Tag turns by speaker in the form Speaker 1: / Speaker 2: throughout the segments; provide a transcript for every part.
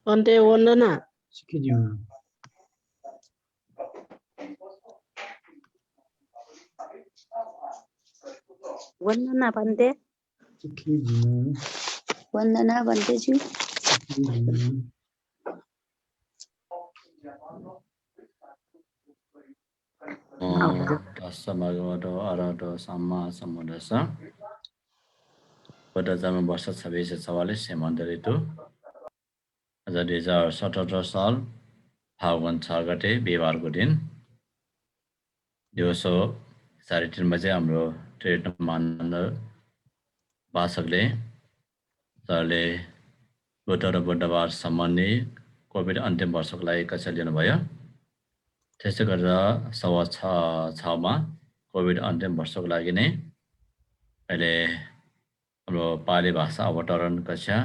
Speaker 1: Bante Vandana.
Speaker 2: Sikhijiu.
Speaker 3: Vandana Bante.
Speaker 2: Sikhijiu.
Speaker 3: Vandana Banteji.
Speaker 2: Sikhijiu.
Speaker 4: Tassa bhagavato arahato samma sambuddhassa. Buddha जन्म वर्ष 2644 हेमन्त ऋतु आज 2077 साल फागुन 6 गते बिहीबारको दिन दिउँसो 3:30 बजे हाम्रो ट्रेडमानन्द वासकले सरले बुद्ध र बुद्धबार सम्बन्धी कोभिड अन्तिम वर्षको लागि कक्षा लिनुभयो। त्यसै गरेर 6:15 मा कोभिड अन्तिम वर्षको लागि नै अहिले हाम्रो पाली भाषा अवतरण कक्षा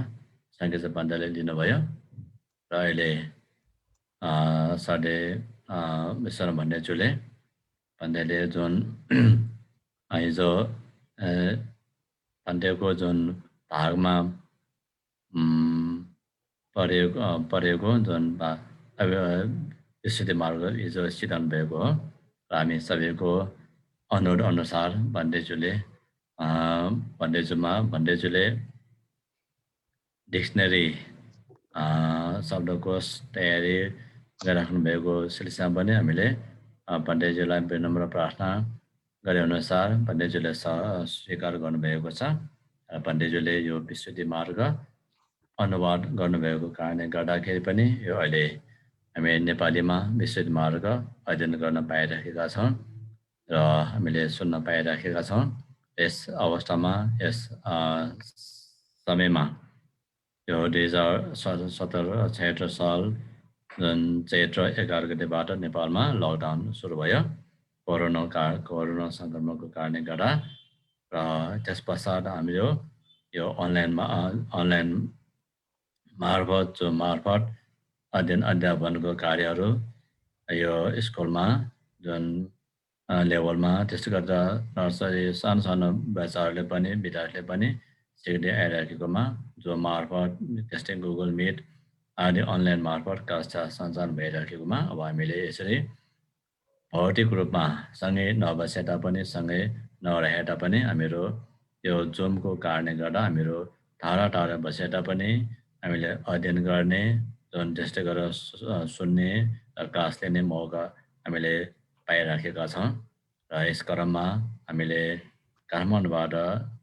Speaker 4: सङ्गीत बन्दाले लिनुभयो र अहिले साढे विश्वनाथ भन्डेले जुन हिजो भन्डेको जुन भागमा परेको जुन स्थिति मार्ग हिजो सिद्धान्त भएको हो र हामी सबैको अनुरोध अनुसार भन्डेजुले डिक्सनरी शब्दकोश तयारी गरिराख्नु भएको सिलसिलामा पनि हामीले पण्डितजीलाई विनम्र प्रार्थना गरे अनुसार पण्डितजीले स्वीकार गर्नुभएको छ र पण्डितजीले यो विशुद्धि मार्ग अनुवाद गर्नुभएको कारणले गर्दाखेरि पनि यो अहिले हामी नेपालीमा विशुद्धि मार्ग अध्ययन गर्न पाइरहेका छौँ र हामीले सुन्न पाइरहेका छौँ। यस अवस्थामा यस समयमा यो 2076 साल जुन चैत्र 11 गतेबाट नेपालमा लकडाउन सुरु भयो कोरोना सङ्क्रमणको कारणले गर्दा र त्यस पश्चात हामीले यो अनलाइन मार्फत अध्ययन अध्यापनको कार्यहरू यो स्कुलमा जुन लेभलमा त्यसो गर्दा नर्सरी सानो बच्चाहरूले पनि विद्यार्थीले पनि सिक्दै आइरहेकोमा जो मार्फत त्यस्तै गुगल मिट आदि अनलाइन मार्फत कक्षा सञ्चालन भइरहेकोमा अब हामीले यसरी भौतिक रूपमा सँगै नबसे तापनि सँगै नरहे तापनि हामीहरू यो जुमको कारणले गर्दा हामीहरू टाढा बसे तापनि हामीले अध्ययन गर्ने जुन त्यस्तै गरेर सुन्ने र क्लास लिने मौका हामीले पाइराखेका छौँ र यस क्रममा हामीले काठमाडौँबाट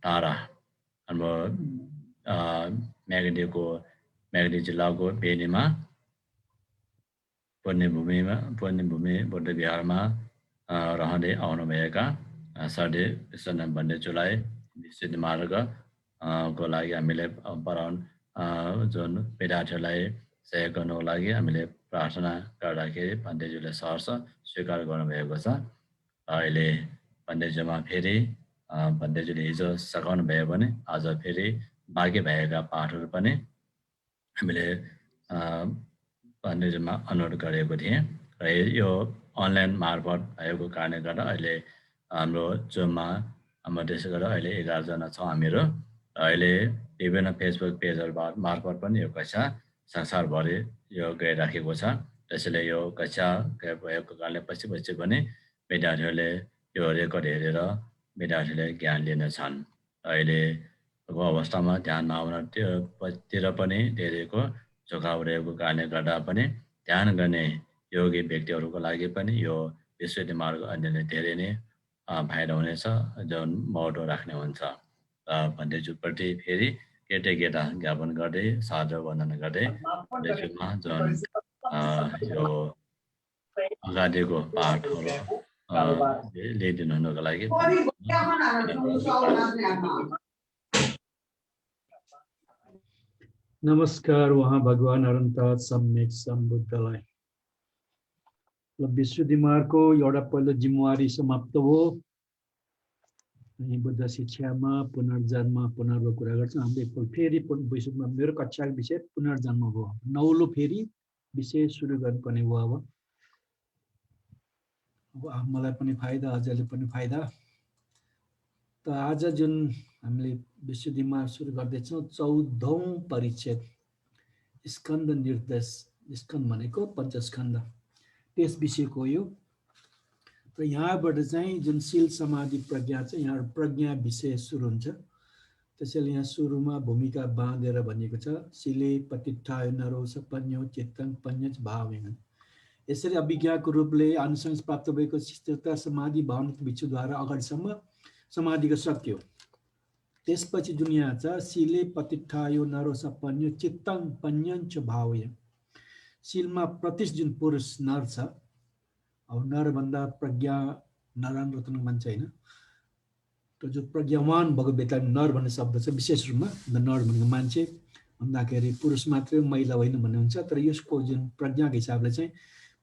Speaker 4: टाढा हाम्रो म्याग्दी जिल्लाको बेनीमा पुण्यभूमि बुद्ध विहारमा रहँदै आउनुभएका सरदे विश्वनाथ भन्डेज्यूलाई विशुद्धि मार्ग को लागि हामीले जुन विद्यार्थीहरूलाई सहयोग गर्नको लागि हामीले प्रार्थना गर्दाखेरि भन्डेज्यूले सहर्ष स्वीकार गर्नुभएको छ। अहिले भन्डेज्यूमा फेरि भन्डेज्यूले हिजो सघाउनु भयो भने आज फेरि बाँकी भएका पाठहरू पनि हामीले भन्डेज्यूमा अनुरोध गरेको थिएँ र यो अनलाइन मार्फत भएको कारणले गर्दा अहिले हाम्रो जुममा हाम्रो त्यसै गरेर अहिले 11 जना छौँ हामीहरू। अहिले विभिन्न फेसबुक पेजहरू मार्फत पनि यो कक्षा संसारभरि यो गइराखेको छ। त्यसैले यो कक्षा भएको कारणले पछि पनि विद्यार्थीहरूले यो रेकर्ड हेरेर विद्यार्थीले ज्ञान लिनेछन्। अहिलेको अवस्थामा ध्यान भावनातिर पनि धेरैको झुकाउ रहेको कारणले गर्दा पनि ध्यान गर्ने योगी व्यक्तिहरूको लागि पनि यो विशुद्धि मार्ग अध्ययनले धेरै नै फाइदा हुनेछ जुन महत्त्व राख्ने हुन्छ। भन्डेज्यूप्रति फेरि कृतज्ञता ज्ञापन गर्दै सादर वन्दना गर्दै भन्डेज्यूमा जुन यो अगाडिको पाठहरू ल्याइदिनु हुनुको लागि
Speaker 2: नमस्कार वहाँ भगवान अनन्त सम्यक सम्बुद्धलाई। विशुद्धि मार्गको एउटा पहिलो जिम्मेवारी समाप्त हो। हामी बुद्ध शिक्षामा पुनर्जन्म पुनर्व कुरा गर्छौँ। हामीले एकपल्ट फेरि विशुद्धमा मेरो कक्षाको विषय पुनर्जन्म हो। नौलो फेरि विषय सुरु गर्नुपर्ने हो। अब मलाई पनि फाइदा हजुरले पनि फाइदा। त आज जुन हामीले विशुद्धि मार्ग सुरु गर्दैछौँ 14औं परिच्छेद। स्कन्द निर्देश, स्कन्द भनेको पञ्चस्कन्द, त्यस विषयको यो। र यहाँबाट चाहिँ जुन शील समाधि प्रज्ञा छ, यहाँ प्रज्ञा विषय सुरु हुन्छ। त्यसैले यहाँ सुरुमा भूमिका बाँधेर भनिएको छ, शीले पतिष्ठाय नरो सपन्यो चित्तं पञ्च भावेन। यसरी अभिज्ञाको रूपले आनुषंगिक प्राप्त भएको स्थिरता समाधि भावना विचुद्वारा अगाडिसम्म समाधिको सक्यो। त्यसपछि जुन यहाँ छ, शीले पतिष्ठायो नरो सपन्यो चित्तं पञ्च भावेन। शीलमा प्रतिष्ठ जुन पुरुष नर छ, अब नरभन्दा प्रज्ञा नराम्रो त मान्छ होइन, त्यो जो प्रज्ञावान भएको बेलामा नर भन्ने शब्द छ, विशेष रूपमा नर भनेको मान्छे भन्दाखेरि पुरुष मात्रै महिला होइन भन्ने हुन्छ। तर यसको जुन प्रज्ञाको हिसाबले चाहिँ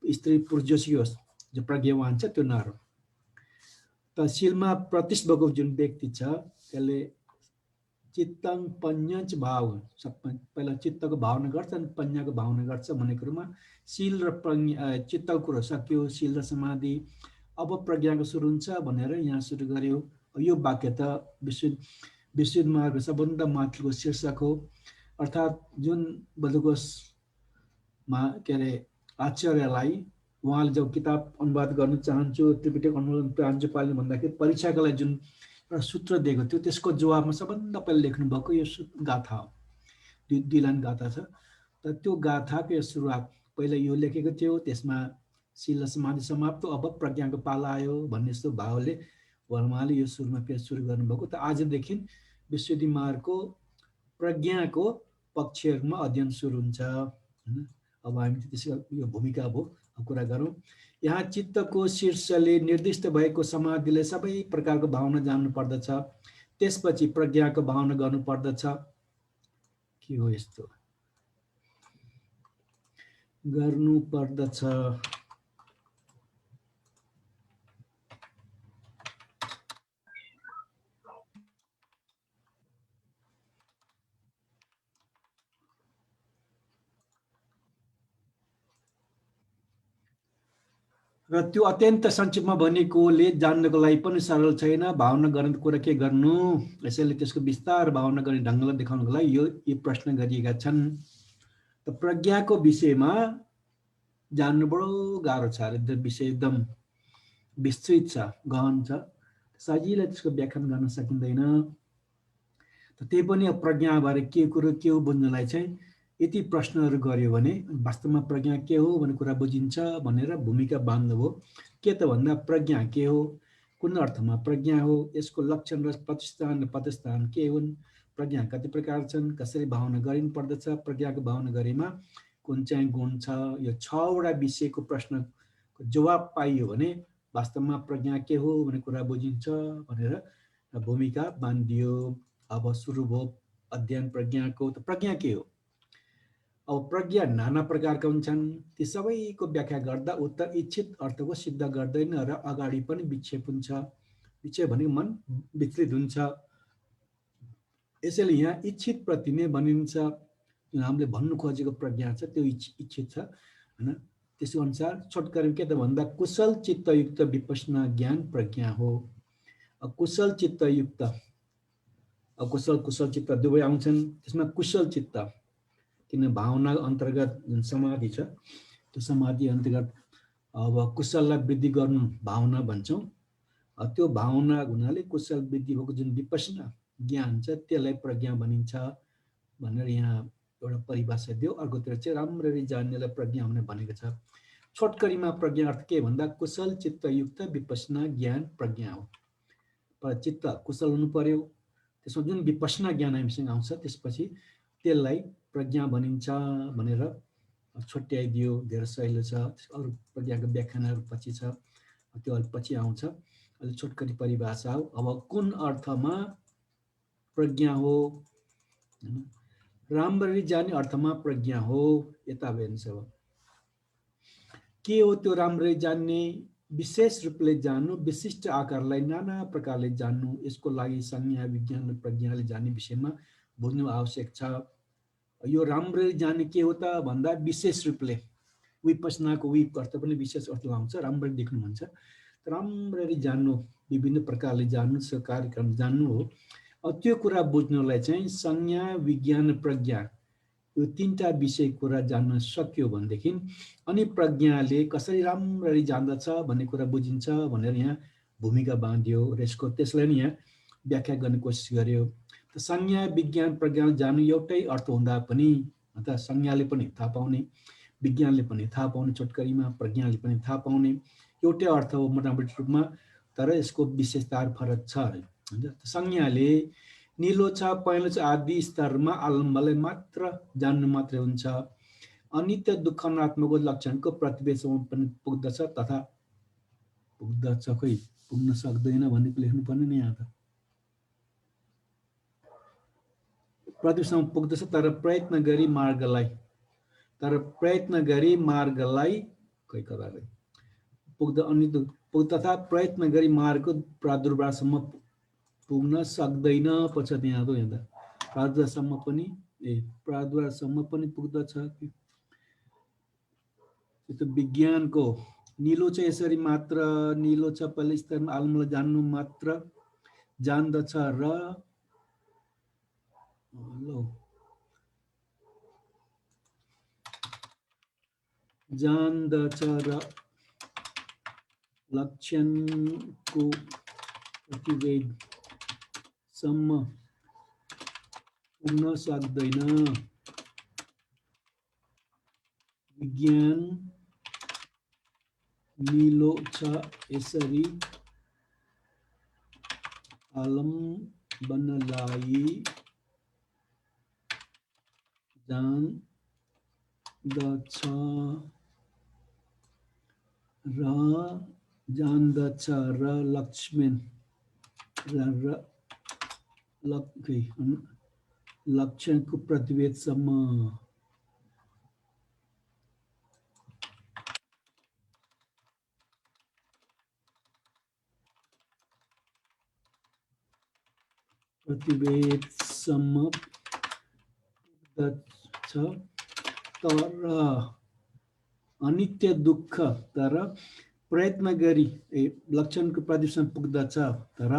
Speaker 2: स्त्री पुरुष जोसुकै होस्, जो प्रज्ञावान छ त्यो नर हो। त शीलमा प्रतिष्ठ भएको जुन व्यक्ति छ त्यसले चित्तं पञ्च भाव, पहिला चित्तको भावना गर्छ अनि पञ्चको भावना गर्छ भन्ने कुरोमा शील र प्रज्ञा, चित्तको कुरो सक्यो, शील र समाधि, अब प्रज्ञाको सुरु हुन्छ भनेर यहाँ सुरु गर्यो। यो वाक्य त विशुद्ध मार्गको सबभन्दा माथिल्लो शीर्षक हो। अर्थात् जुन बलुकोसमा के अरे आचार्यलाई उहाँले जब किताब अनुवाद गर्न चाहन्छु, त्रिपिटक अनुवाद चाहन्छु पाल्नु भन्दाखेरि परीक्षाको लागि जुन एउटा सूत्र दिएको थियो, त्यसको जवाबमा सबभन्दा पहिला लेख्नुभएको यो गाथा हो। दुई लाइन गाथा छ। त त्यो गाथाको यो सुरुवात पहिला यो लेखेको थियो, त्यसमा शील समाधि समाप्त, अब प्रज्ञाको पाला आयो भन्ने जस्तो भावले उहाँले यो सुरुमा पेज सुरु गर्नुभएको। त आजदेखि विशुद्धि मार्गको प्रज्ञाको पक्षहरूमा अध्ययन सुरु हुन्छ हैन। अब हामी त्यसको यो भूमिका अब कुरा गरौँ। यहाँ चित्तको शीर्षले निर्दिष्ट भएको समाधिले सबै प्रकारको भावना जान्नु पर्दछ, त्यसपछि प्रज्ञाको भावना गर्नु पर्दछ। के हो यस्तो गर्नु पर्दछ? र त्यो अत्यन्त संक्षेपमा भनेकोले जान्नको लागि पनि सरल छैन। भावना गर्ने कुरा के गर्नु, यसैले त्यसको विस्तार भावना गर्ने ढङ्गलाई देखाउनको लागि यी प्रश्न गरिएका छन्। त प्रज्ञाको विषयमा जान्नु बडो गाह्रो छ, त्यो विषय एकदम विस्तृत छ, गहन छ, सजिलै त्यसको व्याख्यान गर्न सकिँदैन। त त्यही पनि प्रज्ञाबारे के कुरो के हो बुझ्नलाई चाहिँ यति प्रश्नहरू गर्यो भने वास्तवमा प्रज्ञा के हो भन्ने कुरा बुझिन्छ भनेर भूमिका बाँध्नुभयो। के त भन्दा प्रज्ञा के हो, कुन अर्थमा प्रज्ञा हो, यसको लक्षण र प्रतिष्ठान र पदस्थान के हुन्, प्रज्ञा कति प्रकार छन्, कसरी भावना गरिनु पर्दछ, प्रज्ञाको भावना गरेमा कुन चाहिँ गुण छ, यो 6वटा विषयको प्रश्नको जवाब पाइयो भने वास्तवमा प्रज्ञा के हो भन्ने कुरा बुझिन्छ भनेर भूमिका बाँधियो। अब सुरु भयो अध्ययन प्रज्ञाको। त प्रज्ञा के हो? अब प्रज्ञा नाना प्रकारका हुन्छन्, ती सबैको व्याख्या गर्दा उत्तर इच्छित अर्थको सिद्ध गर्दैन र अगाडि पनि विक्षेप हुन्छ। विक्षेप भनेको मन विचलित हुन्छ। यसैले यहाँ इच्छित प्रति नै भनिन्छ। जुन हामीले भन्नु खोजेको प्रज्ञा छ त्यो इच्छित छ हैन। त्यसको अनुसार छोटकरी के त भन्दा कुशल चित्तयुक्त विपश्यना ज्ञान प्रज्ञा हो। कुशल चित्तयुक्त, कुशल चित्त दुवै आउँछन्। त्यसमा कुशल चित्त, किन भावना अन्तर्गत जुन समाधि छ त्यो समाधि अन्तर्गत अब कुशललाई वृद्धि गर्नु भावना भन्छौँ। त्यो भावना हुनाले कुशल वृद्धि भएको जुन विपश्यना ज्ञान छ त्यसलाई प्रज्ञा भनिन्छ भनेर यहाँ एउटा परिभाषा दियो। अर्कोतिर चाहिँ राम्ररी जान्नेलाई प्रज्ञा भनेको छ। छोटकरीमा प्रज्ञा अर्थ के भन्दा कुशल चित्तयुक्त विपश्यना ज्ञान प्रज्ञा हो। पर चित्त कुशल हुनु पर्यो, त्यसमा जुन विपश्यना ज्ञान हामीसँग आउँछ त्यसपछि त्यसलाई प्रज्ञा भनिन्छ भनेर छुट्याइदियो। धेरै सहिलो छ। अरू प्रज्ञाको व्याख्यानहरू पछि छ, त्यो अलिक पछि आउँछ। अहिले छोटकरी परिभाषा हो। अब कुन अर्थमा प्रज्ञा हो, राम्ररी जाने अर्थमा प्रज्ञा हो। यता हेर्नुहोस् अब के हो त्यो राम्ररी जान्ने, विशेष रूपले जान्नु, विशिष्ट आकारलाई नाना प्रकारले जान्नु, यसको लागि संज्ञा विज्ञान र प्रज्ञाले जान्ने विषयमा बुझ्नु आवश्यक छ। यो राम्ररी जान्ने के हो त भन्दा विशेष रूपले, विपश्यनाको विप अर्थ पनि विशेष अर्थ लाउँछ, राम्ररी देख्नु भन्छ। राम्ररी जान्नु, विभिन्न प्रकारले जान्नु, त्यो कार्यक्रम जान्नु हो। अब त्यो कुरा बुझ्नुलाई चाहिँ संज्ञा विज्ञान प्रज्ञा यो तीनटा विषय कुरा जान्न सक्यो भनेदेखि अनि प्रज्ञाले कसरी राम्ररी जान्दछ भन्ने कुरा बुझिन्छ भनेर यहाँ भूमिका बाँधियो र यसको त्यसलाई नै यहाँ व्याख्या गर्ने कोसिस गर्यो। त संज्ञा विज्ञान प्रज्ञा जानु एउटै अर्थ हुँदा पनि अथवा संज्ञाले पनि थाहा पाउने, विज्ञानले पनि थाहा पाउने, छोटकरीमा प्रज्ञाले पनि थाहा पाउने एउटै अर्थ हो मोटामोटी रूपमा, तर यसको विशेषताहरू फरक छ। संज्ञाले निलो छ, पहेँलो छ आदि स्तरमा आलम्बलाई मात्र जान्नु मात्रै हुन्छ। अनित्य दुःख अनात्मको लक्षणको प्रतिवेदसम्म पनि पुग्दछ तथा पुग्दछ, खोइ पुग्न सक्दैन भन्ने लेख्नुपर्ने नि यहाँ त। प्रतिवेदसम्म पुग्दछ तर प्रयत्न गरी मार्गलाई खै कता पुग्दा अनि तथा प्रयत्न गरी मार्गको प्रादुर्भावसम्म पुग्न सक्दैन। पछि यहाँ त प्रादुर्भावसम्म पनि पुग्दछ। त्यो विज्ञानको निलो छ यसरी मात्र, निलो छ पहिलो स्तरमा आलमलाई जान्नु मात्र जान्दछ र लक्षणको प्रतिवेदसम्म पुग्न सक्दैन। विज्ञान निलो छ यसरी आलम्बनलाई जान्दछ र लक्षणको प्रतिवेदसम्म पुग्दछ तर अनित्य दुःख, तर प्रयत्न गरी लक्षणको प्रतिवेदसम्म पुग्दछ तर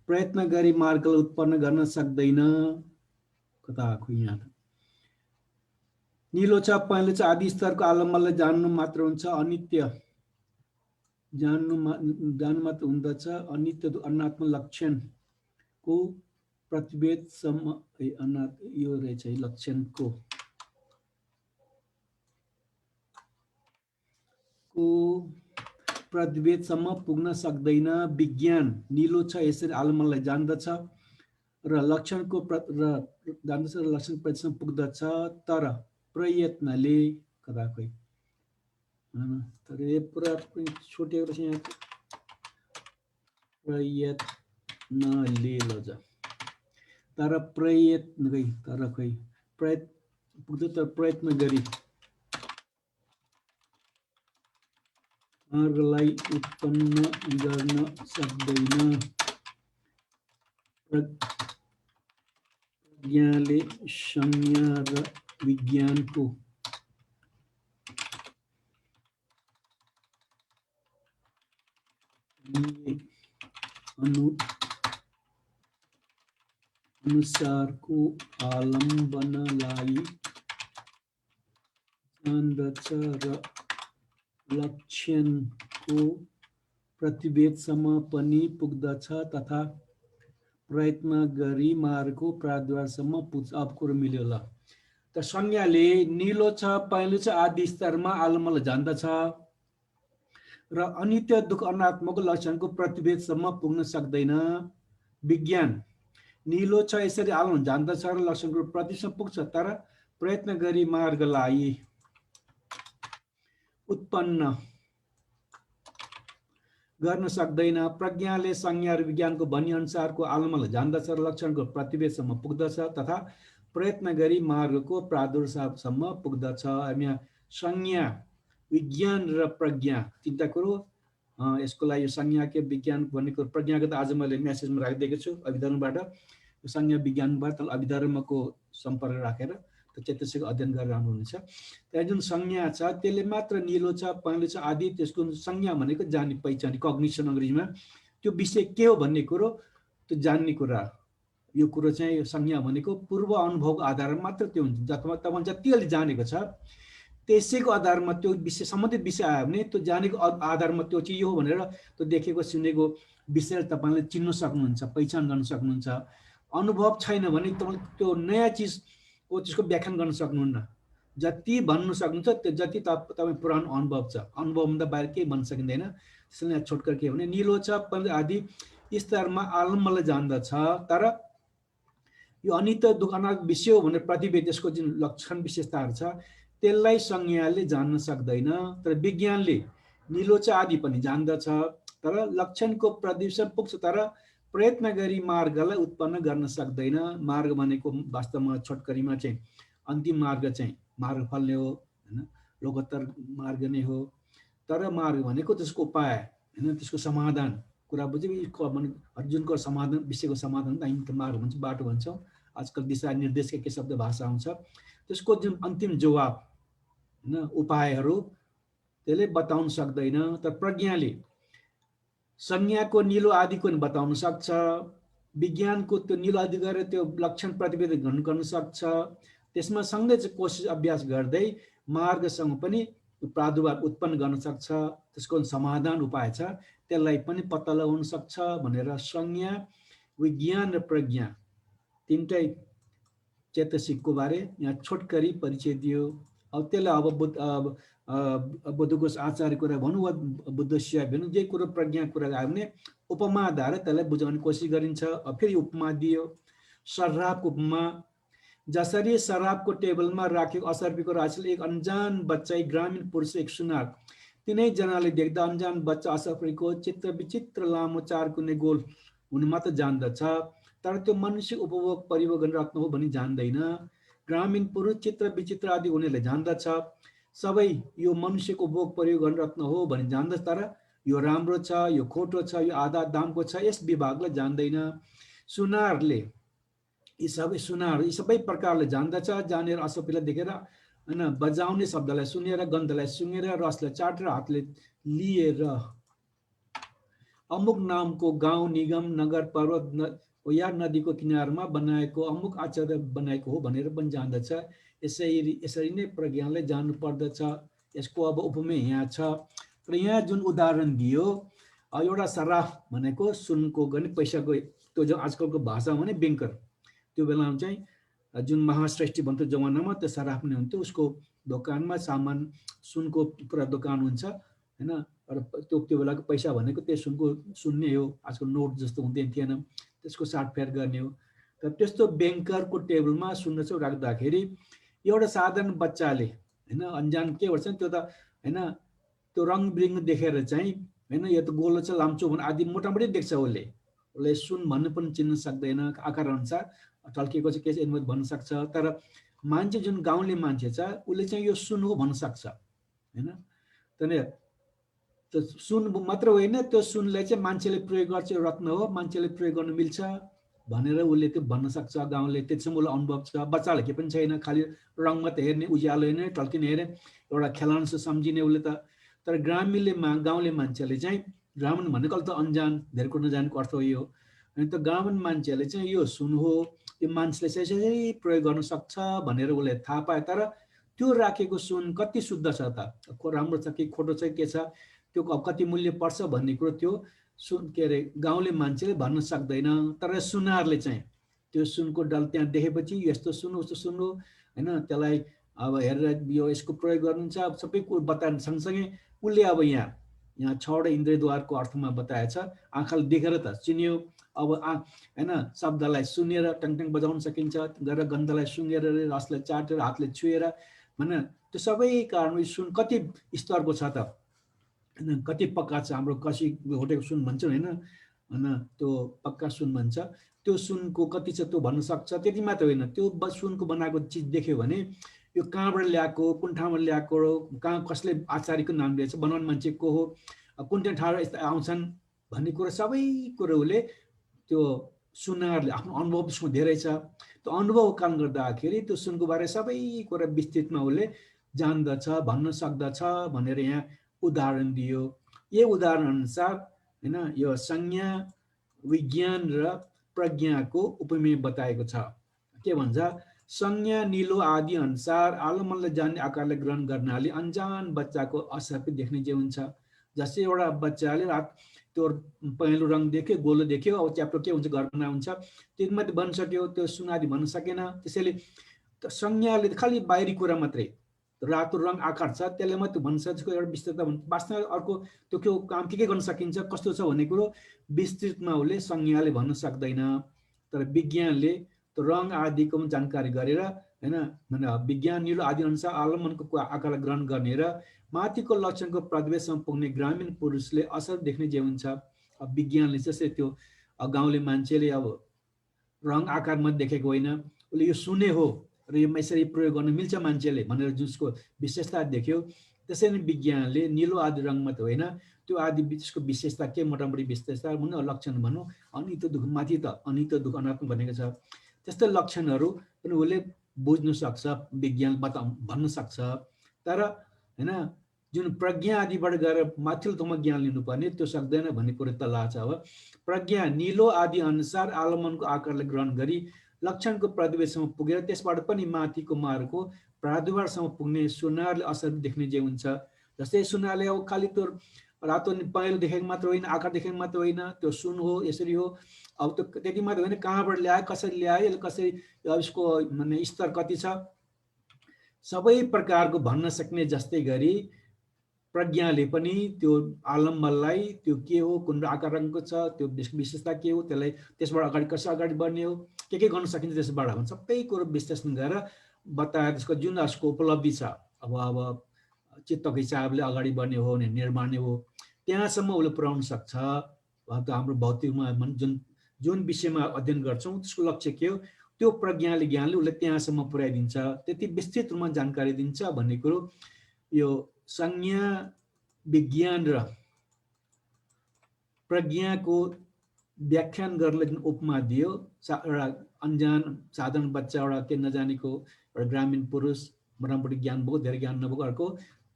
Speaker 2: प्रयत्न गरी मार्गलाई उत्पन्न गर्न सक्दैन। कता आएको यहाँ त निलो छ पहेँलो छ आदि स्तरको आलम्बलाई जान्नु मात्र हुन्छ, अनित्य जान्नु मात्र हुँदछ। अनित्य अनात्म लक्षणको प्रतिवेदसम्म यो रहेछ लक्षणको प्रतिवेदसम्म पुग्न सक्दैन। विज्ञान निलो छ यसरी आलम्बनलाई जान्दछ र लक्षणको प्रतिवेदसम्म पुग्दछ तर प्रयत्नले कता खोइ तर यो पुरा छोटेको रहेछ यहाँ प्रयत्नले लज तर प्रयत्न तर खोइ पुग्छ तर प्रयत्न गरी मार्गलाई उत्पन्न गर्न सक्दैन। प्रज्ञाले संज्ञा र विज्ञानको अनुसारको आलम्बनलाई जान्दछ र लक्षणको प्रतिवेदसम्म पनि पुग्दछ तथा प्रयत्न गरी मार्गको प्रादुर्भावसम्म पुग्छ। अब कुरो मिल्यो ल। त संज्ञाले निलो छ पहेँलो छ आदि स्तरमा आलम्बनलाई जान्दछ र अनित्य दुःख अनात्मको लक्षणको प्रतिवेदसम्म पुग्न सक्दैन। विज्ञान निलो छ यसरी आलम्बन जान्दछ र लक्षणको प्रतिवेदसम्म पुग्छ तर प्रयत्न गरी मार्गलाई उत्पन्न गर्न सक्दैन। प्रज्ञाले संज्ञा र विज्ञानको भनी अनुसारको आलम्बनलाई जान्दछ र लक्षणको प्रतिवेदसम्म पुग्दछ तथा प्रयत्न गरी मार्गको प्रादुर्भावसम्म पुग्दछ। यहाँ संज्ञा विज्ञान र प्रज्ञा तीनटा कुरो यसको लागि संज्ञा के विज्ञान भन्ने कुरो प्रज्ञाको त आज मैले मेसेजमा राखिदिएको छु अभिधर्मबाट। संज्ञा विज्ञानबाट अभिधर्मको सम्पर्क राखेर त्यसको अध्ययन गरेर आउनुहुनेछ। त्यहाँ जुन संज्ञा छ त्यसले मात्र निलो छ पहेँलो छ आदि त्यसको संज्ञा भनेको जाने पहिचान कग्निसन अङ्ग्रेजीमा त्यो विषय के हो भन्ने कुरो त्यो जान्ने कुरा यो कुरो चाहिँ यो संज्ञा भनेको पूर्व अनुभवको आधारमा मात्र त्यो हुन्छ। तपाईले जति अलि जानेको छ त्यसैको आधारमा त्यो विषय सम्बन्धित विषय आयो भने त्यो जानेको आधारमा त्यो चाहिँ यो हो भनेर त्यो देखेको सुनेको विषय तपाईले चिन्न सक्नुहुन्छ, पहिचान गर्न सक्नुहुन्छ। अनुभव छैन भने तपाईले त्यो नयाँ चिजको त्यसको व्याख्यान गर्न सक्नुहुन्न। जति भन्नु सक्नुहुन्छ त्यो जति तपाईँ पुरानो अनुभव छ, अनुभवभन्दा बाहिर केही भन्न सकिँदैन। त्यसैले यहाँ छोटकर के भने निलो छ आदि स्तरमा आलम्बले जान्दछ, तर यो अनित्य दुःख अनागत विषय हो भनेर प्रतिवेद त्यसको जुन लक्षण विशेषताहरू छ त्यसलाई संज्ञाले जान्न सक्दैन। तर विज्ञानले निलो छ आदि पनि जान्दछ, तर लक्षणको प्रतिवेदन पुग्छ, तर प्रयत्न गरी मार्गलाई उत्पन्न गर्न सक्दैन। मार्ग भनेको वास्तवमा छोटकरीमा चाहिँ अन्तिम मार्ग चाहिँ मार्ग फल्ने हो हैन, लोकोत्तर मार्ग नै हो। तर मार्ग भनेको त्यसको उपाय हैन, त्यसको समाधान कुरा बुझ्यो। अर्जुनको समाधान विषयको समाधान त हामी मार्ग भन्छ, बाटो भन्छौँ। आजकल दिशा निर्देश के शब्द भाषा आउँछ, त्यसको जुन अन्तिम जवाब हैन उपायहरू त्यसले बताउन सक्दैन। तर प्रज्ञाले संज्ञाको निलो आदिको पनि बताउन सक्छ, विज्ञानको त्यो निलो आदि गरेर त्यो लक्षण प्रतिवेदन गर्न सक्छ। त्यसमा सँगै चाहिँ कोसिस अभ्यास गर्दै मार्गसँग पनि प्रादुर्भाव उत्पन्न गर्न सक्छ, त्यसको समाधान उपाय छ त्यसलाई पनि पत्ता लगाउन सक्छ भनेर संज्ञा, विज्ञान र प्रज्ञा तीनटै चेतसिकको बारे यहाँ छोटकरी परिचय दियो। अब त्यसलाई अब बुद्धको आचार्य कुरा भनौँ वा बुद्ध शिष्य भनौँ, जे कुरो प्रज्ञा कुरा आयो भने उपमा आधार त्यसलाई बुझाउने कोसिस गरिन्छ। फेरि उपमा दियो, शराबको उपमा। जसरी शराबको टेबलमा राखेको 80 रुपियाँको राशिले एक अन्जान बच्चा, एक ग्रामीण पुरुष, एक सुनार, तिनैजनाले देख्दा अन्जान बच्चा 80 रुपियाँको चित्र विचित्र लामो 4 कुने गोल हुन मात्र जान्दछ, तर त्यो मनुष्य उपभोग परिभोग रत्न हो भनी जान्दैन। ग्रामीण पुरुष चित्र विचित्र आदि उनीहरूले जान्दछ, सबै यो मनुष्यको उपभोग परिभोग रत्न हो भनी जान्दछ, तर यो राम्रो छ, यो खोटो छ, यो आधा दामको छ, यस विभागलाई जान्दैन। सुनारले यी सबै प्रकारले जान्दछ, जानेर असफलता देखेर हैन, बजाउने शब्दलाई सुनेर, गन्धलाई सुँगेर, रसलाई चाटेर, हातले लिएर। अमुक नामको गाउँ, निगम, नगर, पर्वत या नदीको किनारमा बनाएको अमुक आचार्य बनाएको हो भनेर पनि जान्दछ। यसरी नै प्रज्ञानलाई जान्नु पर्दछ। यसको अब उपमेय यहाँ छ। र यहाँ जुन उदाहरण दियो, एउटा सराफ भनेको सुनको गर्ने पैसाको, त्यो जो आजकलको भाषा भने ब्याङ्कर, त्यो बेलामा चाहिँ जुन महाश्रेष्ठी भन्थ्यो जमानामा त्यो सराफ नै हुन्थ्यो। उसको दोकानमा सामान सुनको पुरा दोकान हुन्छ हैन, र त्यो बेलाको पैसा भनेको त्यो सुन नै हो। आजकल नोट जस्तो हुँदैन थिएन, त्यसको साटफेर गर्ने हो। तर त्यस्तो ब्याङ्करको टेबलमा सुन्न चाहिँ राख्दाखेरि एउटा साधारण बच्चाले हैन, अन्जान के गर्छ त्यो त हैन, त्यो रङ बिरङ देखेर चाहिँ हैन, यो त गोलो छ लाम्चो भने आदि मोटामोटी देख्छ। उसले सुन भन्नु पनि चिन्न सक्दैन, आकार अनुसार टल्किएको चाहिँ के चाहिँ भन्न सक्छ। तर मान्छे जुन गाउँले मान्छे छ उसले चाहिँ यो सुन हो भन्न सक्छ हैन। त्यो सुन मात्र होइन, त्यो सुनलाई चाहिँ मान्छेले प्रयोग गर्छ, रत्न हो, मान्छेले प्रयोग गर्न मिल्छ भनेर उसले त्यो भन्न सक्छ। गाउँले त्यसमा उसलाई अनुभव छ। बच्चालाई के पनि छैन, खालि रङ मात्रै हेर्ने, उज्यालो हेर्ने, टल्किने हेर्ने, एउटा खेलाउन सम्झिने उसले त। तर गाउँले मान्छेले चाहिँ, ग्रामीण भनेको त अन्जान, धेरै कुरो नजानेको अर्थ हो यो। अनि त ग्रामीण मान्छेले चाहिँ यो सुन हो, यो मान्छेले यसरी प्रयोग गर्न सक्छ भनेर उसले थाहा पाए। तर त्यो राखेको सुन कति शुद्ध छ त, राम्रो छ कि खोटो छ के छ, त्यो कति मूल्य पर्छ भन्ने कुरो त्यो सुन के अरे गाउँले मान्छेले भन्न सक्दैन। तर सुनारले चाहिँ त्यो सुनको डल त्यहाँ देखेपछि यस्तो सुन उस्तो सुन हो हैन, त्यसलाई अब हेरेर यो यसको प्रयोग गर्नुहुन्छ, सबै कुरो बताएर सँगसँगै उसले अब यहाँ 6वटा इन्द्रियद्वारको अर्थमा बताएछ। आँखाले देखेर त चिन्यो, अब हैन, शब्दलाई सुनेर टङटङ बजाउन सकिन्छ, गरेर गन्धलाई सुँगेर, रसलाई चाटेर, हातले छुएर हैन, त्यो सबै कारण सुन कति स्तरको छ त हैन, कति पक्का छ। हाम्रो कसी घोटेको सुन भन्छौँ हैन, त्यो पक्का सुन भन्छ। त्यो सुनको कति छ त्यो भन्न सक्छ। त्यति मात्र होइन, त्यो सुनको बनाएको चिज देख्यो भने यो कहाँबाट ल्याएको, कुन ठाउँबाट ल्याएको, कहाँ कसले आचार्यको नाम दिएछ, बनाउने मान्छे को हो, कुन ठाउँ यस्ता आउँछन् भन्ने कुरो सबै कुरोले त्यो सुनारले आफ्नो अनुभव त्यसमा धेरै छ। त्यो अनुभव काम गर्दाखेरि त्यो सुनको बारे सबै कुरा विस्तृतमा उसले जान्दछ, भन्न सक्दछ भनेर यहाँ उदाहरण दियो। यो उदाहरण अनुसार हैन, यो संज्ञा, विज्ञान र प्रज्ञाको उपमेय बताएको छ। के भन्छ? संज्ञा निलो आदि अनुसार आलमनले जान्ने आकारले ग्रहण गर्नाले अन्जान बच्चाको असर पनि देख्ने जे हुन्छ। जस्तै एउटा बच्चाले त्यो पहेँलो रङ देख्यो, गोलो देख्यो, अब च्याप्टो के हुन्छ घरमा हुन्छ, त्यो मात्रै भन्न सक्यो, त्यो सुनादी भन्न सकेन। त्यसैले संज्ञाले खालि बाहिरी कुरा मात्रै, रातो रङ आकार छ त्यसले मात्रै भन्छ, त्यसको एउटा विस्तृतता भन्छ। वास्तवमा अर्को त्यो काम के गर्न सकिन्छ, कस्तो छ भन्ने कुरो विस्तृतमा उसले संज्ञाले भन्न सक्दैन। तर विज्ञानले त्यो रङ आदिको जानकारी गरेर हैन, भने विज्ञान निलो आदि अनुसार आलमनको आकारलाई ग्रहण गर्ने र माथिको लक्षणको प्रतिवेदसम्म पुग्ने ग्रामीण पुरुषले असर देख्ने जे हुन्छ। अब विज्ञानले जस्तै त्यो गाउँले मान्छेले अब रङ आकारमा देखेको होइन, उसले यो सुने हो र यो यसरी प्रयोग गर्न मिल्छ मान्छेले भनेर जसको विशेषता देख्यो। त्यसैले विज्ञानले निलो आदि रङ मात्रै होइन, त्यो आदि त्यसको विशेषता के मोटामोटी विशेषता भनौँ, लक्षण भनौँ, अनित्य दुःख माथि त अनित्य दुःख अनात्म भनेको छ। त्यस्तै लक्षणहरू पनि उसले बुझ्न सक्छ, विज्ञान भन्न सक्छ। तर हैन, जुन प्रज्ञा आदिबाट गएर माथिल्लो तहमा ज्ञान लिनुपर्ने त्यो सक्दैन भन्ने कुरो तल छ। अब प्रज्ञा निलो आदि अनुसार आलमनको आकारले ग्रहण गरी लक्षणको प्रतिवेदसम्म पुगेर त्यसबाट पनि माथिको मार्गको प्रादुर्भावसम्म पुग्ने सुनारले असर देख्ने जे हुन्छ। जस्तै सुनारले अब खालि त्यो रातो पहेँलो देखेको मात्र होइन, आकार देखेको मात्र होइन, त्यो सुन हो, यसरी हो। अब त्यो त्यति मात्र होइन, कहाँबाट ल्यायो, कसरी ल्यायो, कसरी यसको माने स्तर कति छ, सबै प्रकारको भन्न सक्ने जस्तै गरी प्रज्ञाले पनि त्यो आलम्बलाई त्यो के हो, कुन आकार रङको छ, त्यो विशेषता के हो, त्यसलाई त्यसबाट अगाडि कसरी अगाडि बढ्ने हो, के गर्न सकिन्छ त्यसबाट सबै कुरो विश्लेषण गरेर बताएर त्यसको जुन उसको उपलब्धि छ, अब चित्तको हिसाबले अगाडि बढ्ने हो भने निर्माण हो, त्यहाँसम्म उसले पुर्याउन सक्छ। हाम्रो भौतिकमा जुन विषयमा अध्ययन गर्छौँ त्यसको लक्ष्य के हो, त्यो प्रज्ञाले ज्ञानले उसले त्यहाँसम्म पुर्याइदिन्छ, त्यति विस्तृत रूपमा जानकारी दिन्छ भन्ने कुरो यो संज्ञा विज्ञान र प्रज्ञाको व्याख्यान गर्न जुन उपमा दियो, एउटा अन्जान साधारण बच्चा, एउटा के नजानेको एउटा ग्रामीण पुरुष, मोटामोटी ज्ञान भएको धेरै ज्ञान नभएको, अर्को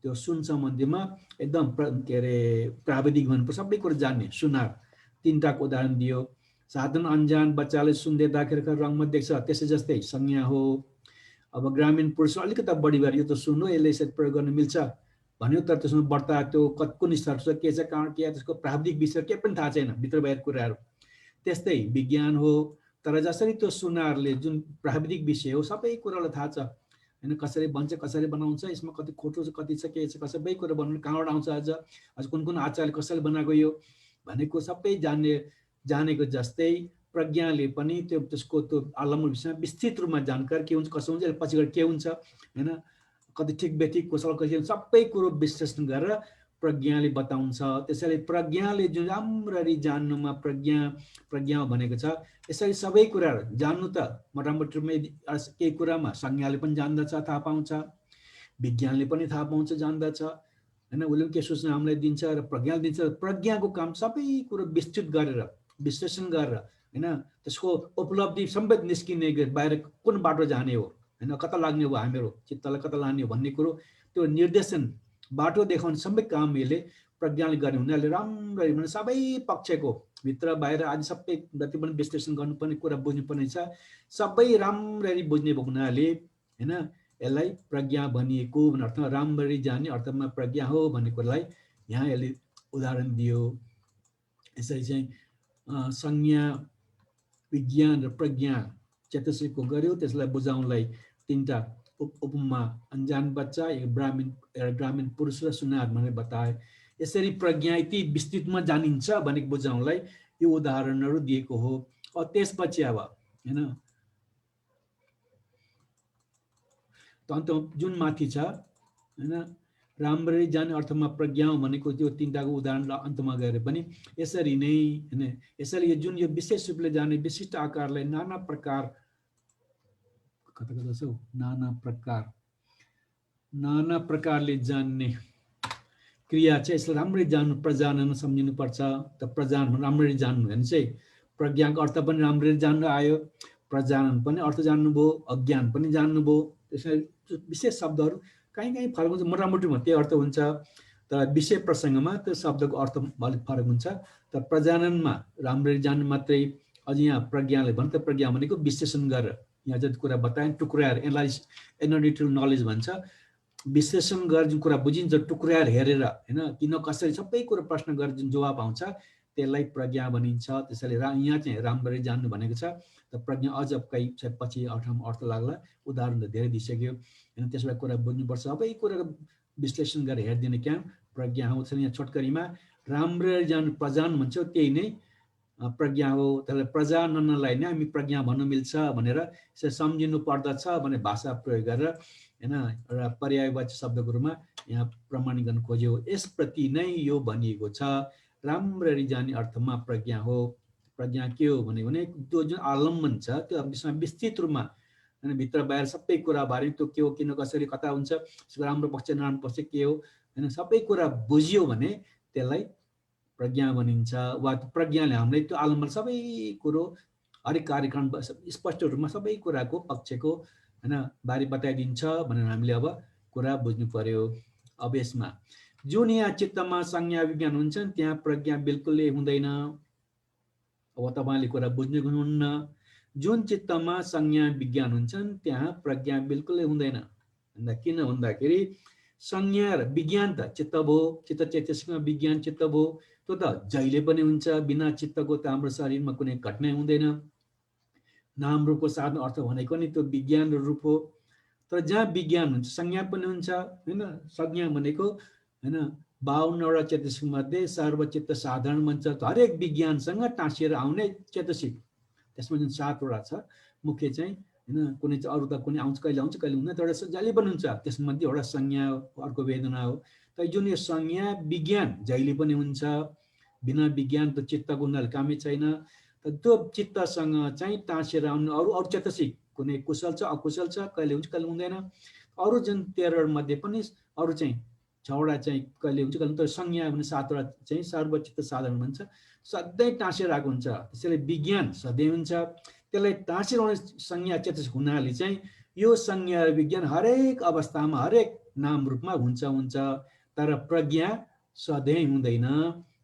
Speaker 2: त्यो सुन सम्बन्धीमा एकदम के अरे प्राविधिक भन्नुपर्छ, सबै कुरो जान्ने सुनार, तीनटाको उदाहरण दियो। साधारण अन्जान बच्चाले सुन देख्दाखेरि रङमा देख्छ, त्यसै जस्तै संज्ञा हो। अब ग्रामीण पुरुष अलिकति बढी भएर यो त सुन हो, यसले यसरी प्रयोग गर्न मिल्छ भन्यो, तर त्यसमा बढ्ता त्यो कुन स्तर छ, के छ, कहाँ के, त्यसको प्राविधिक विषय के पनि थाहा छैन, भित्र बाहिर कुराहरू। त्यस्तै विज्ञान हो, तर जसरी त्यो सुनारले जुन प्राविधिक विषय हो सबै कुरालाई थाहा छ हैन, कसरी बन्छ, कसरी बनाउँछ, यसमा कति खोटो छ, कति छ, के छ, सबै कुरा बनाउनु कहाँबाट आउँछ, अझ कुन कुन आचार्यले कसरी बनाएको यो भनेको सबै जानेको जस्तै प्रज्ञाले पनि त्यसको त्यो आलमको विषयमा विस्तृत रूपमा जानकारी के हुन्छ, कसो हुन्छ, पछि गएर के हुन्छ हैन, कति ठिक बेठिक कुशल कसरी, सबै कुरो विश्लेषण गरेर प्रज्ञाले बताउँछ। त्यसैले प्रज्ञाले जुन राम्ररी जान्नुमा प्रज्ञा भनेको छ। यसरी सबै कुराहरू जान्नु त मोटामोटीमै केही कुरामा संज्ञाले पनि जान्दछ, थाहा पाउँछ, विज्ञानले पनि थाहा पाउँछ, जान्दछ हैन, उसले के सूचना हामीलाई दिन्छ र प्रज्ञाले दिन्छ। प्रज्ञाको काम सबै कुरो विस्तृत गरेर विश्लेषण गरेर हैन, त्यसको उपलब्धि सबै निस्किने बाहिर कुन बाटो जाने हो हैन, कता लाग्ने हो, हाम्रो चित्तलाई कता लाने हो भन्ने कुरो त्यो निर्देशन बाटो देखाउने सबै काम यसले प्रज्ञाले गर्ने हुनाले राम्ररी भने सबै पक्षको भित्र बाहिर आदि सबै जति पनि विश्लेषण गर्नुपर्ने कुरा बुझ्नुपर्ने छ, सबै राम्ररी बुझ्ने भएको हुनाले हैन, यसलाई प्रज्ञा भनिएको भन्ने अर्थमा राम्ररी जान्ने अर्थमा प्रज्ञा हो भन्ने कुरालाई यहाँ यसले उदाहरण दियो। यसरी चाहिँ संज्ञा विज्ञान र प्रज्ञा चतुष्को गर्यो। त्यसलाई बुझाउनलाई तीनटा उपमा, अन्जान बच्चा, ग्रामीण पुरुष र सुनार भनेर बताए। यसरी प्रज्ञा यति विस्तृतमा जानिन्छ भनेको बुझाउनलाई यो उदाहरणहरू दिएको हो। त्यसपछि अब हैन अन्त जुन माथि छ हैन, राम्ररी जाने अर्थमा प्रज्ञा भनेको त्यो तीनटाको उदाहरण अन्तमा गएर पनि यसरी नै हैन, यसरी यो जुन यो विशेष रूपले जाने विशिष्ट आकारलाई नाना प्रकार कता छ नाना प्रकारले जान्ने क्रिया चाहिँ यसलाई राम्ररी जान्नु, प्रजानन सम्झिनु पर्छ। त प्रजानन राम्ररी जान्नु भने चाहिँ प्रज्ञाको अर्थ पनि राम्ररी जान्नु आयो, प्रजानन पनि अर्थ जान्नुभयो, अज्ञान पनि जान्नुभयो। त्यसैले विशेष शब्दहरू कहीँ फरक हुन्छ, मोटामोटीमा त्यही अर्थ हुन्छ, तर विषय प्रसङ्गमा त्यो शब्दको अर्थ अलिक फरक हुन्छ। तर प्रजाननमा राम्ररी जान्नु मात्रै, अझ यहाँ प्रज्ञाले भन्छ त प्रज्ञा भनेको विश्लेषण गरेर यहाँ जति कुरा बताएँ टुक्राएर एनालिटिकल नलेज भन्छ विश्लेषण गरेर जुन कुरा बुझिन्छ टुक्राएर हेरेर हैन किन कसरी सबै कुरा प्रश्न गरेर जुन जवाब आउँछ त्यसलाई प्रज्ञा भनिन्छ। त्यसैले यहाँ चाहिँ राम्ररी जान्नु भनेको छ त प्रज्ञा अझ कहीँ पछि अर्थ लाग्ला उदाहरण त धेरै दिइसक्यो हैन त्यसबाट कुरा बुझ्नुपर्छ सबै कुराको विश्लेषण गरेर हेर्दिने क्या प्रज्ञा हो। यहाँ छोटकरीमा राम्ररी जान्नु प्रजान भन्छौ त्यही नै प्रज्ञा हो। त्यसलाई प्रजाननलाई नै हामी प्रज्ञा भन्न मिल्छ भनेर यसरी सम्झिनु पर्दछ भने भाषा प्रयोग गरेर हैन एउटा पर्यायवाची शब्दको रूपमा यहाँ प्रमाणित गर्न खोज्यो। यसप्रति नै यो भनिएको छ राम्ररी जाने अर्थमा प्रज्ञा हो। प्रज्ञा के हो भने त्यो जुन आलम्बन छ त्यो विषयमा विस्तृत रूपमा हैन भित्र बाहिर सबै कुरा बारे त्यो के हो किन कसरी कता हुन्छ त्यसको राम्रो पक्ष नराम्रो पक्ष के हो हैन सबै कुरा बुझियो भने त्यसलाई प्रज्ञा भनिन्छ। वा प्रज्ञाले हामीलाई त्यो आलम्बन सबै कुरो हरेक कार्यक्रम स्पष्ट रूपमा सबै कुराको पक्षको हैन बारे बताइदिन्छ भनेर हामीले अब कुरा बुझ्नु पर्यो। अब यसमा जुन यहाँ चित्तमा संज्ञा विज्ञान हुन्छन् त्यहाँ प्रज्ञा बिल्कुलै हुँदैन। अब तपाईले कुरा बुझ्नु हुन्न जुन चित्तमा संज्ञा विज्ञान हुन्छन् त्यहाँ प्रज्ञा बिल्कुलै हुँदैन। किन भन्दाखेरि संज्ञा र विज्ञान त चित्त भयो चित्त चैतसिकमा विज्ञान चित्त भयो त्यो त जहिले पनि हुन्छ बिना चित्तको त हाम्रो शरीरमा कुनै घटना हुँदैन। नाम रूपको साधन अर्थ भनेको नि त्यो विज्ञान र रूप हो। तर जहाँ विज्ञान हुन्छ संज्ञा पनि हुन्छ हैन संज्ञा भनेको हैन 52वटा चेतसिक मध्ये सर्वचित्त साधारण भन्छ हरेक विज्ञानसँग टाँसिएर आउने चेतसिक त्यसमा जुन 7वटा छ मुख्य चाहिँ हैन कुनै चाहिँ अरु त कुनै आउँछ कहिले हुँदैन तर जहिले पनि हुन्छ त्यसमध्ये एउटा संज्ञा अर्को वेदना हो। तर जुन यो संज्ञा विज्ञान जहिले पनि हुन्छ बिना विज्ञान त चित्त गुणले कामै छैन। तर त्यो चित्तसँग चाहिँ टाँसेर आउने अरु चेतसिक कुनै कुशल छ अकुशल छ कहिले हुन्छ कहिले हुँदैन। अरु जुन 13 मध्ये पनि अरु चाहिँ 6वटा चाहिँ कहिले हुन्छ कहिले तर संज्ञा भने 7वटा चाहिँ सर्वचित्त साधारण भन्छ सधैँ टाँसेर आएको हुन्छ। त्यसैले विज्ञान सधैँ हुन्छ त्यसलाई टाँसेर आउने संज्ञा चेतसिक हुनाले चाहिँ यो संज्ञा विज्ञान हरेक अवस्थामा हरेक नाम रूपमा हुन्छ। तर प्रज्ञा सधैँ हुँदैन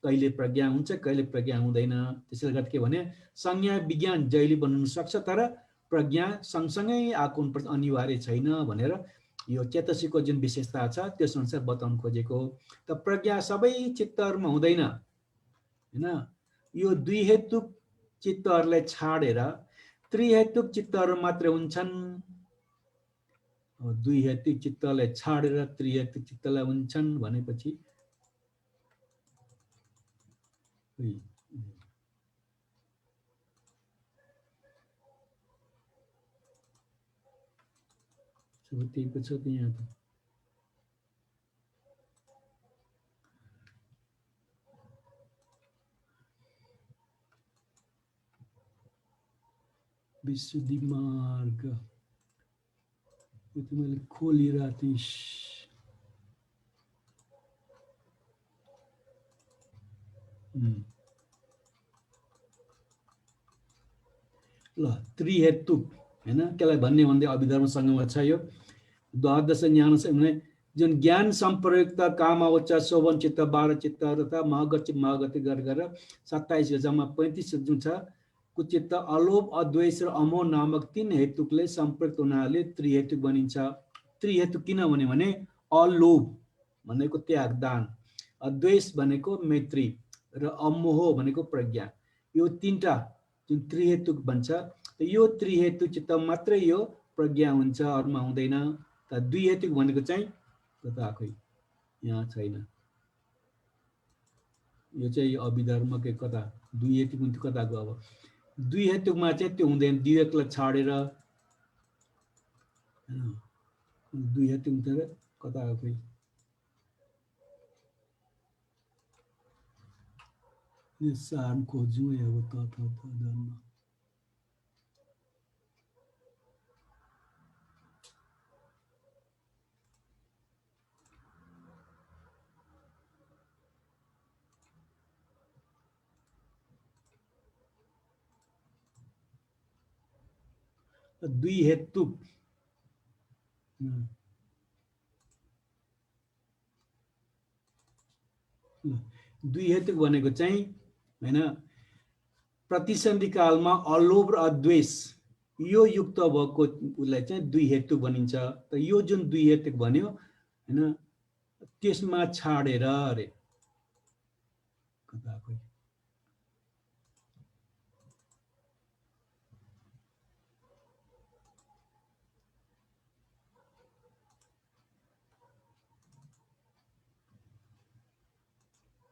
Speaker 2: कहिले प्रज्ञा हुन्छ कहिले प्रज्ञा हुँदैन। त्यसैले गर्दा के भने संज्ञा विज्ञान जहिले बन्न सक्छ तर प्रज्ञा सँगसँगै आएको हुनुपर्छ अनिवार्य छैन भनेर यो चेतसिकको जुन विशेषता छ त्यस अनुसार बताउन खोजेको। त प्रज्ञा सबै चित्तहरुमा हुँदैन हैन यो दुई हेतुक चित्तहरुलाई छाडेर त्रिहेतुक चित्तहरु मात्र हुन्छन्। दुई हेतुक चित्तलाई छाडेर त्रिहेतुक चित्तलाई हुन्छन् भनेपछि त्यही छ त्यहाँ त विशुद्धि मार्ग यो मैले खोलिरहेको थिएँ। ल त्रिहेतुक हैन त्यसलाई भन्दै अभिधर्मसँगमा छ यो द्वादश ज्ञान जुन ज्ञान सम्प्रयुक्त कामवच्च शोभन चित्त 12 चित्त तथा महगति गरेर 27 जम्मा 35 जुन छ कुचित्त अलोभ अद्वेष र अमोह नामक 3 हेतुकले सम्प्रयुक्त हुनाले त्रिहेतुक बनिन्छ। त्रिहेतुक किन भने अलोभ भनेको त्याग दान अद्वेष भनेको मैत्री र अमोह भनेको प्रज्ञा यो तीनटा जुन त्रिहेतुक बन्छ यो त्रिहेतुक चित्त मात्रै यो प्रज्ञा हुन्छ अरूमा हुँदैन। त दुई हेतुक भनेको चाहिँ कता आखै यहाँ छैन यो चाहिँ अभिधर्मकै कता दुई हेतुक हुन्छ कताको अब दुई हेतुकमा चाहिँ त्यो हुँदैन दुई हेतुकलाई छाडेर दुई हेतुक हुन्छ कता आखै यो सार खोज्नु अब त धर्म दुई हेतुक दुई हेतुक भनेको चाहिँ हैन प्रतिसन्धि कालमा अलोभ र अद्वेष यो युक्त भएको उसलाई चाहिँ दुई हेतु भनिन्छ। त यो जुन दुई हेतु भन्यो हैन त्यसमा छाडेर अरे कता खोइ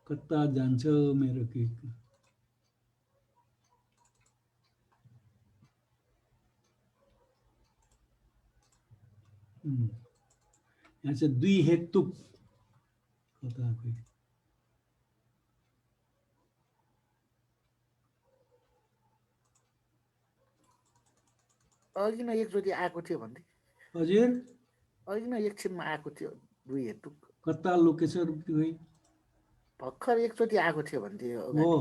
Speaker 2: कता जान्छ मेरो के यहाँ चाहिँ दुई हेतु कता खोइ
Speaker 1: अघि नै एकचोटि आएको थियो भन्थे
Speaker 2: हजुर
Speaker 1: अघि नै एकछिनमा आएको थियो दुई हेतु
Speaker 2: कता लोकेछ खोइ
Speaker 1: भर्खर एकचोटि आएको थियो भन्थे
Speaker 2: हो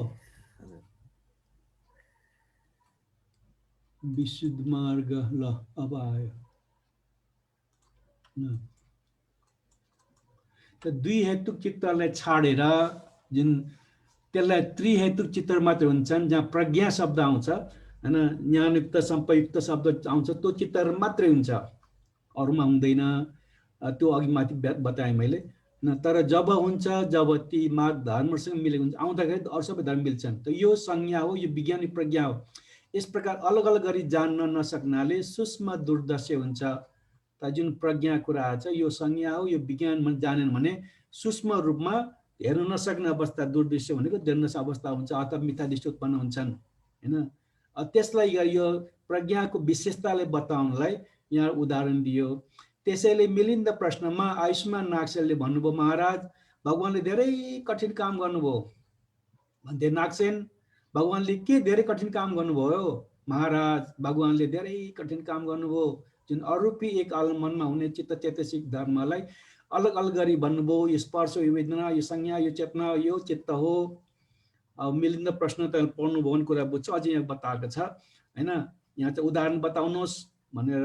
Speaker 2: विशुद्ध मार्ग ल अब आयो त दुई हेतु चित्तलाई छाडेर जुन त्यसलाई त्रिहेतुक चित्त मात्र हुन्छन् जहाँ प्रज्ञा शब्द आउँछ हैन ज्ञानयुक्त सम्पयुक्त शब्द आउँछ त्यो चित्तहरू मात्रै हुन्छ अरूमा हुँदैन त्यो अघि माथि बताएँ मैले तर जब हुन्छ जब ती मार्ग धर्मसँग मिलेको हुन्छ आउँदाखेरि अरू सबै धर्म मिल्छन् त यो संज्ञा हो यो वैज्ञानिक प्रज्ञा हो। यस प्रकार अलग अलग गरी जान्न नसक्नाले सूक्ष्म दुर्दश्य हुन्छ। त जुन प्रज्ञा कुरा छ यो संज्ञा हो यो विज्ञानमा जानेन भने सूक्ष्म रूपमा हेर्न नसक्ने अवस्था दुर्दृश्य भनेको देख्न नसक्ने अवस्था हुन्छ अथवा मिथ्या दृष्टि उत्पन्न हुन्छन् हैन। त्यसलाई यो प्रज्ञाको विशेषताले बताउनलाई यहाँ उदाहरण दियो। त्यसैले मिलिन्द प्रश्नमा आयुष्मान नागसेनले भन्नुभयो महाराज भगवानले धेरै कठिन काम गर्नुभयो भन्थे। नागसेन भगवानले के धेरै कठिन काम गर्नुभयो महाराज भगवानले धेरै कठिन काम गर्नुभयो जुन अरूपी एक आलमनमा हुने चित्त चेतसिक धर्मलाई अलग अलग गरी भन्नुभयो। यो स्पर्श यो वेदना यो संज्ञा यो चेतना यो चित्त हो। अब मिलिन्द प्रश्न त पढ्नु भयो भने कुरा बुझ्छ अझै यहाँ बताएको छ हैन। यहाँ चाहिँ उदाहरण बताउनुहोस् भनेर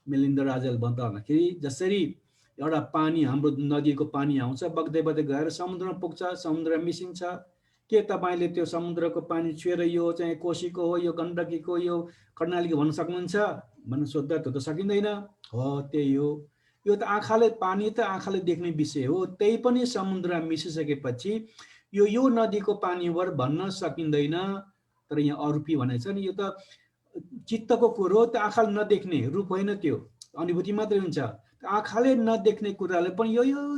Speaker 2: मिलिन्द राजाले बताउँदाखेरि जसरी एउटा पानी हाम्रो नदीको पानी आउँछ बग्दै बग्दै गएर समुद्रमा पुग्छ समुद्र मिसिन्छ के तपाईले त्यो समुद्रको पानी छुएर यो चाहिँ कोशीको हो यो गण्डकीको यो कर्णालीको भन्न सक्नुहुन्छ भन्न सोध्दा त्यो त सकिँदैन। हो त्यही हो यो त आँखाले पानी त आँखाले देख्ने विषय हो त्यही पनि समुद्रमा मिसिसकेपछि यो नदीको पानी वर भन्न सकिँदैन। तर यहाँ अरूपी भनेको छ नि यो त चित्तको कुरो त आँखाले नदेख्ने रूप होइन त्यो अनुभूति मात्रै हुन्छ। आँखाले नदेख्ने कुराले पनि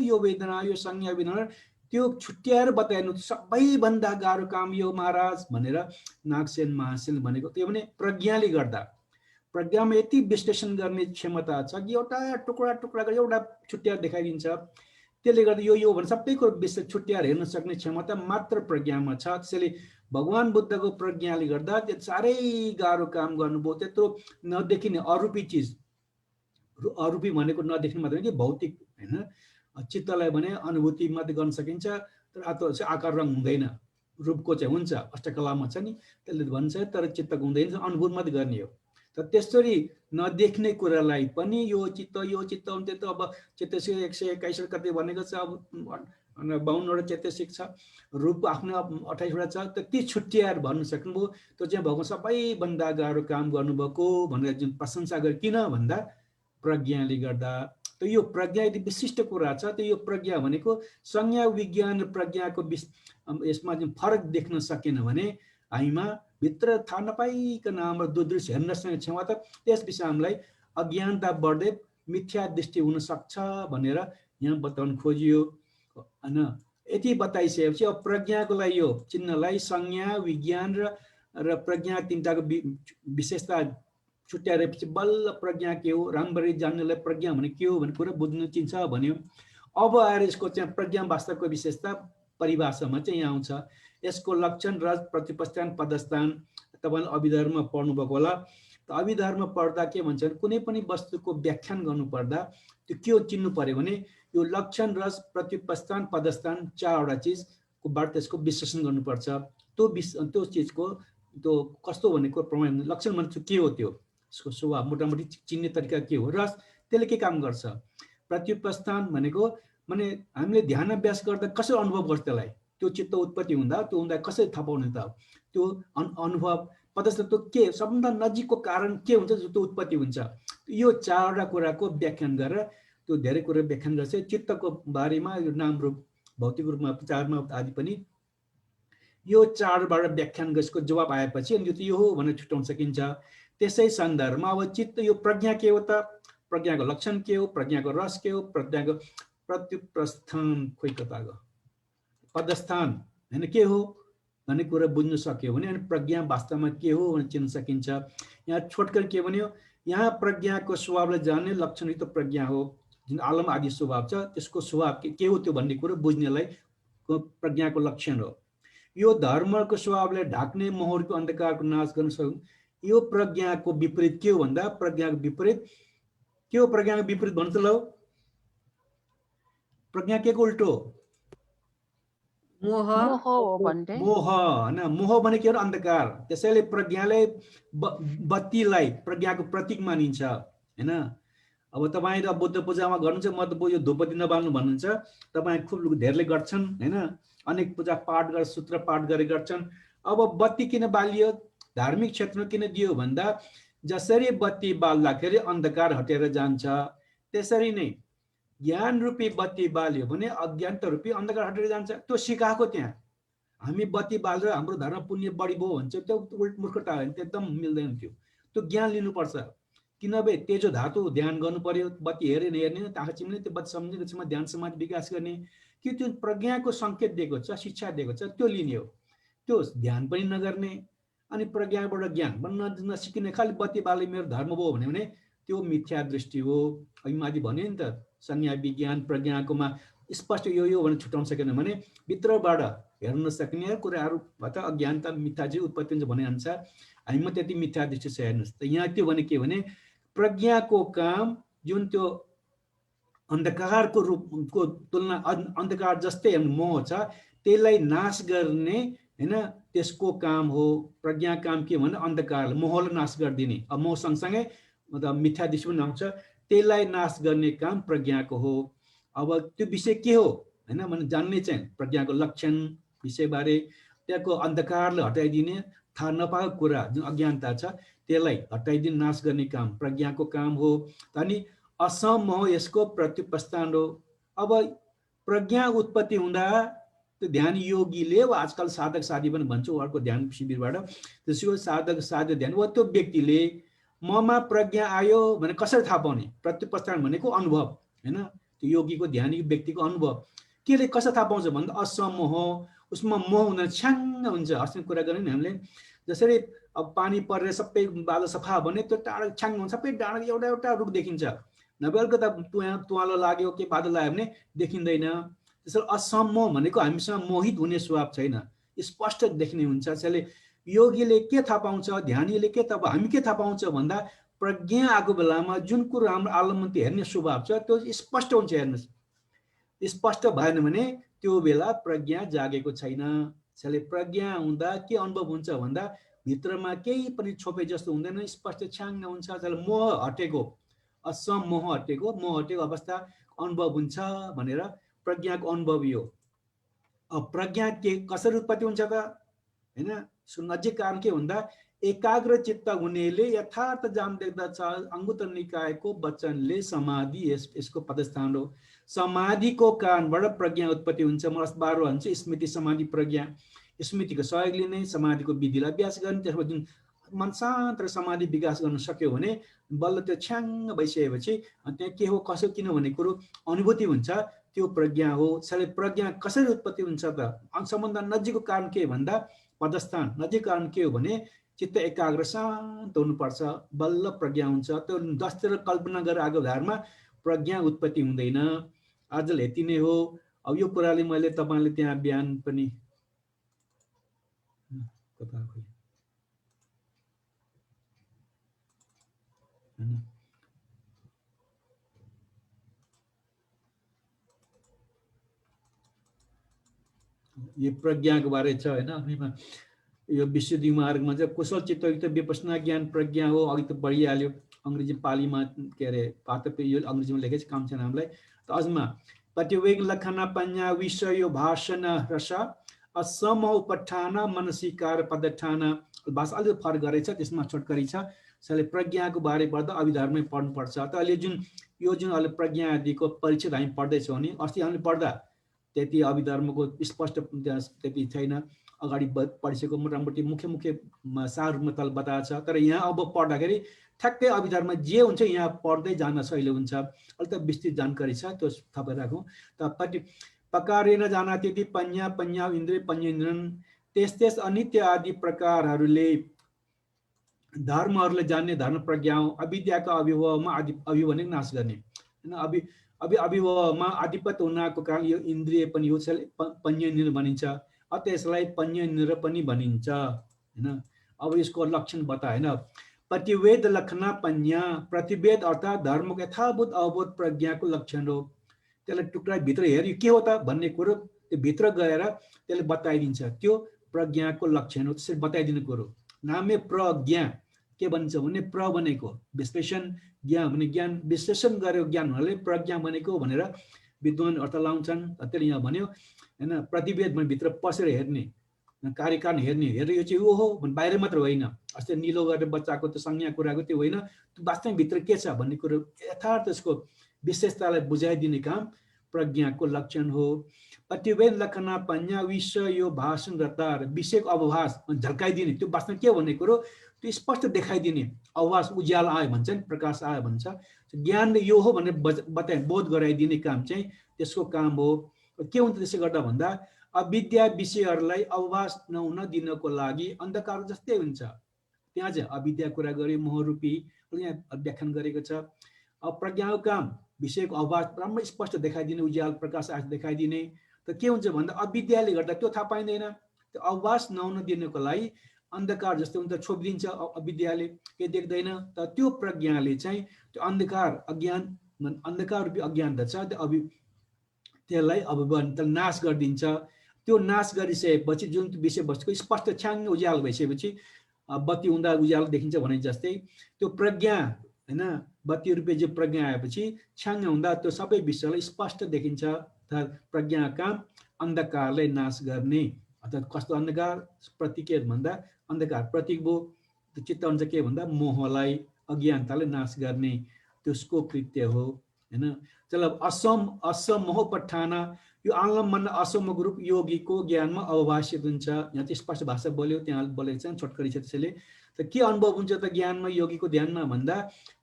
Speaker 2: यो वेदना यो संज्ञा वेदना त्यो छुट्याएर बताएन सबैभन्दा गाह्रो काम यो महाराज भनेर नागसेन महासेन भनेको त्यो भने प्रज्ञाले गर्दा प्रज्ञामा यति विश्लेषण गर्ने क्षमता छ कि एउटा टुक्रा टुक्रा गरेर एउटा छुट्याएर देखाइदिन्छ। त्यसले गर्दा यो भने सबै कुरो विश्लेषण छुट्याएर हेर्न सक्ने क्षमता मात्र प्रज्ञामा छ। त्यसैले भगवान बुद्धको प्रज्ञाले गर्दा त्यो साह्रै गाह्रो काम गर्नुभयो। त्यत्रो नदेखिने अरूपी चिज अरूपी भनेको नदेख्ने मात्र कि भौतिक हैन चित्तलाई भने अनुभूति मात्रै गर्न सकिन्छ तर आकार रङ हुँदैन रूपको चाहिँ हुन्छ अष्टकलामा छ नि त्यसले भन्छ तर चित्तको हुँदैन अनुभूति मात्रै गर्ने हो। तर त्यसरी नदेख्ने कुरालाई पनि यो चित्त हुन्छ त अब चेतसिक 121 कति भनेको छ अब 52वटा चेतसिक छ रूप आफ्नो 28 वटा छ त ती छुट्याएर भन्न सक्नुभयो। त्यो चाहिँ भगवान सबैभन्दा गाह्रो काम गर्नुभएको भनेर जुन प्रशंसा गरे किन भन्दा प्रज्ञाले गर्दा। त यो प्रज्ञा यदि विशिष्ट कुरा छ त यो प्रज्ञा भनेको संज्ञा विज्ञान र प्रज्ञाको यसमा जुन फरक देख्न सकेन भने हामीमा भित्र थाहा नपाइकन हाम्रो दुर्दृश्य हेर्न सक्ने क्षमता त्यस विषय हामीलाई अज्ञानता बढ्दै मिथ्या दृष्टि हुन सक्छ भनेर यहाँ बताउन खोजियो हैन। यति बताइसकेपछि अब प्रज्ञाको लागि यो चिन्हलाई संज्ञा विज्ञान र प्रज्ञा तीनटाको विशेषता छुट्याएपछि बल्ल प्रज्ञा के हो राम्ररी जान्नेलाई प्रज्ञा भने के हो भन्ने कुरा बुझ्न चिन्छ भन्यो। अब आएर यसको चाहिँ प्रज्ञा वास्तवको विशेषता परिभाषामा चाहिँ यहाँ आउँछ। यसको लक्षण रज प्रतिपस्थान पदस्थान तपाईले अभिधर्म पढ्नु भएको होला। त अभिधर्म पढ्दा के भन्छ भने कुनै पनि वस्तुको व्याख्यान गर्नु पर्दा त्यो के हो चिन्नु पर्यो भने यो लक्षण रज प्रतिपस्थान पदस्थान चारवटा चिजको बाट त्यसको विश्लेषण गर्नुपर्छ। त्यो चिजको त्यो कस्तो भनेको प्रमाण लक्षण भनेको के हो त्यो यसको स्वभाव मोटामोटी चिन्ने तरिका के हो र त्यसले के काम गर्छ। प्रतिपस्थान भनेको माने हामीले ध्यान अभ्यास गर्दा कसरी अनुभव गर्छ त्यसलाई त्यो चित्त उत्पत्ति हुँदा त्यो हुँदा कसरी थाहा पाउने त त्यो अनुभव पदस्थ त्यो के सबभन्दा नजिकको कारण के हुन्छ त्यो उत्पत्ति हुन्छ यो चारवटा कुराको व्याख्यान गरेर त्यो धेरै कुरा व्याख्यान गर्छ चित्तको बारेमा यो नाम रूप भौतिक रूपमा चारमा आदि पनि यो चारबाट व्याख्यान यसको जवाब आएपछि अनि यो हो भनेर छुट्याउन सकिन्छ त्यसै सन्दर्भमा अब चित्त यो प्रज्ञा के हो त प्रज्ञाको लक्षण के हो प्रज्ञाको रस के हो प्रज्ञाको प्रतिप्रस्थान खोइ कताको पदस्थान हैन के हो भन्ने कुरा बुझ्न सक्यो भने अनि प्रज्ञा वास्तवमा के हो भनेर चिन्न सकिन्छ यहाँ छोटकर के भन्यो यहाँ प्रज्ञाको स्वभावलाई जान्ने लक्षणयुक्त प्रज्ञा हो जुन आलम आदि स्वभाव छ त्यसको स्वभाव के हो त्यो भन्ने कुरा बुझ्नेलाई प्रज्ञाको लक्षण हो यो धर्मको स्वभावलाई ढाक्ने मोहरको अन्धकारको नाश गर्न सक्नु यो प्रज्ञाको विपरीत के हो भन्दा प्रज्ञाको विपरीत के हो प्रज्ञाको विपरीत भन्छ ल प्रज्ञा के को उल्टो
Speaker 5: मोह हो भन्ने
Speaker 2: मोह हैन मोह भने के हो अन्धकार त्यसैले प्रज्ञाले बत्तीलाई प्रज्ञाको प्रतीक मानिन्छ हैन अब तपाईँ र बुद्ध पूजामा गर्नुहुन्छ म त यो धूपबत्ती नबाल्नु भन्नुहुन्छ तपाईँ खुब धेरैले गर्छन् हैन अनेक पूजा पाठ गरेर सूत्र पाठ गरे गर्छन् अब बत्ती किन बालियो धार्मिक क्षेत्रमा किन दियो भन्दा जसरी बत्ती बाल्दाखेरि अन्धकार हटेर जान्छ त्यसरी नै ज्ञान रूपी बत्ती बाल्यो भने अज्ञानता रूपी अन्धकार हटेर जान्छ त्यो सिकाएको त्यहाँ हामी बत्ती बालेर हाम्रो धर्म पुण्य बढी भयो भन्छ त्यो मूर्खता हो एकदम मिल्दैन त्यो ज्ञान लिनुपर्छ किनभने तेजो धातु ध्यान गर्नु पर्यो बत्ती हेरेन ताखा चिम्ने त्यो बत्ती सम्झेको छमा ध्यान समाधि विकास गर्ने कि त्यो प्रज्ञाको संकेत दिएको छ शिक्षा दिएको छ त्यो लिने हो त्यो ध्यान पनि नगर्ने अनि प्रज्ञाबाट ज्ञान बन्न नसिकिने खालि बत्ती बाले मेरो धर्म भयो भने त्यो मिथ्या दृष्टि हो अघि माथि भन्यो नि त संज्ञा विज्ञान प्रज्ञाकोमा स्पष्ट यो भनेर छुटाउन सकेन भने भित्रबाट हेर्न नसक्ने कुराहरूबाट अज्ञानता मिथ्या चाहिँ उत्पत्ति हुन्छ भने अनुसार हामीमा त्यति मिथ्या दृष्टि छ हेर्नुहोस् त यहाँ त्यो भने के भने प्रज्ञाको काम जुन त्यो अन्धकारको रूपको तुलना अन्धकार जस्तै मोह छ त्यसलाई नाश गर्ने हैन त्यसको काम हो प्रज्ञा काम के भने अन्धकारलाई मोहलाई नाश गरिदिने अब मोह सँगसँगै मतलब मिथ्या दृष्टि पनि आउँछ त्यसलाई नाश गर्ने काम प्रज्ञाको हो अब त्यो विषय के हो हैन भने जान्ने चाहिँ प्रज्ञाको लक्षण विषयबारे त्यहाँको अन्धकारलाई हटाइदिने थाहा नपाएको कुरा जुन अज्ञानता छ त्यसलाई हटाइदिने नाश गर्ने काम प्रज्ञाको काम हो अनि असमोह यसको प्रतिपस्थान हो अब प्रज्ञा उत्पत्ति हुँदा त्यो ध्यान योगीले वा आजकल साधक साधी पनि भन्छ उहाँको ध्यान शिविरबाट त्यसको साधक साध्य ध्यान वा त्यो व्यक्तिले ममा प्रज्ञा आयो भने कसरी थाहा पाउने प्रतिपस्थान भनेको अनुभव हैन त्यो योगीको ध्यानी व्यक्तिको अनुभव केले कसरी थाहा पाउँछ भन्दा असमोह उसमा मोह हुँदैन छ्याङ्ग हुन्छ अस्ति कुरा गर्ने नि हामीले जसरी अब पानी परेर सबै बादल सफा भने त्यो टाढा छ्याङ्ग हुन्छ सबै डाँडा एउटा एउटा रुख देखिन्छ नभए अलिकता तुवालो लाग्यो के बादल लाग्यो भने देखिँदैन त्यसैले असमोह भनेको हामीसँग मोहित हुने स्वभाव छैन स्पष्ट देख्ने हुन्छ त्यसैले योगीले के थाहा पाउँछ ध्यानीले के थाहा हामी के थाहा पाउँछ भन्दा प्रज्ञा आएको बेलामा जुन कुरो हाम्रो आलमन्ती हेर्ने स्वभाव छ त्यो स्पष्ट हुन्छ हेर्नुहोस् स्पष्ट भएन भने त्यो बेला प्रज्ञा जागेको छैन त्यसैले प्रज्ञा हुँदा के अनुभव हुन्छ भन्दा भित्रमा केही पनि छोपे जस्तो हुँदैन स्पष्ट छ्याङ्ग हुन्छ त्यसैले मोह हटेको असमोह हटेको मोह हटेको अवस्था अनुभव हुन्छ भनेर प्रज्ञाको अनुभव यो अब प्रज्ञा के कसरी उत्पत्ति हुन्छ त हैन नजिक कारण के भन्दा एकाग्र चित्त हुनेले यथार्थ जान देख्दछ अंगुत्तर निकायको वचनले समाधि यसको पदस्थान हो समाधिको कारणबाट प्रज्ञा उत्पत्ति हुन्छ मस्बारो भन्छ स्मृति समाधि प्रज्ञा स्मृतिको सहयोग लिने समाधिको विधिलाई अभ्यास गर्ने त्यसपछि जुन मन शान्त र समाधि विकास गर्न सक्यो भने बल्ल त्यो छ्याङ्ग भइसकेपछि त्यहाँ के हो कसो किन भन्ने कुरो अनुभूति हुन्छ त्यो प्रज्ञा हो त्यसैले प्रज्ञा कसरी उत्पत्ति हुन्छ त सबभन्दा नजिकको कारण के भन्दा पदस्थान नजिक कारण के हो भने चित्त एकाग्र शान्त हुनुपर्छ बल्ल प्रज्ञा हुन्छ त्यो दस्तिर कल्पना गरेर आएको धारमा प्रज्ञा उत्पत्ति हुँदैन आजले यति नै हो अब यो कुराले मैले तपाईले त्यहाँ बिहान पनि यो प्रज्ञाको बारे छ हैन हामीमा यो विशुद्धि मार्गमा चाहिँ कुशल चित्तयुक्त विपश्यना ज्ञान प्रज्ञा हो अघि त पढिहाल्यो अंग्रेजी पालीमा के अरे पाठ यो अंग्रेजीमा लेखेको काम छैन हामीलाई त अझमा प्रतिवेग लखना पन्या विषय भाषण रस असमोपठान मनसिकार पदठान भाषा अलि फरक गरेछ त्यसमा छोटकरी छ त्यसले प्रज्ञाको बारे पढ्दा अभिधर्मै पढ्नुपर्छ त अहिले यो जुन अहिले प्रज्ञा आदिको परिचय हामी पढ्दैछौँ नि अस्ति हामीले पढ्दा त्यति अभिधर्मको स्पष्ट त्यति छैन अगाडि पढिसकेको मोटामोटी मुख्य सार रूपमा तल बताएको छ तर यहाँ अब पढ्दाखेरि ठ्याक्कै अभिधर्म जे हुन्छ यहाँ पढ्दै जान सजिलो हुन्छ अलिक त विस्तृत जानकारी छ त्यो थपेर राखौँ त पकारेन जाना त्यति पन्या पन्या इन्द्रिय पन्येन्द्रन त्यस अनित्य आदि प्रकारहरूले धर्महरूले जान्ने धर्म प्रज्ञा अविद्याका अभिभावमा अभिभाव नै नाश गर्ने हैन अभिभावमा आधिपत्य हुनाको कारण यो इन्द्रिय पनि यो पन्येन्द्र भनिन्छ त्यसलाई पन्येन्द्र पनि भनिन्छ हैन अब यसको लक्षण बता हैन प्रतिवेद लक्षणा पन्या प्रतिवेद अर्थात् धर्मको यथाभूत अवबोध प्रज्ञाको लक्षण हो त्यसलाई टुक्रा भित्र हेर्यो के हो त भन्ने कुरो त्यो भित्र गएर त्यसले बताइदिन्छ त्यो प्रज्ञाको लक्षण हो त्यसरी बताइदिने कुरो नामे प्रज्ञा के भन्छ भने प्र भनेको विश्लेषण ज्ञान भने ज्ञान विश्लेषण गरेको ज्ञान हुनाले प्रज्ञा भनेको भनेर विद्वान अर्थ लाउँछन् त्यसले यहाँ भन्यो हैन प्रतिवेद भने भित्र पसेर हेर्ने कार्यकारण हेरेर यो चाहिँ हो भने बाहिर मात्र होइन अस्ति निलो गरेर बच्चाको त्यो संज्ञा कुराको त्यो होइन त्यो वास्तविक भित्र के छ भन्ने कुरो यथार्थ यसको विशेषतालाई बुझाइदिने काम प्रज्ञाको लक्षण हो प्रतिवेद लक्षणा पन्या विषय यो भाषण रतार विषयको अवभास झल्काइदिने त्यो वास्तविक के भन्ने कुरो त्यो स्पष्ट देखाइदिने अवभास उज्यालो आयो भन्छ नि प्रकाश आयो भन्छ ज्ञान यो हो भनेर बताइ बोध गराइदिने काम चाहिँ त्यसको काम हो के हुन्छ त्यसो गर्दा भन्दा अविद्या विषयहरूलाई अवभास नहुन दिनको लागि अन्धकार जस्तै हुन्छ त्यहाँ चाहिँ अविद्या कुरा गरे मोहरूपी यहाँ व्याख्यान गरेको छ अब प्रज्ञाको काम विषयको अवभास राम्रो स्पष्ट देखाइदिने उज्यालो प्रकाश आश देखाइदिने त के हुन्छ भन्दा अविद्याले गर्दा त्यो थाहा पाइँदैन त्यो अवभास नहुन दिनको लागि अन्धकार जस्तो हुन्छ छोपिदिन्छ अविद्याले के देख्दैन त त्यो प्रज्ञाले चाहिँ त्यो अन्धकार अज्ञान अन्धकार रूपी अज्ञान छ त्यसलाई अब नाश गरिदिन्छ त्यो नाश गरिसकेपछि जुन विषयवस्तुको स्पष्ट छ्याङ उज्यालो भइसकेपछि बत्ती हुँदा उज्यालो देखिन्छ भने जस्तै त्यो प्रज्ञा हैन बत्ती रूपी जो प्रज्ञा आएपछि छ्याङ हुँदा त्यो सबै विषयलाई स्पष्ट देखिन्छ प्रज्ञा काम अन्धकारलाई नाश गर्ने अर्थात् कस्तो अन्धकार प्रतीक भन्दा अन्धकार प्रतीक भो चित्त हुन्छ के भन्दा मोहलाई अज्ञानतालाई नाश गर्ने त्यसको कृत्य हो हैन चल असमोह पठान यो आलम्बन असमको रूप योगीको ज्ञानमा अवभाषित हुन्छ यहाँ चाहिँ स्पष्ट भाषा बोल्यो त्यहाँ बोलेको छ छोटकरी छ त्यसैले त के अनुभव हुन्छ त ज्ञानमा योगीको ध्यानमा भन्दा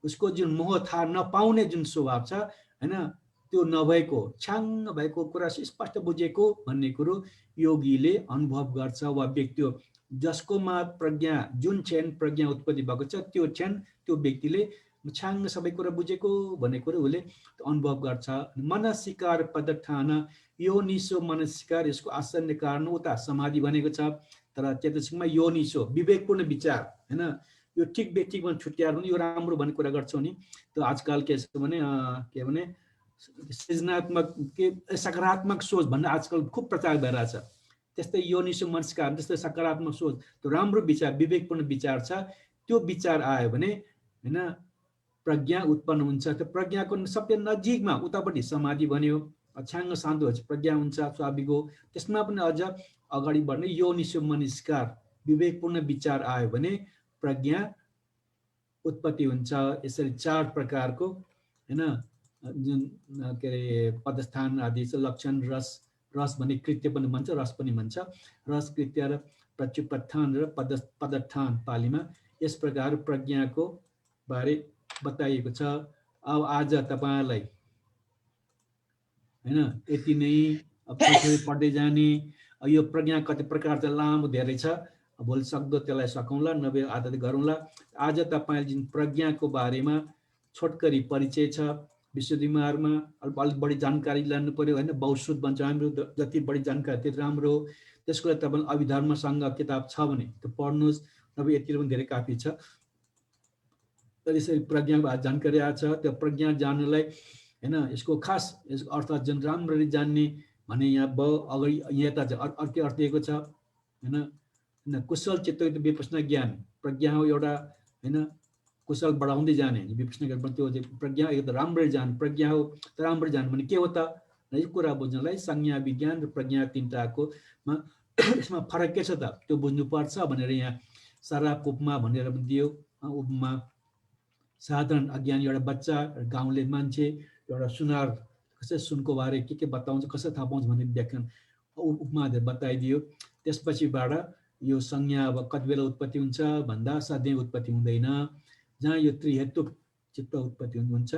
Speaker 2: उसको जुन मोह थाहा नपाउने जुन स्वभाव छ हैन त्यो नभएको छ्याङ्ग भएको कुरा स्पष्ट बुझेको भन्ने कुरो योगीले अनुभव गर्छ वा व्यक्ति हो जसकोमा प्रज्ञा जुन क्षण प्रज्ञा उत्पत्ति भएको छ त्यो क्षण त्यो व्यक्तिले छ्याङ्ग सबै कुरा बुझेको भन्ने कुरो उसले अनुभव गर्छ मनसिकार पदठान योनिसो मनसिकार यसको आसन्न कारण उता समाधि भनेको छ तर चेतसिकमा योनिसो विवेकपूर्ण विचार हैन यो ठिक व्यक्तिमा छुट्याएर पनि यो राम्रो भन्ने कुरा गर्छौ नि त्यो आजकल के भने सृजनात्मक के सकारात्मक सोच भन्ने आजकल खूब प्रचार भइरहेछ त्यस्तै योनिसो मनस्कार जस्तै सकारात्मक सोच त्यो राम्रो विचार विवेकपूर्ण विचार छ त्यो विचार आयो भने हैन प्रज्ञा उत्पन्न हुन्छ त्यो प्रज्ञाको सबसे नजिकमा उतापट्टि समाधि बन्यो छ्याङ्ग शान्त भएपछि प्रज्ञा हुन्छ स्वाभाविक हो त्यसमा पनि अझ अगाडि बढ्ने योनिसो मनस्कार विवेकपूर्ण विचार आयो भने प्रज्ञा उत्पत्ति हुन्छ यसरी चार प्रकारको हैन जुन के अरे पदस्थान आदि छ लक्षण रस भन्ने कृत्य पनि भन्छ रस पनि भन्छ रस कृत्य र प्रत्युत्थान र पदस्थान पालीमा यस प्रकार प्रज्ञाको बारे बताइएको छ अब आज तपाईलाई हैन यति नै पढ्दै जाने यो प्रज्ञा कति प्रकार चाहिँ लामो धेरै छ भोलि सक्दो त्यसलाई सकौँला नभए आदत गरौँला आज तपाईले जुन प्रज्ञाको बारेमा छोटकरी परिचय छ विश्वदिमारमा अलिक बढी जानकारी लानु पर्यो हैन बहुश्रुत भन्छ हाम्रो जति बढी जानकारी त्यति राम्रो हो त्यसको लागि तपाईले अभिधर्मसँग किताब छ भने त्यो पढ्नुस् नभए यति पनि धेरै काफी छ त्यसरी प्रज्ञाको जानकारी आछ त्यो प्रज्ञा जान्नलाई हैन यसको खास यसको अर्थ जुन राम्ररी जान्ने भने यहाँ अगाडि यहाँ त अर्कै अर्थ दिएको छ हैन कुशल चित्त विपश्यना ज्ञान प्रज्ञा हो एउटा हैन कुशल बढाउँदै जाने विपश्यना ज्ञान त्यो प्रज्ञा यो त राम्ररी जान प्रज्ञा हो त राम्ररी जान भने के हो त यो कुरा बुझ्नलाई संज्ञा विज्ञान र प्रज्ञा तीनटाको यसमा फरक के छ त त्यो बुझ्नुपर्छ भनेर यहाँ शराबको उपमा भनेर दियो। उपमा साधारण अज्ञानी एउटा बच्चा, गाउँले मान्छे, एउटा सुनार कसै सुनको बारे के बताउँछ, कसरी थाहा पाउँछ भन्ने व्याख्यान उपमा बताइदियो। त्यसपछिबाट यो संज्ञा अब कति बेला उत्पत्ति हुन्छ भन्दा सधैँ उत्पत्ति हुँदैन, जहाँ यो त्रिहेतुक चित्त उत्पत्ति हुन्छ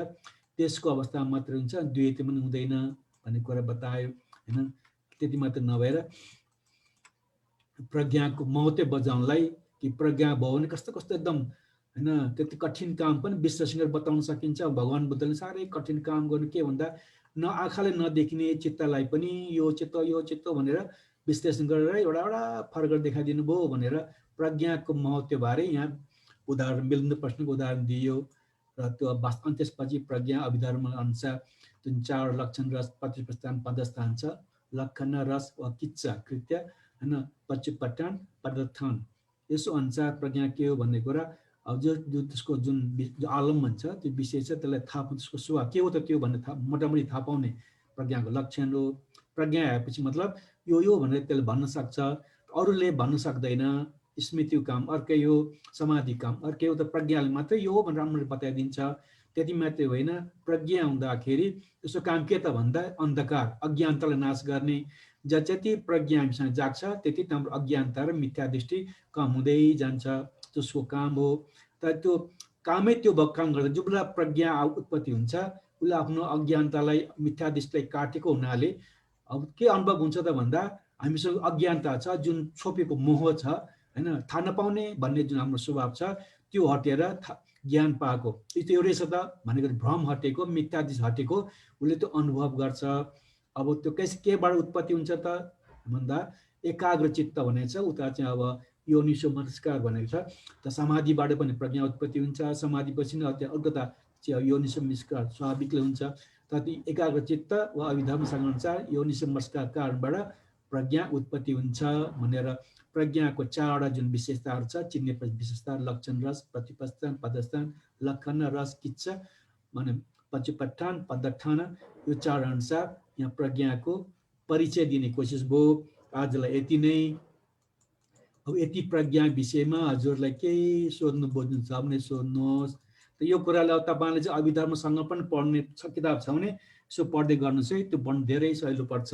Speaker 2: त्यसको अवस्था मात्र हुन्छ, द्वैत पनि हुँदैन भन्ने कुरा बतायो हैन। त्यति मात्र नभएर प्रज्ञाको महत्त्व बजाउनलाई कि प्रज्ञा भयो भने कस्तो कस्तो एकदम हैन त्यति कठिन काम पनि विश्लेषण गरेर बताउन सकिन्छ। भगवान बुद्धले साह्रै कठिन काम गर्नु के भन्दा न आँखाले नदेखिने चित्तलाई पनि यो चित्त भनेर विश्लेषण गरेर एउटा एउटा फरक देखाइदिनु भयो भनेर प्रज्ञाको महत्त्व बारे यहाँ उदाहरण मिल्ने प्रश्नको उदाहरण दियो। र त्यो त्यसपछि प्रज्ञा अभिधर्म अनुसार जुन 4 लक्षण रस प्रतिपस्थान पदस्थान छ, लक्षण रस वा किच्चा कृत्य हैन, पच्चुपट्टान पदार्थान, यसो अनुसार प्रज्ञा के हो भन्ने कुरा अब जो त्यसको जुन आलम भन्छ त्यो विषय छ, त्यसलाई थाहा त्यसको स्वभाव के हो त त्यो भन्ने मोटामोटी थाहा पाउने प्रज्ञाको लक्षण हो। प्रज्ञा आएपछि मतलब यो भनेर त्यसले भन्न सक्छ, अरूले भन्न सक्दैन। स्मृतिको काम अर्कै हो, समाधि काम अर्कै हो, त प्रज्ञाले मात्रै यो हो भनेर राम्ररी बताइदिन्छ। त्यति मात्रै होइन, प्रज्ञा हुँदाखेरि त्यसको काम के त भन्दा अन्धकार अज्ञानतालाई नाश गर्ने। जति प्रज्ञा हामीसँग जाग्छ त्यति हाम्रो अज्ञानता र मिथ्या दृष्टि कम हुँदै जान्छ, त्यसको काम हो। तर त्यो कामै त्यो काम गर्दा जो बेला प्रज्ञा उत्पत्ति हुन्छ उसले आफ्नो अज्ञानतालाई मिथ्या दृष्टिलाई काटेको हुनाले अब के अनुभव हुन्छ त भन्दा हामीसँग अज्ञानता छ, जुन छोपेको मोह छ हैन, थाहा नपाउने भन्ने जुन हाम्रो स्वभाव छ त्यो हटेर ज्ञान पाएको त्यो रहेछ त भनेको भ्रम हटेको, मिथ्या दृष्टि हटेको उसले त्यो अनुभव गर्छ। अब त्यो केबाट उत्पत्ति हुन्छ त भन्दा एकाग्र चित्त भनेको छ, उता चाहिँ अब योनिसो मनस्कार भनेको छ। त समाधिबाट पनि प्रज्ञा उत्पत्ति हुन्छ, समाधिपछि नै अल्कता योनिसो मनस्कार स्वाभाविकले हुन्छ। तर एकाग्र चित्त वा अभिधर्मसँग अनुसार योनिसो मनस्कार कारणबाट प्रज्ञा उत्पत्ति हुन्छ भनेर प्रज्ञाको 4वटा जुन विशेषताहरू छ, चिन्ने विशेषता लक्षण रस प्रतिपस्थान पदस्थान लक्षण रस किच्छ माने पञ्चपट्टान पदठान, यो 4 अनुसार यहाँ प्रज्ञाको परिचय दिने कोसिस भयो। आजलाई यति नै। अब यति प्रज्ञा विषयमा हजुरलाई केही सोध्नु बुझ्नु छ भने सोध्नुहोस्। त यो कुरालाई तपाईँले चाहिँ अभिधर्मसँग पनि पढ्ने किताब छ भने यसो पढ्दै गर्नुहोस् है, त्यो पढ्नु धेरै सजिलो पर्छ।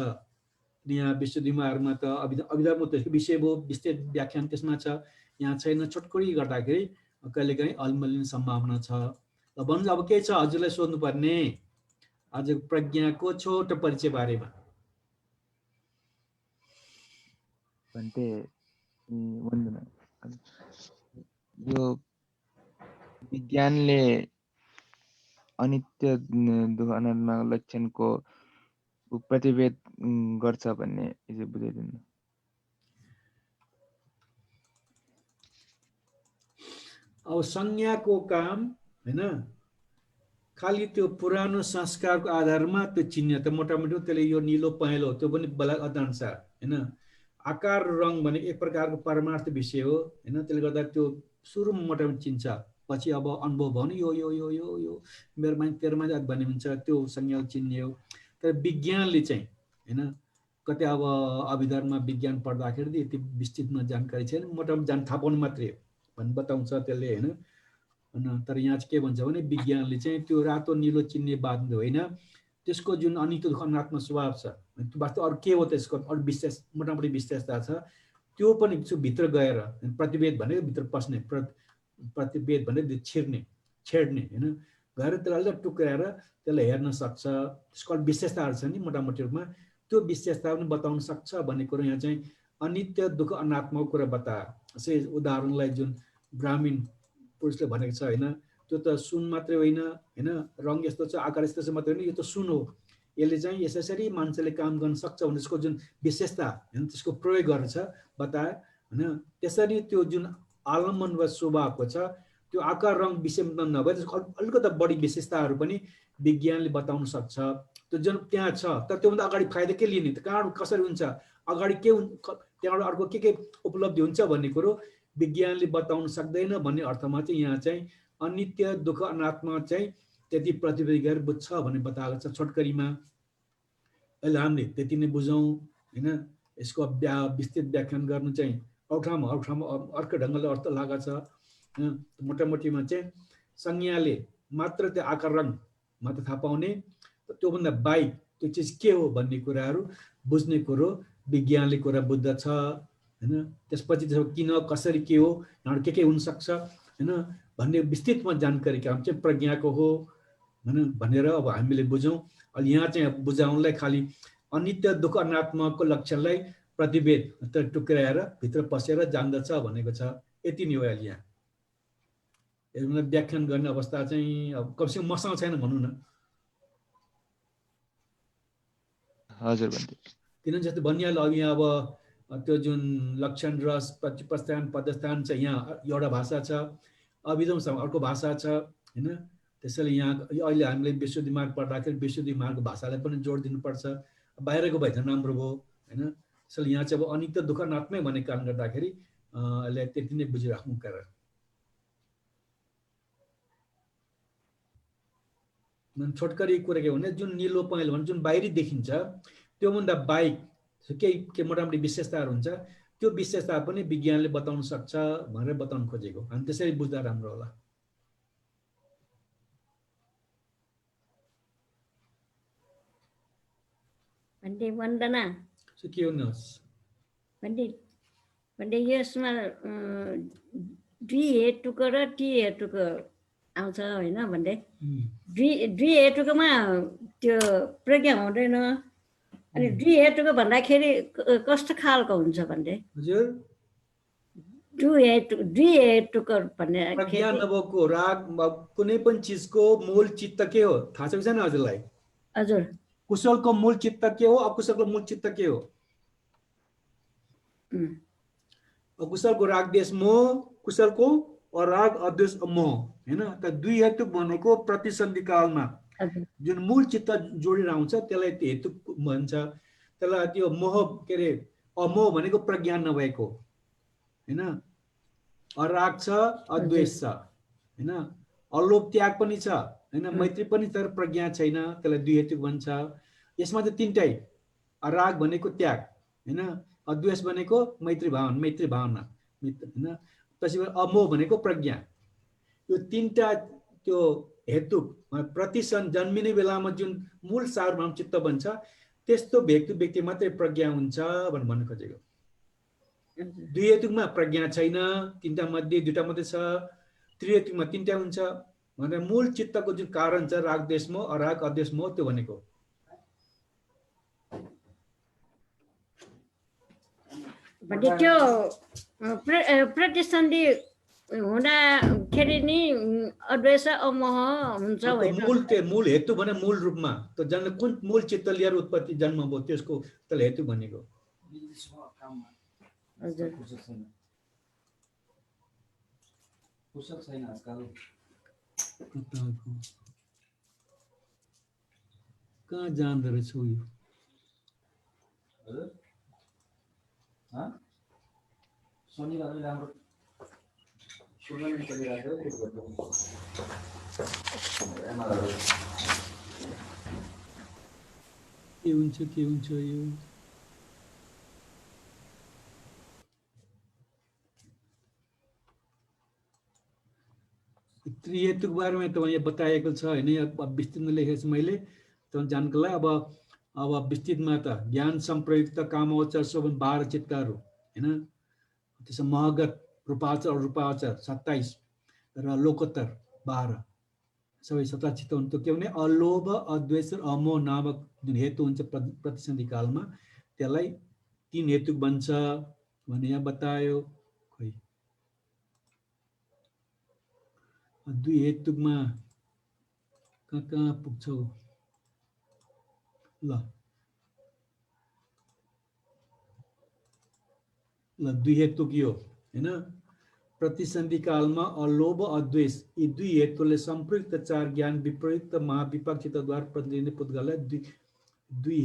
Speaker 2: यहाँ विश्वदिमाहरूमा त अभिधर्म त्यसको विषय भयो, विस्तृत व्याख्यान त्यसमा छ, यहाँ छैन। छोटकरी गर्दाखेरि कहिलेकाहीँ अलमलिने सम्भावना छ। ल भन्नु अब के छ हजुरलाई सोध्नुपर्ने आज प्रज्ञाको छोटो परिचय बारेमा?
Speaker 5: भन्ते भन्दैन यो विज्ञानले अनित्य दुःख अनात्मा लक्षणको प्रतिवेद गर्छ भन्ने चाहिँ बुझाइदिनु।
Speaker 2: अब संज्ञाको काम हैन खालि त्यो पुरानो संस्कारको आधारमा त्यो चिन्ने त मोटामोटी त्यसले यो निलो पहेँलो त्यो पनि बला अनुसार हैन। आकार रङ भने एक प्रकारको परमार्थ विषय हो हैन, त्यसले गर्दा त्यो सुरुमा मोटामोटी चिन्छ, पछि अब अनुभव भयो भने यो यो यो यो यो मेरो मान्छे तेरो मान्छे भन्ने हुन्छ, त्यो संज्ञा चिन्ने हो। तर विज्ञानले चाहिँ हैन कतै अब अभिधर्म विज्ञान पढ्दाखेरि यति विस्तृतमा जानकारी छैन, मोटामोटी थाहा पाउनु मात्रै भन्ने बताउँछ त्यसले हैन। तर यहाँ चाहिँ के भन्छ भने विज्ञानले चाहिँ त्यो रातो निलो चिन्ने बात होइन, त्यसको जुन अनित्य दुःख अनात्म स्वभाव छ त्यो वास्तव अरू के हो, त्यसको अरू विशेष मोटामोटी विशेषता छ, त्यो पनि भित्र गएर प्रतिवेद भनेको भित्र पस्ने, प्रतिवेद भनेको छेड्ने हैन, गएर त्यसलाई अलिक टुक्राएर त्यसलाई हेर्न सक्छ। त्यसको विशेषताहरू छ नि मोटामोटी रूपमा, त्यो विशेषता पनि बताउन सक्छ भन्ने कुरो यहाँ चाहिँ अनित्य दुःख अनात्मको कुरा बतायो। यसै उदाहरणलाई जुन ब्राह्मण पुरुषले भनेको छ हैन, त्यो त सुन मात्रै होइन हैन, रङ यस्तो छ आकार यस्तो छ मात्रै होइन, यो त सुन हो, यसले चाहिँ यसरी मान्छेले काम गर्न सक्छ भने त्यसको जुन विशेषता हैन त्यसको प्रयोग गरेर छ बताए हैन। त्यसरी त्यो जुन आलम्बन वा स्वभावको छ त्यो आकार रङ विषयमा नभए त्यसको अलिकति बढी विशेषताहरू पनि विज्ञानले बताउन सक्छ। त्यो जुन त्यहाँ छ तर त्योभन्दा अगाडि फाइदा के लिने, त कहाँ कसरी हुन्छ, अगाडि के त्यहाँबाट अर्को के उपलब्धि हुन्छ भन्ने कुरो विज्ञानले बताउन सक्दैन भन्ने अर्थमा चाहिँ यहाँ चाहिँ अनित्य दुःख अनात्मा चाहिँ त्यति प्रतिवेद गरेर बुझ्छ भन्ने बताएको छ छोटकरीमा। अहिले हामीले त्यति नै बुझौँ हैन। यसको विस्तृत व्याख्यान गर्नु चाहिँ अरू ठाउँमा अर्को ढङ्गले अर्थ लागेको छ हैन। मोटामोटीमा चाहिँ संज्ञाले मात्र त्यो आकार रङ मात्र थाहा पाउने, त्योभन्दा बाहेक त्यो चिज के हो भन्ने कुराहरू बुझ्ने कुरो विज्ञानले कुरा बुझ्दछ हैन। त्यसपछि किन कसरी के हो के हुनसक्छ हैन भन्ने विस्तृतमा जानकारी काम चाहिँ प्रज्ञाको हो भनेर अब हामीले बुझौँ। अहिले यहाँ चाहिँ बुझाउनलाई खालि अनित्य दुःख अनात्माको लक्षणलाई प्रतिवेद टुक्राएर भित्र पसेर जान्दछ भनेको छ। यति नै हो अहिले यहाँ। यसमा व्याख्यान गर्ने अवस्था चाहिँ अब कमसेकम मसँग छैन भनौँ न।
Speaker 5: हजुर भन्थे।
Speaker 2: किन जस्तो भनिहाल्यो अघि अब त्यो जुन लक्षण रस प्रतिपस्थान पदस्थान छ यहाँ एउटा भाषा छ, अभिधमसँग अर्को भाषा छ हैन। त्यसैले यहाँ अहिले हामीले विशुद्धि मार्ग पढ्दाखेरि विशुद्धि मार्गको भाषालाई पनि जोड दिनुपर्छ। बाहिरको भए झन् राम्रो भयो हैन। त्यसैले यहाँ चाहिँ अब अनित्य दुःख अनात्मै भन्ने कारण गर्दाखेरि अहिले त्यति नै बुझिराख्नु कर। छोटकरी कुरा के भने जुन निलो पहेँलो भने जुन बाहिरी देखिन्छ त्योभन्दा बाहेक के मोटामोटी विशेषताहरू हुन्छ, त्यो विशेषता पनि विज्ञानले बताउन सक्छ भनेर बताउन खोजेको। हामी त्यसरी बुझ्दा राम्रो होला।
Speaker 6: भन्ने वन्दना
Speaker 2: के हुनुहोस्
Speaker 6: भन्ने यसमा द्वि हेतुको र टी हेतुको आउँछ होइन भन्दै द्वि हेतुकोमा त्यो प्रज्ञा हुँदैन। अनि द्वि हेतुको भन्दाखेरि कस्तो खालको हुन्छ भन्दै
Speaker 2: हजुर
Speaker 6: द्वि हेतुको भन्ने
Speaker 2: प्रज्ञा नभएको राग कुनै पनि चिजको मूल चित्त के हो थाहा छ कि छैन हजुरलाई?
Speaker 6: हजुर
Speaker 2: कुशलको मूल चित्त के हो, अकुशलको मूल चित्त के हो? अकुशलको राग देश मोह, कुशलको राग अद्वेष मोह हैन। त दुई हेतुक भनेको प्रतिसन्धि कालमा जुन मूल चित्त जोडेर आउँछ त्यसलाई त्यो हेतुक भन्छ। त्यसलाई त्यो मोह के अरे अमोह भनेको प्रज्ञान नभएको हैन। अराग छ, अद्वेष छ हैन, अलोभ त्याग पनि छ हैन, मैत्री पनि तर प्रज्ञा छैन, त्यसलाई दुई हेतुक भन्छ। यसमा चाहिँ तीनटै, अराग भनेको त्याग हैन, अद्वेष भनेको मैत्री भावना हैन, त्यसैले अमोह भनेको प्रज्ञा। यो तीनटा त्यो हेतुक प्रतिसन जन्मिने बेलामा जुन मूल सार्वभौम चित्त बन्छ त्यस्तो व्यक्ति मात्रै प्रज्ञा हुन्छ भनेर भन्न खोजेको। दुई हेतुकमा प्रज्ञा छैन, तीनटा मध्ये दुईटा मात्रै छ। त्रिहेतुकमा तीनटा हुन्छ भनेर मूल चित्तको जुन कारण छ राग देश मोह, अराग अद्वेष मोह त्यो भनेको।
Speaker 6: भन्ने त्यो प्रतिसन्धि हुँदाखेरि नि अद्वेष अमोह हुन्छ होइन।
Speaker 2: मूल हेतु भने मूल रूपमा त जन्म कुन मूल चित्त लिएर उत्पत्ति जन्म भयो त्यसको त्यसलाई हेतु भनेको।
Speaker 6: हजुर
Speaker 7: कुशल छैन आजकल।
Speaker 2: कहाँ जान्दो रहेछ यो?
Speaker 7: हजुर शनिबार राम्रो टुर्नामेन्ट चलिरहेको थियो क्रिकेटको।
Speaker 2: के हुन्छ यो? त्रिहेतुक बारेमा त यहाँ बताएको छ होइन, विस्तृतमा लेखेको छु मैले त जानको लागि। अब विस्तृतमा त ज्ञान संप्रयुक्त कामोचर सब 12 चित्तहरू हैन। त्यसमा महगत रूपाचर 27 र लोकोत्तर 12 सबै 27 चित्त हुन्छ। के भने अलोभ अद्वेष र अमोह नामक जुन हेतु हुन्छ प्रतिसन्धि कालमा त्यसलाई 3 हेतुक बन्छ भने यहाँ बतायो। खोइ दुई हेतुकमा कहाँ पुग्छौ ल दुई हेतुक यो हैन। प्रतिसन्धि कालमा अलोभ अद्वेष यी दुई हेतुले संप्रयुक्त 4 ज्ञान विप्रयुक्त महाविपक्षितद्वारा प्रतिनिधि पुद्गललाई दुई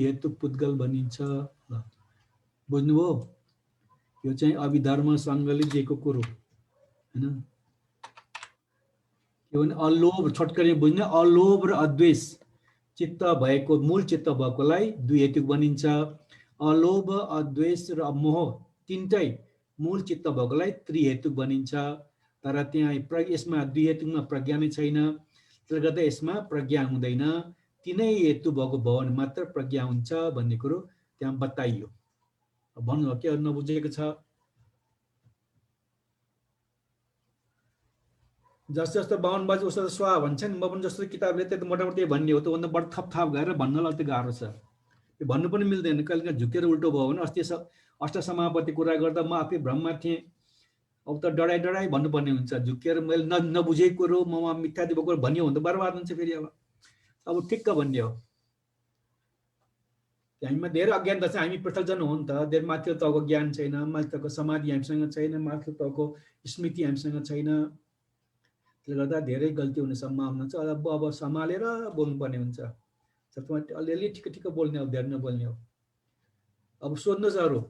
Speaker 2: हेतुक पुद्गल भनिन्छ। ल बुझ्नुभयो? यो चाहिँ अभिधर्म सङ्घले दिएको कुरो हैन। के भने अलोभ छोटकरी बुझ्ने, अलोभ र अद्वेष चित्त भएको मूल चित्त भएकोलाई दुई हेतुक बनिन्छ। अलोभ अद्वेष र मोह तीनटै मूल चित्त भएकोलाई त्रिहेतुक भनिन्छ। तर त्यहाँ यसमा द्विहेतुकमा प्रज्ञा नै छैन, त्यसले गर्दा यसमा प्रज्ञा हुँदैन। तीनै हेतु भएको भयो भने मात्र प्रज्ञा हुन्छ भन्ने कुरो त्यहाँ बताइयो। भन्नु के नबुझेको छ? जस्तो 52 बाजी उसो स्वा भन्छ नि, म पनि जस्तो किताबले त्यो मोटामोटी भन्ने हो, त्योभन्दा बढी थप गरेर भन्नलाई त्यो गाह्रो छ। त्यो भन्नु पनि मिल्दैन, कहिले काहीँ झुकेर उल्टो भयो भने। अस्ति अष्टसमापति कुरा गर्दा म आफै भ्रममा थिएँ। अब त डराइ भन्नुपर्ने हुन्छ, झुकेर मैले नबुझेको कुरो ममा मिथ्या दिएको कुरो भन्यो भने त बर्बाद हुन्छ फेरि। अब ठिक्क भन्ने हो। हामीमा धेरै अज्ञानता छ, हामी पृथकजन हो नि त, धेरै माथिल्लो तहको ज्ञान छैन, माथि तहको समाधि हामीसँग छैन, माथिल्लो तहको स्मृति हामीसँग छैन। त्यसले गर्दा धेरै गल्ती हुने सम्भावना छ। अब सम्हालेर बोल्नुपर्ने हुन्छ। अलिअलि ठिक बोल्ने हो, धेरै नबोल्ने हो। अब सोध्नुहोस् अरू।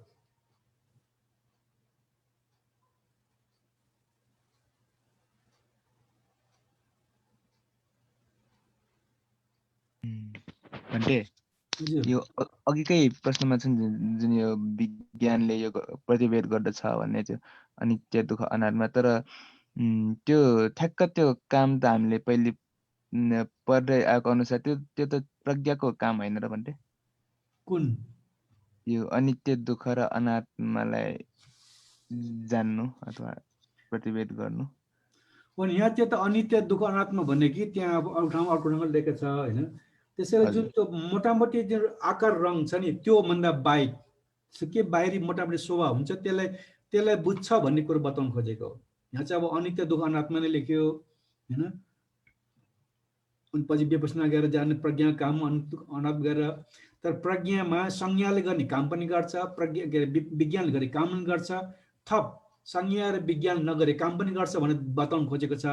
Speaker 5: भन्टे यो अघिकै प्रश्नमा छ नि, जुन यो विज्ञानले यो प्रतिवेद गर्दछ भन्ने चाहिँ अनित्य दुःख अनात्मा, तर त्यो ठ्याक्क त्यो काम त हामीले पहिले पढ्दै आएको अनुसार त्यो त प्रज्ञाको काम होइन र भन्टे?
Speaker 2: कुन?
Speaker 5: यो अनित्य दुःख र अनात्मालाई जान्नु अथवा प्रतिवेद गर्नु।
Speaker 2: अनि यहाँ त्यो त अनित्य दुःख अनात्मा भन्ने कि त्यहाँ अब अरू ठाउँमा अर्को ढङ्गले लेखेको छ होइन। त्यसैले जुन त्यो मोटामोटी जुन आकार रङ छ नि, त्यो भन्दा बाहेक के बाहिरी मोटामोटी स्वभाव हुन्छ, त्यसलाई बुझ्छ भन्ने कुरो बताउनु खोजेको हो। यहाँ चाहिँ अब अनित्य दुःख अनात्मा नै लेख्यो होइन। अनि पछि विपसना गरेर जाने प्रज्ञा काम अनात्मा गरेर, तर प्रज्ञामा संज्ञाले गर्ने काम पनि गर्छ, प्रज्ञा के अरे विज्ञानले गर्ने काम पनि गर्छ, थप संज्ञा र विज्ञान नगरे काम पनि गर्छ भनेर बताउनु खोजेको छ।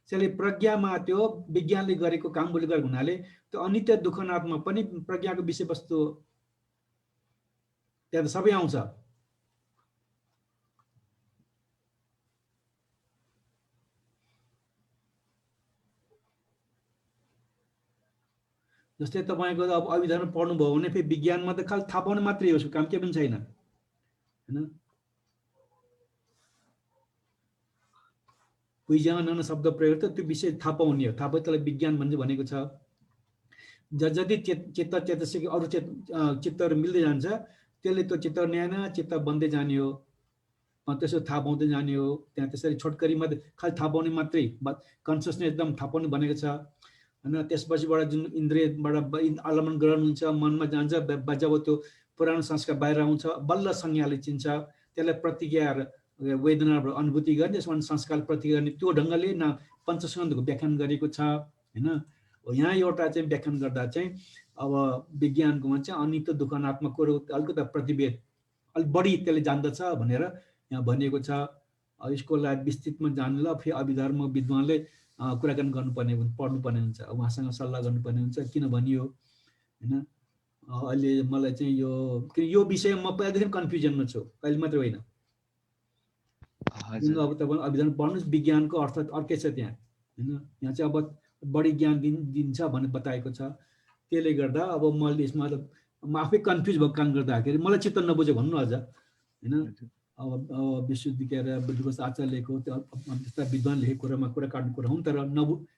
Speaker 2: त्यसैले प्रज्ञामा त्यो विज्ञानले गरेको काम बोली गरेको हुनाले त्यो अनित्य दुःख अनात्मा पनि प्रज्ञाको विषयवस्तु हो, त्यहाँ त सबै आउँछ। जस्तै तपाईँको अब अभिधान पढ्नुभयो भने फेरि विज्ञानमा त खालि थाहा पाउने मात्रै हो, काम केही पनि छैन होइन। विज्ञान शब्द प्रयोग त त्यो विषय थाहा पाउने हो, थाहा पाए त्यसलाई विज्ञान भन्छ भनेको छ। जति चित्त चेतसिक अरू चित्तहरू मिल्दै जान्छ, त्यसले त्यो चित्त न्याना चित्त बन्दै जाने हो, त्यसो थाहा पाउँदै जाने हो। त्यहाँ त्यसरी छोटकरीमा खालि थाहा पाउने मात्रै, कन्सियसनेस एकदम थाहा पाउने भनेको छ होइन। त्यसपछिबाट जुन इन्द्रियबाट आलम्बन ग्रहण हुन्छ, मनमा जान्छ, जब त्यो पुरानो संस्कार बाहिर आउँछ, बल्ल संज्ञाले चिन्छ, त्यसलाई प्रतिज्ञा वेदना अनुभूति गर्ने, त्यसमा संस्कार प्रतिक्रिया गर्ने। त्यो ढङ्गले न पञ्चस्कन्धको व्याख्यान गरेको छ होइन। यहाँ एउटा चाहिँ व्याख्यान गर्दा चाहिँ अब विज्ञानकोमा चाहिँ अनित्य दुःख अनात्मा कुरो अलिकति प्रतिवेद अलिक बढी त्यसले जान्दछ भनेर यहाँ भनिएको छ। यसको लागि विस्तृतमा जान्नलाई फेरि अभिधर्म विद्वानले कुराकानी गर्नुपर्ने पढ्नुपर्ने हुन्छ, उहाँसँग सल्लाह गर्नुपर्ने हुन्छ किन भनियो होइन। अहिले मलाई चाहिँ यो विषय म पहिलादेखि कन्फ्युजनमा छु, कहिले मात्रै होइन। अब तपाईँ अभिधान पढ्नुहोस्, विज्ञानको अर्थ अर्कै छ त्यहाँ होइन। यहाँ चाहिँ अब बढी ज्ञान दिन्छ भनेर बताएको छ। त्यसले गर्दा अब मैले यसमा म आफै कन्फ्युज भएको काम गर्दाखेरि मलाई चित्त नबुझ्यो भन्नु अझ होइन। अब विश्वविद्यालय बुद्धकोश आचार्यको त्यस्ता विद्वान लेखेको कुरामा कुरा काट्ने कुरा हुन्, तर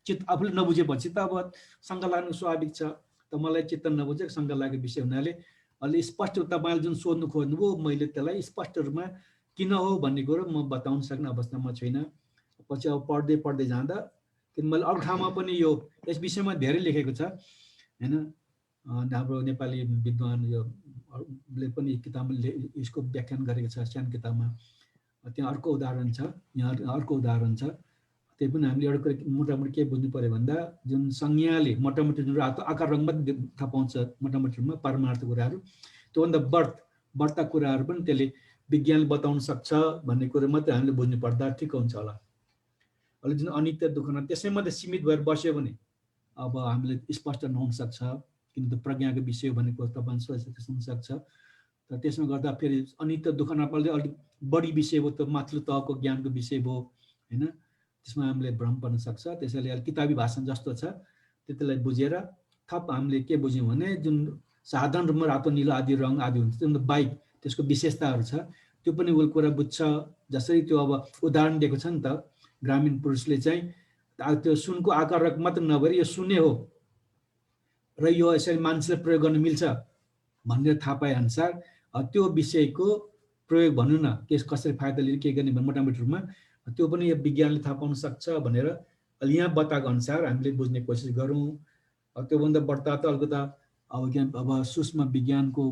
Speaker 2: चित्त आफूले नबुझेपछि त अब शङ्का लाग्नु स्वाभाविक छ। त मलाई चित्त नबुझेको शङ्का लागेको विषय हुनाले अलि स्पष्ट तपाईँले जुन सोध्नु खोज्नुभयो, मैले त्यसलाई स्पष्ट रूपमा किन हो भन्ने कुरो म बताउन सक्ने अवस्थामा छैन। पछि अब पढ्दै जाँदा, किन मैले अरू ठाउँमा पनि यस विषयमा धेरै लेखेको छ होइन। हाम्रो नेपाली विद्वान ले पनि किताबमा यसको व्याख्यान गरेको छ सानो किताबमा। त्यहाँ अर्को उदाहरण छ, यहाँ अर्को उदाहरण छ। त्यही पनि हामीले एउटा कुरा मोटामोटी के बुझ्नु पर्यो भन्दा, जुन संज्ञाले मोटामोटी जुन आकार रङमा थाहा पाउँछ मोटामोटीमा परमार्थ कुराहरू, त्योभन्दा बढ्ता कुराहरू पनि त्यसले विज्ञानले बताउन सक्छ भन्ने कुरो मात्रै हामीले बुझ्नु पर्दा ठिक हुन्छ होला। अहिले जुन अनित्य दुःख त्यसै मात्रै सीमित भएर बस्यो भने अब हामीले स्पष्ट नहुन सक्छ, किनकि प्रज्ञाको विषय भनेको तपाईँ हुन सक्छ। तर त्यसमा गर्दा फेरि अनित्य दुःख नपाल्दै अलिक बढी विषय भयो, त्यो माथिल्लो तहको ज्ञानको विषय भयो होइन। त्यसमा हामीले भ्रम पर्न सक्छ। त्यसैले किताबी भाषा जस्तो छ त्यतिलाई बुझेर थप हामीले के बुझ्यौँ भने, जुन साधारण रूपमा रातो निलो आदि रङ आदि हुन्छ त्यो बाहेक त्यसको विशेषताहरू छ त्यो पनि उसले कुरा बुझ्छ। जसरी त्यो अब उदाहरण दिएको छ नि त ग्रामीण पुरुषले चाहिँ त्यो सुनको आकार मात्र नभएर यो सुने हो र यो यसरी मान्छेले प्रयोग गर्न मिल्छ भनेर थाहा पाए अनुसार त्यो विषयको प्रयोग भन्नु न कसरी फाइदा लिने के गर्ने मोटामोटी रूपमा त्यो पनि यो विज्ञानले थाहा पाउन सक्छ भनेर अहिले यहाँ बताएको अनुसार हामीले बुझ्ने कोसिस गरौँ। त्योभन्दा बढ्ता त अलिकता अब सूक्ष्म विज्ञानको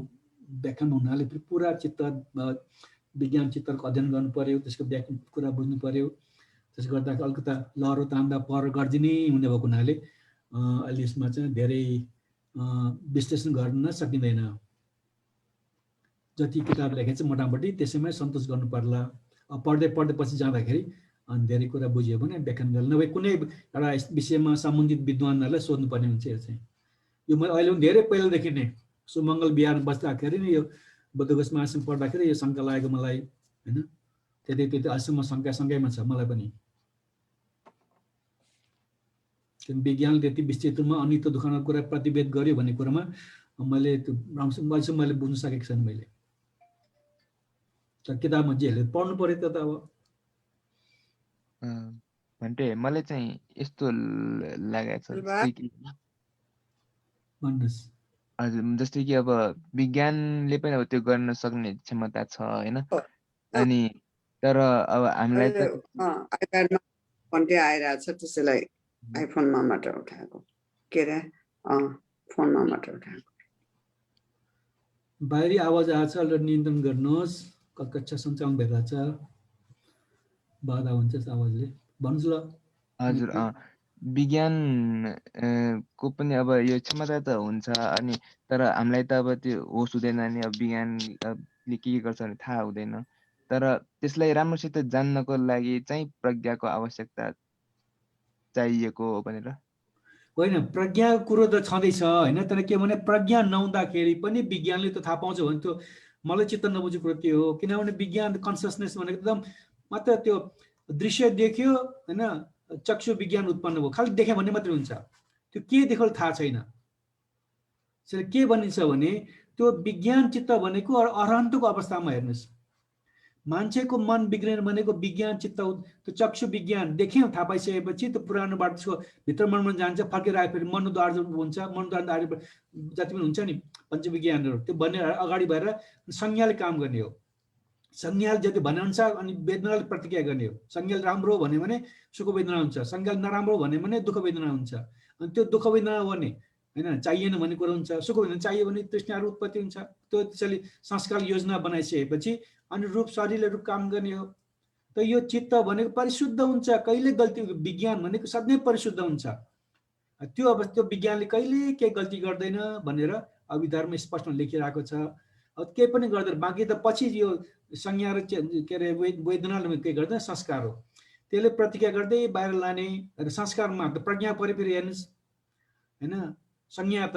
Speaker 2: व्याख्यान हुनाले पुरा चित्र विज्ञान चित्रको अध्ययन गर्नु पर्यो त्यसको व्याख्या कुरा बुझ्नु पर्यो। त्यसले गर्दा अलिकता लहरो तान्दा पर गर्दिने हुने भएको हुनाले अहिले यसमा चाहिँ धेरै विश्लेषण गर्न सकिँदैन। जति किताब लेखेको छ मोटामोटी त्यसैमा सन्तोष गर्नु पर्ला। पढ्दै पछि जाँदाखेरि अनि धेरै कुरा बुझ्यो भने व्याख्यान गर्नु नभए कुनै एउटा विषयमा सम्बन्धित विद्वानहरूलाई सोध्नुपर्ने हुन्छ। यो चाहिँ यो मैले अहिले पनि धेरै पहिलादेखि नै सुमङ्गल बिहारमा बस्दाखेरि नै यो बुद्धघोष महासंघ पढ्दाखेरि यो शङ्का लागेको मलाई होइन। त्यति अहिलेसम्म सँगैमा छ मलाई पनि। विज्ञानले त्यति विस्तृत रूपमा अनित्य दुःखको कुरा प्रतिवेद गर्यो भन्ने कुरामा मैले त्यो राम्रोसँग मैले बुझ्न सकेको छैन। मैले किताबमा जे हेरेर पढ्नु पर्यो त अब
Speaker 5: भन्टे मलाई चाहिँ यस्तो लागेको छ
Speaker 2: भन्नुहोस्।
Speaker 5: हजुर जस्तै कि अब विज्ञानले पनि अब त्यो गर्न सक्ने क्षमता छ होइन अनि तर अब हामीलाई त
Speaker 8: आइप्याडमा भन्टे आइरहेछ त्यसैलाई आइफोनमा मात्र उठाएको के अरे फोनमा मात्र उठाएको।
Speaker 2: बाहिरी आवाज आएछ अलरेडी नियन्त्रण गर्नुहोस्। कक्षा सञ्चालन भइरहेछ बाधा हुन्छ आवाजले भन्नुहोस् ल।
Speaker 5: हजुर विज्ञान को पनि अब यो क्षमता त हुन्छ अनि तर हामीलाई त अब त्यो होस हुँदैन नि अब विज्ञानले के गर्छ भने थाहा हुँदैन। तर त्यसलाई राम्रोसित जान्नको लागि चाहिँ प्रज्ञाको आवश्यकता चाहिएको हो भनेर
Speaker 2: होइन प्रज्ञाको कुरो त छँदैछ होइन। तर के भने प्रज्ञा नहुँदाखेरि पनि विज्ञानले त थाहा पाउँछ भने त्यो मलाई चित्त नबुझेको कुरो त्यो हो। किनभने विज्ञान कन्सियसनेस भनेको एकदम मात्र त्यो दृश्य देख्यो होइन चक्षु विज्ञान उत्पन्न भयो खालि देख्यो भन्ने मात्रै हुन्छ। त्यो के देख्यो थाहा छैन। त्यसले के भनिन्छ भने त्यो विज्ञान चित्त भनेको अरहन्तको अवस्थामा हेर्नुहोस् मान्छेको मन बिग्रेन भनेको विज्ञान चित्त त्यो चक्षु विज्ञान देख्यौँ थाहा पाइसकेपछि त्यो पुरानो बाटो त्यसको भित्र मनमा जान्छ फर्केर आएपछि मनोद्वार हुन्छ मनोद्वार जति पनि हुन्छ नि पञ्चविज्ञानहरू त्यो बनेर अगाडि भएर संज्ञाले काम गर्ने हो। संज्ञाले जति भनेअनुसार अनि वेदनाले प्रतिक्रिया गर्ने हो। संज्ञाले राम्रो हो भने सुख वेदना हुन्छ, संज्ञाले नराम्रो हो भने दुःख वेदना हुन्छ। अनि त्यो दुःख वेदना हो भने होइन चाहिएन भन्ने कुरो हुन्छ, सुख वेदना चाहियो भने तृष्णाहरू उत्पत्ति हुन्छ। त्यो त्यसैले संस्कार योजना बनाइसकेपछि अनि रूप शरीरले रूप काम गर्ने हो। त यो चित्त भनेको परिशुद्ध हुन्छ, कहिले गल्ती विज्ञान भनेको सधैँ परिशुद्ध हुन्छ। त्यो अवस्था त्यो विज्ञानले कहिले केही गल्ती गर्दैन भनेर अभिधारमा स्पष्ट लेखिरहेको छ। अब केही पनि गर्दैन बाँकी त पछि यो संज्ञा र के अरे वेदनाले के गर्दैन संस्कार हो त्यसले प्रतिक्रिया गर्दै बाहिर लाने संस्कारमा प्रज्ञा परे फेरि हेर्नुहोस् होइन। संज्ञा त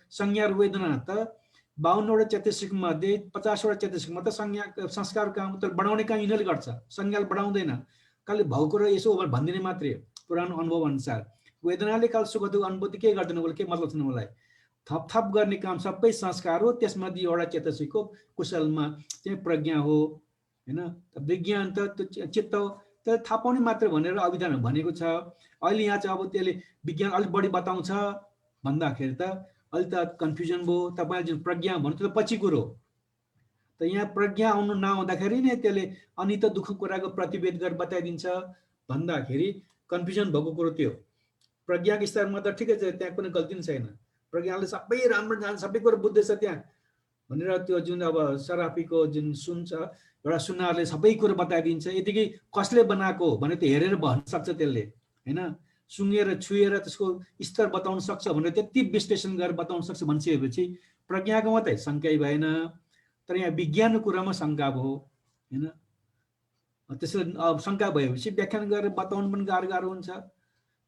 Speaker 2: संज्ञा र वेदना त 52वटा चेतसिक मध्ये 50वटा चेतसिकमा त संज्ञा संस्कार काम त बढाउने काम यिनीहरूले गर्छ, संज्ञाले बढाउँदैन। खालि भएको र यसो भनिदिने मात्रै पुरानो अनुभव अनुसार। वेदनाले काल सुख दुःख अनुभूति के गर्दैन उसले के मतलब छैन मलाई। थपथप गर्ने काम सबै संस्कार हो। त्यसमध्ये एउटा चेतसिकको कुशलमा चाहिँ प्रज्ञा हो होइन। विज्ञान त त्यो चित्त हो त्यसले थाहा पाउने मात्रै भनेर अभिधान भनेको छ। अहिले यहाँ चाहिँ अब त्यसले विज्ञान अलिक बढी बताउँछ भन्दाखेरि त अहिले त कन्फ्युजन भयो। तपाईँले जुन प्रज्ञा भन्नु त्यो पछि कुरो त यहाँ प्रज्ञा आउनु नआउँदाखेरि नै त्यसले अनित्य दुःख कुराको प्रतिवेद गरेर बताइदिन्छ भन्दाखेरि कन्फ्युजन भएको कुरो त्यो। प्रज्ञाको स्तरमा त ठिकै छ त्यहाँ कुनै गल्ती पनि छैन। प्रज्ञाले सबै राम्रो जान्छ सबै कुरो बुझ्दैछ त्यहाँ भनेर त्यो जुन अब सराफीको जुन सुन्छ एउटा सुनारले सबै कुरो बताइदिन्छ। यतिकै कसले बनाएको भने त हेरेर भन्न सक्छ त्यसले होइन। सुँगेर छुएर त्यसको स्तर बताउन सक्छ भनेर त्यति विश्लेषण गरेर बताउन सक्छ भनिसकेपछि प्रज्ञाको मात्रै शङ्कै भएन। तर यहाँ विज्ञानको कुरामा शङ्का भयो होइन। त्यसले अब शङ्का भएपछि व्याख्यान गरेर बताउनु पनि गाह्रो हुन्छ।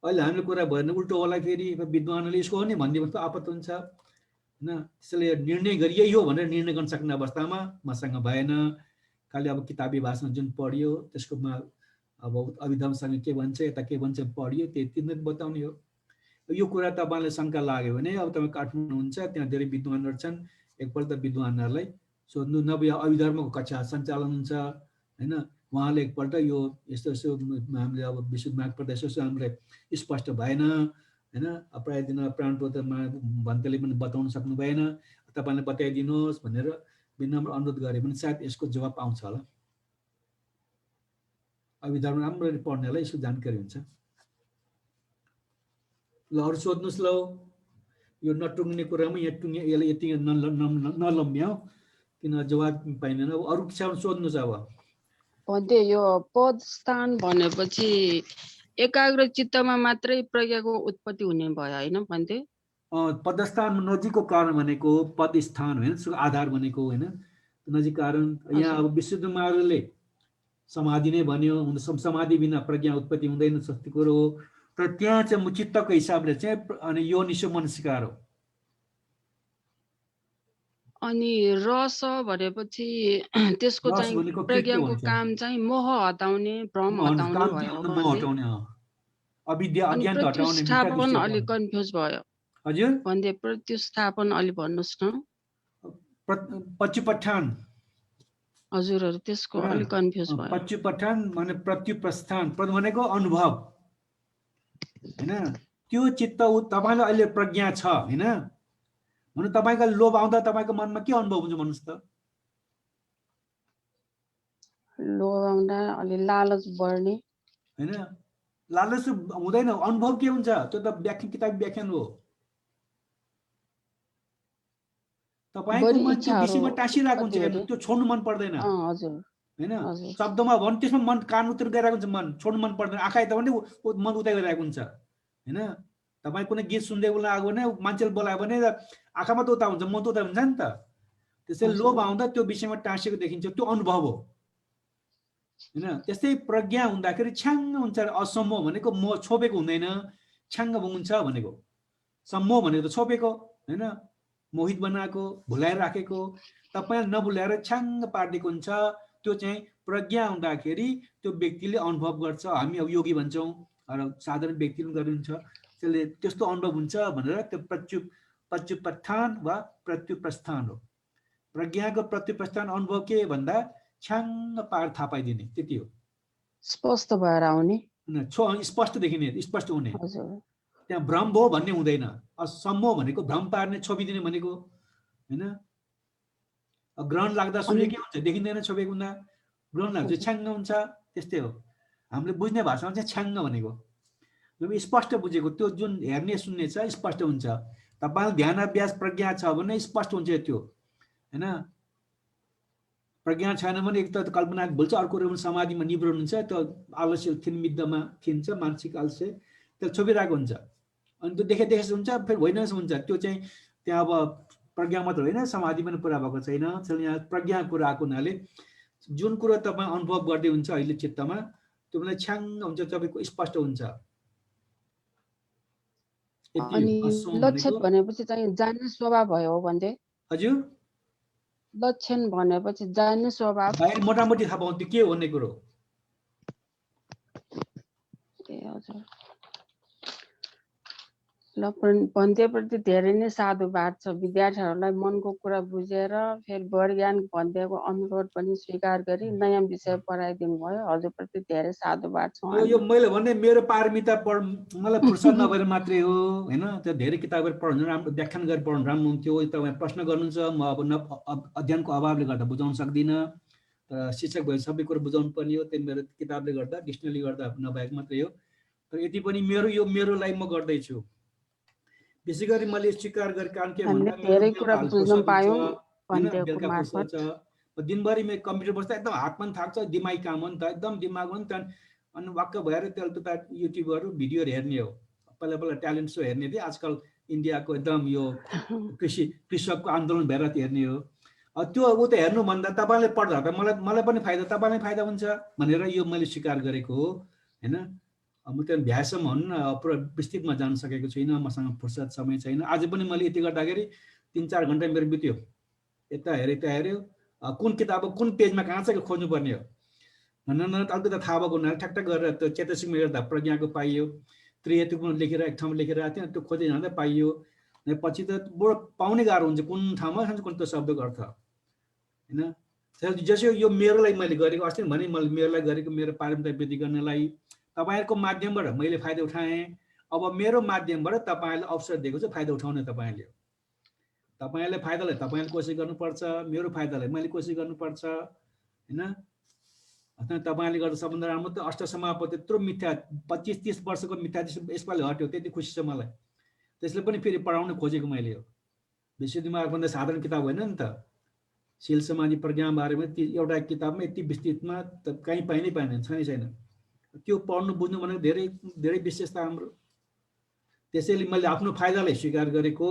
Speaker 2: अहिले हामीले कुरा भयो भने उल्टो होला फेरि विद्वानले यसको हो नि भनिदियो भने आपत हुन्छ होइन। त्यसैले निर्णय गरिए हो भनेर निर्णय गर्न सक्ने अवस्थामा मसँग भएन। खालि अब किताबी भाषामा जुन पढियो त्यसकोमा अब अभिधामसँग के भन्छ यता के भन्छ पढियो त्यति नै बताउने हो। यो कुरा तपाईँलाई शङ्का लाग्यो भने अब तपाईँ काठमाडौँ हुन्छ, त्यहाँ धेरै विद्वानहरू छन्, एकपल्ट विद्वानहरूलाई सोध्नु। नभए अभिधर्मको कक्षा सञ्चालन हुन्छ होइन, उहाँले एकपल्ट यो यस्तो यस्तो हामीले अब विशुद्ध माग प्रदेश हामीलाई स्पष्ट भएन होइन, प्रायः दिन प्राणपत्रमा भन्तेले पनि बताउन सक्नु भएन, तपाईँले बताइदिनुहोस् भनेर विनम्र अनुरोध गरे भने सायद यसको जवाब आउँछ होला। अभिधर्म राम्ररी पढ्नेलाई यसको जानकारी हुन्छ। ल अरू सोध्नुहोस्। ल यो नटुङ्ने कुरामा यहाँ टुङ्गे यसले यति नलम्ब्याउ किन जवाब पाइँदैन। अब अरू के सोध्नुहोस्। अब
Speaker 9: भन्थे यो पद स्थान भनेपछि एकाग्र चित्तमा मात्रै प्रज्ञाको उत्पत्ति हुने भयो होइन भन्थे?
Speaker 2: पदस्थान नजिकको कारण भनेको पद स्थान होइन, त्यसको आधार भनेको होइन, नजिक कारण। यहाँ अब विशुद्ध मार्गले समाधि नै भन्यो, समाधि बिना प्रज्ञा उत्पत्ति हुँदैन, सत्य कुरो हो। तर त्यहाँ चाहिँ चित्तको हिसाबले चाहिँ अनि यो निशो मनस्कार हो।
Speaker 9: अनि रस भनेपछि त्यसको चाहिँ प्रज्ञाको काम चाहिँ मोह हटाउने, भ्रम हटाउने भयो।
Speaker 2: अविद्या अज्ञान हटाउने।
Speaker 9: प्रतिस्थापन अलि कन्फ्युज भयो।
Speaker 2: हजुर
Speaker 9: भन्दै प्रतिस्थापन अलि भन्नुस् न।
Speaker 2: पच्चुपठान
Speaker 9: हजुरहरु त्यसको अलि कन्फ्युज भयो।
Speaker 2: पच्चुपठान माने प्रत्युप्रस्थान, पद भनेको अनुभव हैन। त्यो चित्त तपाईलाई अहिले प्रज्ञा छ हैन भने तपाईको लोभ आउँदा तपाईको मनमा के अनुभव हुन्छ भन्नुस् त?
Speaker 9: लोभ आउँदा अलि लालच बढ्ने
Speaker 2: हैन। लालच हुँदैन, अनुभव के हुन्छ त्यो त व्याख्या किताब व्याख्यान हो। तपाईको मन त्यो विषयमा टाँसिरहेको हुन्छ, त्यो छोड्नु मन पर्दैन।
Speaker 9: हजुर
Speaker 2: हैन, शब्दमा भन् त्यसमा मन कान उतिर गइरहेको हुन्छ, मन छोड्नु मन पर्दैन। आँखा यता भने मन उतै गइरहेको हुन्छ हैन। तपाई कुनै गीत सुन्दै बोलाएको भने मान्छेले बोलायो भने आँखामा त उता हुन्छ, मन त उता हुन्छ नि त। त्यसैले लोभ आउँदा त्यो विषयमा टाँसेको देखिन्छ, त्यो अनुभव हो हैन। त्यस्तै प्रज्ञा हुँदाखेरि छ्याङ्ग हुन्छ। असम्मोह भनेको म छोपेको हुँदैन, छ्याङ्ग हुन्छ भनेको। सम्मोह भनेको त छोपेको हैन, मोहित बनाएको, भुलाएर राखेको, तपाईले नभुलाएर छ्याङ्ग पार्दिएको हुन्छ। त्यो चाहिँ प्रज्ञा हुँदाखेरि त्यो व्यक्तिले अनुभव गर्छ। हामी अब योगी भन्छौँ र साधारण व्यक्तिले गरिन्छ, त्यसले त्यस्तो अनुभव हुन्छ भनेर त्यो पच्चुपत्थान वा प्रत्युप्रस्थान हो। प्रज्ञाको प्रत्युप्रस्थान अनुभव के भन्दा छ्याङ्ग पार थाहा पाइदिने, त्यति हो।
Speaker 9: स्पष्ट भएर आउने,
Speaker 2: स्पष्ट देखिने, स्पष्ट हुने। त्यहाँ भ्रम भयो भन्ने हुँदैन। असम्मोह भनेको भ्रम पार्ने, छोपिदिने भनेको हैन। ग्रहण लाग्दा सूर्य के हुन्छ? देखिँदैन छोपेको हुँदा। ग्रहण लाग्दा छ्याङ्ग हुन्छ, त्यस्तै हो। हामीले बुझ्ने भाषामा चाहिँ छ्याङ्ग भनेको जब स्पष्ट बुझेको, त्यो जुन हेर्ने सुन्ने छ स्पष्ट हुन्छ। तपाईले ध्यान अभ्यास प्रज्ञा छ भने स्पष्ट हुन्छ त्यो हैन। प्रज्ञा छैन भने एक त कल्पना भुल्छ, अर्को समाधिमा निब्रण हुन्छ, त्यो आलस्य थिनमिद्धमा थिन्छ, मानसिक आलस्य त्यो छोपिरहेको हुन्छ। अनि त्यो देखे हुन्छ, फेरि होइन हुन्छ। त्यो चाहिँ त्यहाँ अब प्रज्ञा मात्र होइन, समाधि पनि पुरा भएको छैन। यहाँ प्रज्ञा कुरा आएको हुनाले जुन कुरो तपाईँ अनुभव गर्दै हुन्छ अहिले चित्तमा, त्यो बेला छ्याङ्ग हुन्छ, तपाईँको स्पष्ट हुन्छ।
Speaker 9: अनि लक्षण भनेपछि चाहिँ जान्ने स्वभाव भयो हो भन्थे?
Speaker 2: हजुर,
Speaker 9: लक्षण भनेपछि जान्ने स्वभाव,
Speaker 2: बाहिर मोटामोटी थाहा पाउँथ्यो के हो भन्ने कुरो।
Speaker 9: ए हजुर। भन्थेप्रति धेरै नै साधुवाद छ। विद्यार्थीहरूलाई मनको कुरा बुझेर फेरि वैज्ञान भन्थेको अनुरोध पनि स्वीकार गरी नयाँ विषय पढाइदिनु भयो। हजुरप्रति धेरै साधुवाद छ।
Speaker 2: यो मैले भने मेरो पारमिता मलाई फुर्सद नभएर मात्रै हो हैन। त्यो धेरै किताबहरू पढ्नु राम्रो, व्याख्यान गरेर पढ्नु राम्रो हुन्थ्यो। तपाईँ प्रश्न गर्नुहुन्छ, म अब अध्ययनको अभावले गर्दा बुझाउन सक्दिनँ। तर शिक्षक भएर सबै कुरो बुझाउनु पर्ने हो। त्यही मेरो किताबले गर्दा, डिक्सनरीले गर्दा नभएको मात्रै हो। तर यति पनि मेरो लागि म गर्दैछु। विशेष गरी मैले स्वीकार गरेको कारण के भन्दा
Speaker 9: धेरै कुरा बुझ्न पायौँ
Speaker 2: भन्थेको मार्फत। दिनभरि मेरो कम्प्युटर बस्दा एकदम हात पनि थाक्छ, दिमागी काम हो नि त, एकदम दिमाग हो नि त। अनि वाक्क भएर त्यसले युट्युबहरू भिडियोहरू हेर्ने हो। पहिला ट्यालेन्ट सो हेर्ने थिएँ, आजकल इन्डियाको एकदम यो कृषकको आन्दोलन भएर हेर्ने हो। त्यो ऊ त हेर्नुभन्दा तपाईँले पढ्दा त मलाई पनि फाइदा, तपाईँलाई फाइदा हुन्छ भनेर यो मैले स्वीकार गरेको हो हैन। म त्यो भ्यासम्म हुन्न, पुरा विस्तृतमा जान सकेको छुइनँ, मसँग फुर्सद समय छैन। आज पनि मैले यति गर्दाखेरि 3-4 घन्टा मेरो बित्यो। यता हेऱ्यो, कुन किताब कुन पेजमा कहाँ छ खोज्नुपर्ने हो। अलिकति थाहा भएको हुनाले ठ्याक्क गरेर त्यो चेतसिकमा हेर्दा प्रज्ञाको पाइयो। त्रिहेतुक लेखेर एक ठाउँमा लेखेर आएको थियो त्यो खोज्दै जाँदा पाइयो पछि त बडो पाउनै गाह्रो हुन्छ कुन ठाउँमा कुन त्यो शब्दको अर्थ होइन जसो यो मेरो लागि मैले गरेको अस्ति भने मैले मेरो लागि गरेको मेरो पारम्परिक वृद्धि गर्नलाई तपाईँहरूको माध्यमबाट मैले फाइदा उठाएँ अब मेरो माध्यमबाट तपाईँहरूले अवसर दिएको छ फाइदा उठाउने तपाईँहरूले फाइदालाई तपाईँले कोसिस गर्नुपर्छ मेरो फाइदालाई मैले कोसिस गर्नुपर्छ होइन तपाईँले गर्दा सबभन्दा राम्रो त अष्ट समापो त्यत्रो मिथ्या 25-30 वर्षको मिथ्या यसपालि हट्यो त्यति खुसी छ मलाई त्यसले पनि फेरि पढाउन खोजेको मैले हो विशुद्धिमार्गभन्दा साधारण किताब होइन नि त शील समाधि प्रज्ञा बारेमा एउटा किताबमा यति विस्तृतमा त कहीँ पाइनै पाइँदैन छैन त्यो पढ्नु बुझ्नु भनेको धेरै धेरै विशेषता हाम्रो त्यसैले मैले आफ्नो फाइदालाई स्वीकार गरेको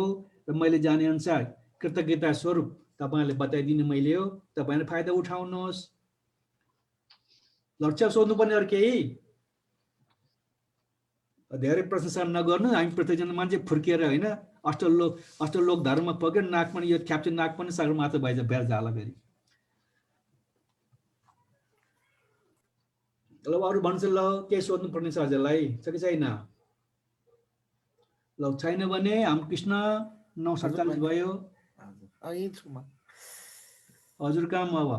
Speaker 2: र मैले जाने अनुसार कृतज्ञता स्वरूप तपाईँहरूले बताइदिनु मैले हो तपाईँले फाइदा उठाउनुहोस् लक्ष्य सोध्नुपर्ने अरू केही धेरै प्रशंसा नगर्नु हामी प्रत्येकजना मान्छे फुर्किएर होइन अष्टलोक धर्ममा पक्रेर नाक पनि यो ख्याप्चे नाक पनि सागर मात्र भइज भ्याएर जाला फेरि ल अरू भन्छ ल के सोध्नु पर्ने छ हजुरलाई छ कि छैन ल छैन भने हाम्रो कृष्ण 9:47 भयो हजुर काम अब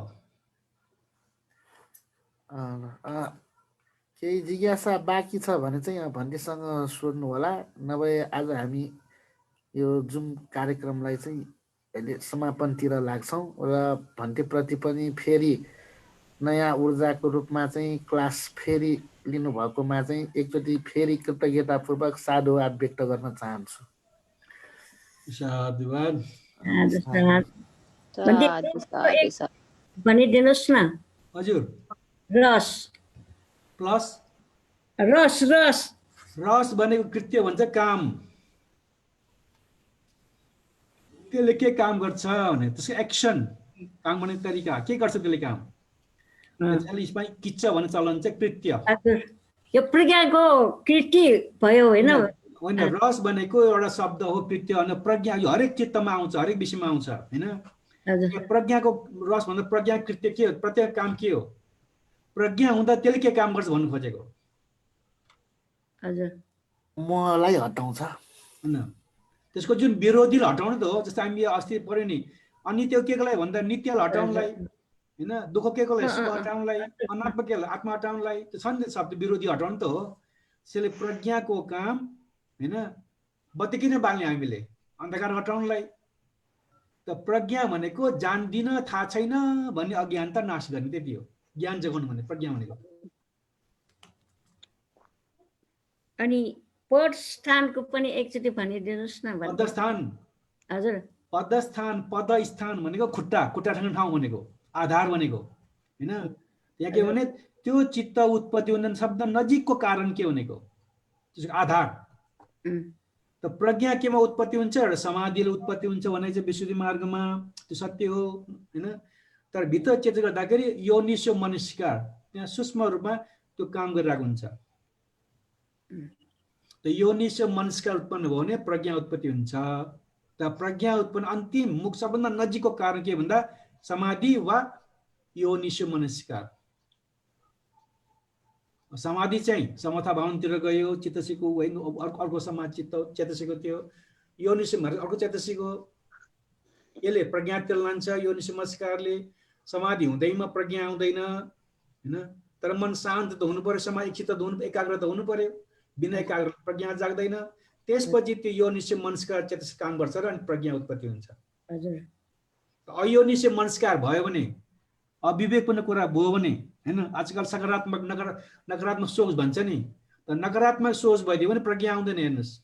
Speaker 1: केही जिज्ञासा बाँकी छ भने चाहिँ भन्टीसँग सोध्नु होला नभए आज हामी यो जुम कार्यक्रमलाई चाहिँ अहिले समापनतिर लाग्छौँ र भन्टीप्रति पनि फेरि नयाँ ऊर्जाको रूपमा चाहिँ क्लास फेरि लिनुभएकोमा चाहिँ एकचोटि फेरि कृतज्ञतापूर्वक साधुवाद व्यक्त गर्न चाहन्छु
Speaker 2: साधुवाद
Speaker 6: भनिदिनुहोस् न
Speaker 2: हजुर
Speaker 6: रस
Speaker 2: प्लस
Speaker 6: रस रस
Speaker 2: रस भनेको कृत्य भन्छ काम त्यसले के काम गर्छ भने त्यसको एक्सन काम गर्ने तरिका के गर्छ त्यसले काम यसमा किच्छ भन्ने चलन चाहिँ कृत्य
Speaker 6: यो प्रज्ञाको कृति भयो होइन
Speaker 2: होइन रस भनेको एउटा शब्द हो कृत्य अनि प्रज्ञा यो हरेक चित्तमा आउँछ हरेक विषयमा आउँछ होइन प्रज्ञाको रस भन्दा प्रज्ञा कृत्य के हो प्रत्येक काम के हो प्रज्ञा हुँदा त्यसले के काम गर्छ भन्नु खोजेको
Speaker 6: हजुर
Speaker 1: मोहलाई हटाउँछ
Speaker 2: होइन त्यसको जुन विरोधीले हटाउनु त हो जस्तो हामी अस्ति पढ्यो नि अनि त्यो के को लागि भन्दा नित्यलाई हटाउनलाई होइन दुःख के को लागि सुख हटाउनलाई अनात्मा के आत्मा हटाउनलाई त्यो छ नि शब्द विरोधी हटाउनु त हो त्यसले प्रज्ञाको काम होइन बत्ती किन बाल्ने हामीले अन्धकार हटाउनलाई त प्रज्ञा भनेको जान्दिन थाहा छैन भन्ने अज्ञानता नाश गर्ने त्यति हो ज्ञान जगाउनु भने प्रज्ञा भनेको
Speaker 6: अनि पद स्थानको पनि एकचोटि भनिदिनुहोस् न
Speaker 2: पदस्थान
Speaker 6: हजुर
Speaker 2: पदस्थान पदस्थान भनेको खुट्टा खुट्टा ठाउने ठाउँ भनेको आधार भनेको होइन यहाँ के भने त्यो चित्त उत्पत्ति हुने शब्द नजिकको कारण के भनेको त्यसको आधार त प्रज्ञा केमा उत्पत्ति हुन्छ र समाधिले उत्पत्ति हुन्छ भने चाहिँ विशुद्धि मार्गमा त्यो सत्य हो होइन तर भित्र चेतन गर्दाखेरि योनिसो मनस्कार त्यहाँ सूक्ष्म रूपमा त्यो काम गरिरहेको हुन्छ त योनिसो मनस्कार उत्पन्न भयो भने प्रज्ञा उत्पत्ति हुन्छ त प्रज्ञा उत्पन्न अन्तिम मुख सबभन्दा नजिकको कारण के भन्दा समाधि वा योनिसो मनस्कार समाधि चाहिँ समता भावनतिर गयो चित्तसिको होइन अर्को समाज चेतसिको थियो योनिसो अर्को चेतसिको यसले प्रज्ञातिर लान्छ योनिसो मनस्कारले समाधि हुँदैमा प्रज्ञा आउँदैन होइन तर मन शान्त त हुनु पर्यो समाज चित्त हुनु एकाग्रता हुनु पर्यो बिना एकाग्र प्रज्ञा जाग्दैन त्यसपछि त्यो योनिसो मनस्कार चेतसिक काम गर्छ र अनि प्रज्ञा उत्पत्ति हुन्छ अयोनिसो मनस्कार भयो भने अविवेकपूर्ण कुरा भयो भने होइन आजकल सकारात्मक नकारात्मक सोच भन्छ नि त नकारात्मक सोच भइदियो भने प्रज्ञा आउँदैन हेर्नुहोस्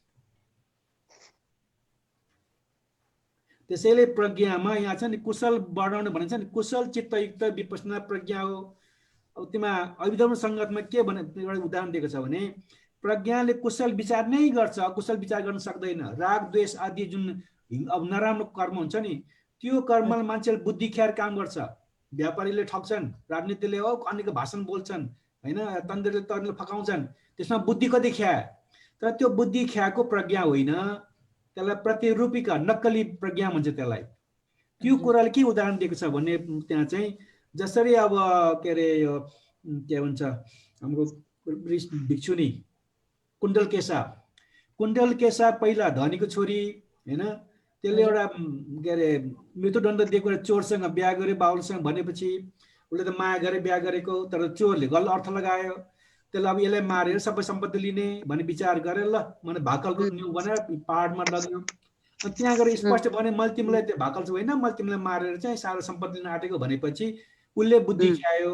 Speaker 2: त्यसैले प्रज्ञामा यहाँ छ नि कुशल बढाउनु भनिन्छ नि कुशल चित्तयुक्त विपश्यना प्रज्ञा हो अब तिमा अभिधर्म सङ्गतमा के भने एउटा उदाहरण दिएको छ भने प्रज्ञाले कुशल विचार नै गर्छ अकुशल विचार गर्न सक्दैन राग द्वेष आदि जुन अब नराम्रो कर्म हुन्छ नि त्यो कर्मले मान्छेले बुद्धि ख्याएर काम गर्छ व्यापारीले ठग्छन् राजनीतिले हो अन्यको भाषण बोल्छन् होइन तन्त्रले फकाउँछन् त्यसमा बुद्धि कति ख्याए तर त्यो बुद्धि ख्याएको प्रज्ञा होइन त्यसलाई प्रतिरूपिका नक्कली प्रज्ञा भन्छ त्यसलाई त्यो कुराले के उदाहरण दिएको छ भने त्यहाँ चाहिँ जसरी अब के अरे यो के भन्छ हाम्रो भिक्षुनी कुण्डल केशा पहिला धनीको छोरी हैन, त्यसले एउटा के अरे मृत्युदण्ड दिएको चोरसँग बिहा गर्यो बाबुसँग भनेपछि उसले त माया गरे बिहा गरेको, तर चोरले गलत अर्थ लगायो, त्यसले अब यसलाई मारेर सबै सम्पत्ति लिने भन्ने विचार गरे, ल मैले भाकलको न्यु भनेर पहाडमा लग्यो। त्यहाँ गएर स्पष्ट भने मैले तिमीलाई त्यो भाकल चाहिँ होइन, मैले तिमीलाई मारेर चाहिँ सारा सम्पत्ति लिन आँटेको भनेपछि उसले बुद्धि ख्यायो,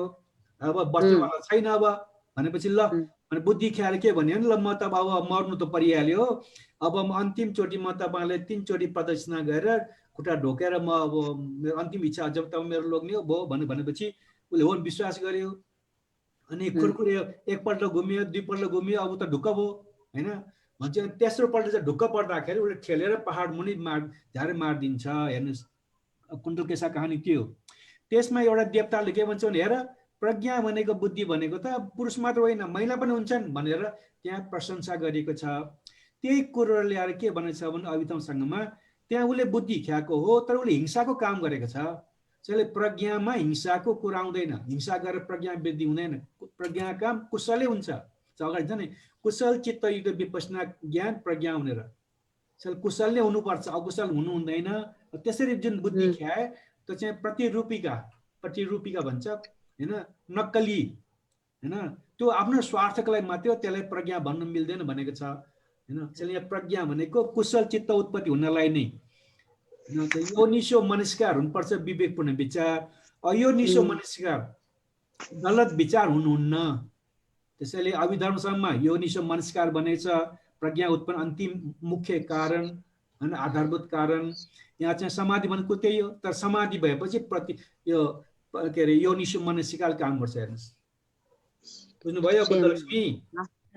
Speaker 2: अब बस्नेवाला छैन अब भनेपछि ल भने बुद्धि ख्याएर के भन्यो नि, ल म त अब मर्नु त परिहाल्यो, अब म अन्तिमचोटि म तपाईँलाई 3 चोटि प्रदक्षिणा गरेर खुट्टा ढोकेर म अब मेरो अन्तिम इच्छा जब तपाईँ मेरो लोग्ने हो भनेपछि उसले हो विश्वास गर्यो। अनि खुरखुरे एकपल्ट घुमियो, 2 पल्ट घुमियो, अब त ढुक्क भयो हैन। भन्छ तेस्रो पल्ट चाहिँ ढुक्क पर्दाखेरि उसले ठेलेर पहाड मुनि झारे मारिदिन्छ। हेर्नुहोस् कुण्डल केशा कहानी के हो। त्यसमा एउटा देवताले के भन्छ भने, हेर प्रज्ञा भनेको बुद्धि भनेको त पुरुष मात्र होइन महिला पनि हुन्छन् भनेर त्यहाँ प्रशंसा गरिएको छ। त्यही कुरो ल्याएर के भनेको छ भने अभितम सङ्घमा त्यहाँ उसले बुद्धि ख्याएको हो, तर उसले हिंसाको काम गरेको छ। त्यसले प्रज्ञामा हिंसाको कुरा आउँदैन, हिंसा गरेर प्रज्ञा वृद्धि हुँदैन। प्रज्ञा काम कुशलै हुन्छ, अगाडि छ नि कुशल चित्तयुक्त विपश्यना ज्ञान प्रज्ञा हुनेर, कुशल नै हुनुपर्छ, अकुशल हुनु हुँदैन। त्यसरी जुन बुद्धि ख्याए त्यो चाहिँ प्रतिरूपिका भन्छ हैन, नक्कली हैन, त्यो आफ्नो स्वार्थको लागि मात्रै त्यसलाई प्रज्ञा भन्न मिल्दैन भनेको छ हैन। त्यसले यहाँ प्रज्ञा भनेको कुशल चित्त उत्पत्ति हुनलाई नै यो निशो मनस्कार हुनुपर्छ, विवेकपूर्ण विचार। यो निशो मनस्कार गलत विचार हुनुहुन्न। त्यसैले अभिधर्मसम्ममा यो निशो मनस्कार बनेछ प्रज्ञा उत्पन्न अन्तिम मुख्य कारण हैन, आधारभूत कारण। यहाँ चाहिँ समाधि भनेको त्यही हो, तर समाधि भएपछि यो के अरे यो निशो मनस्कार काम गर्छ। हेर्नुहोस् बुझ्नुभयो बुद्धलक्ष्मी?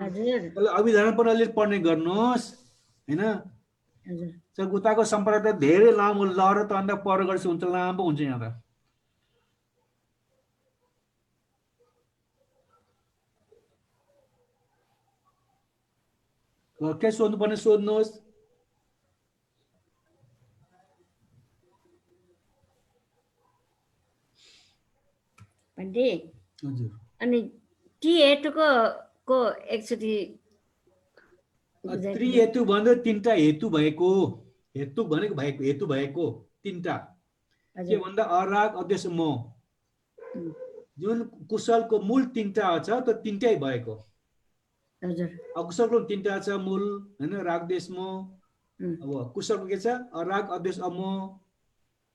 Speaker 6: हजुर
Speaker 2: अभिधर्म पनि अलिअलि पढ्ने गर्नुहोस् हैन। उताको सम्पर्क त धेरै लामो लहर त अन्त पर गर्छ हुन्छ, लामो हुन्छ यहाँ त। के सोध्नुपर्ने सोध्नुहोस्।
Speaker 6: भन्थे
Speaker 2: हजुर
Speaker 6: अनि टी हेतुको एकचोटि
Speaker 2: त्रिहेतु भन्दा 3टा हेतु भएको, हेतु भनेको हेतु भएको 3टा के भन्दा अराग अध्यक्ष मोह, जुन कुशलको मूल 3टा छ त्यो 3टै भएको।
Speaker 6: हजुर
Speaker 2: अकुशलको 3टा छ मूल हैन, राग देश मोह। अब कुशलको के छ अराग अध्यक्ष अमोह,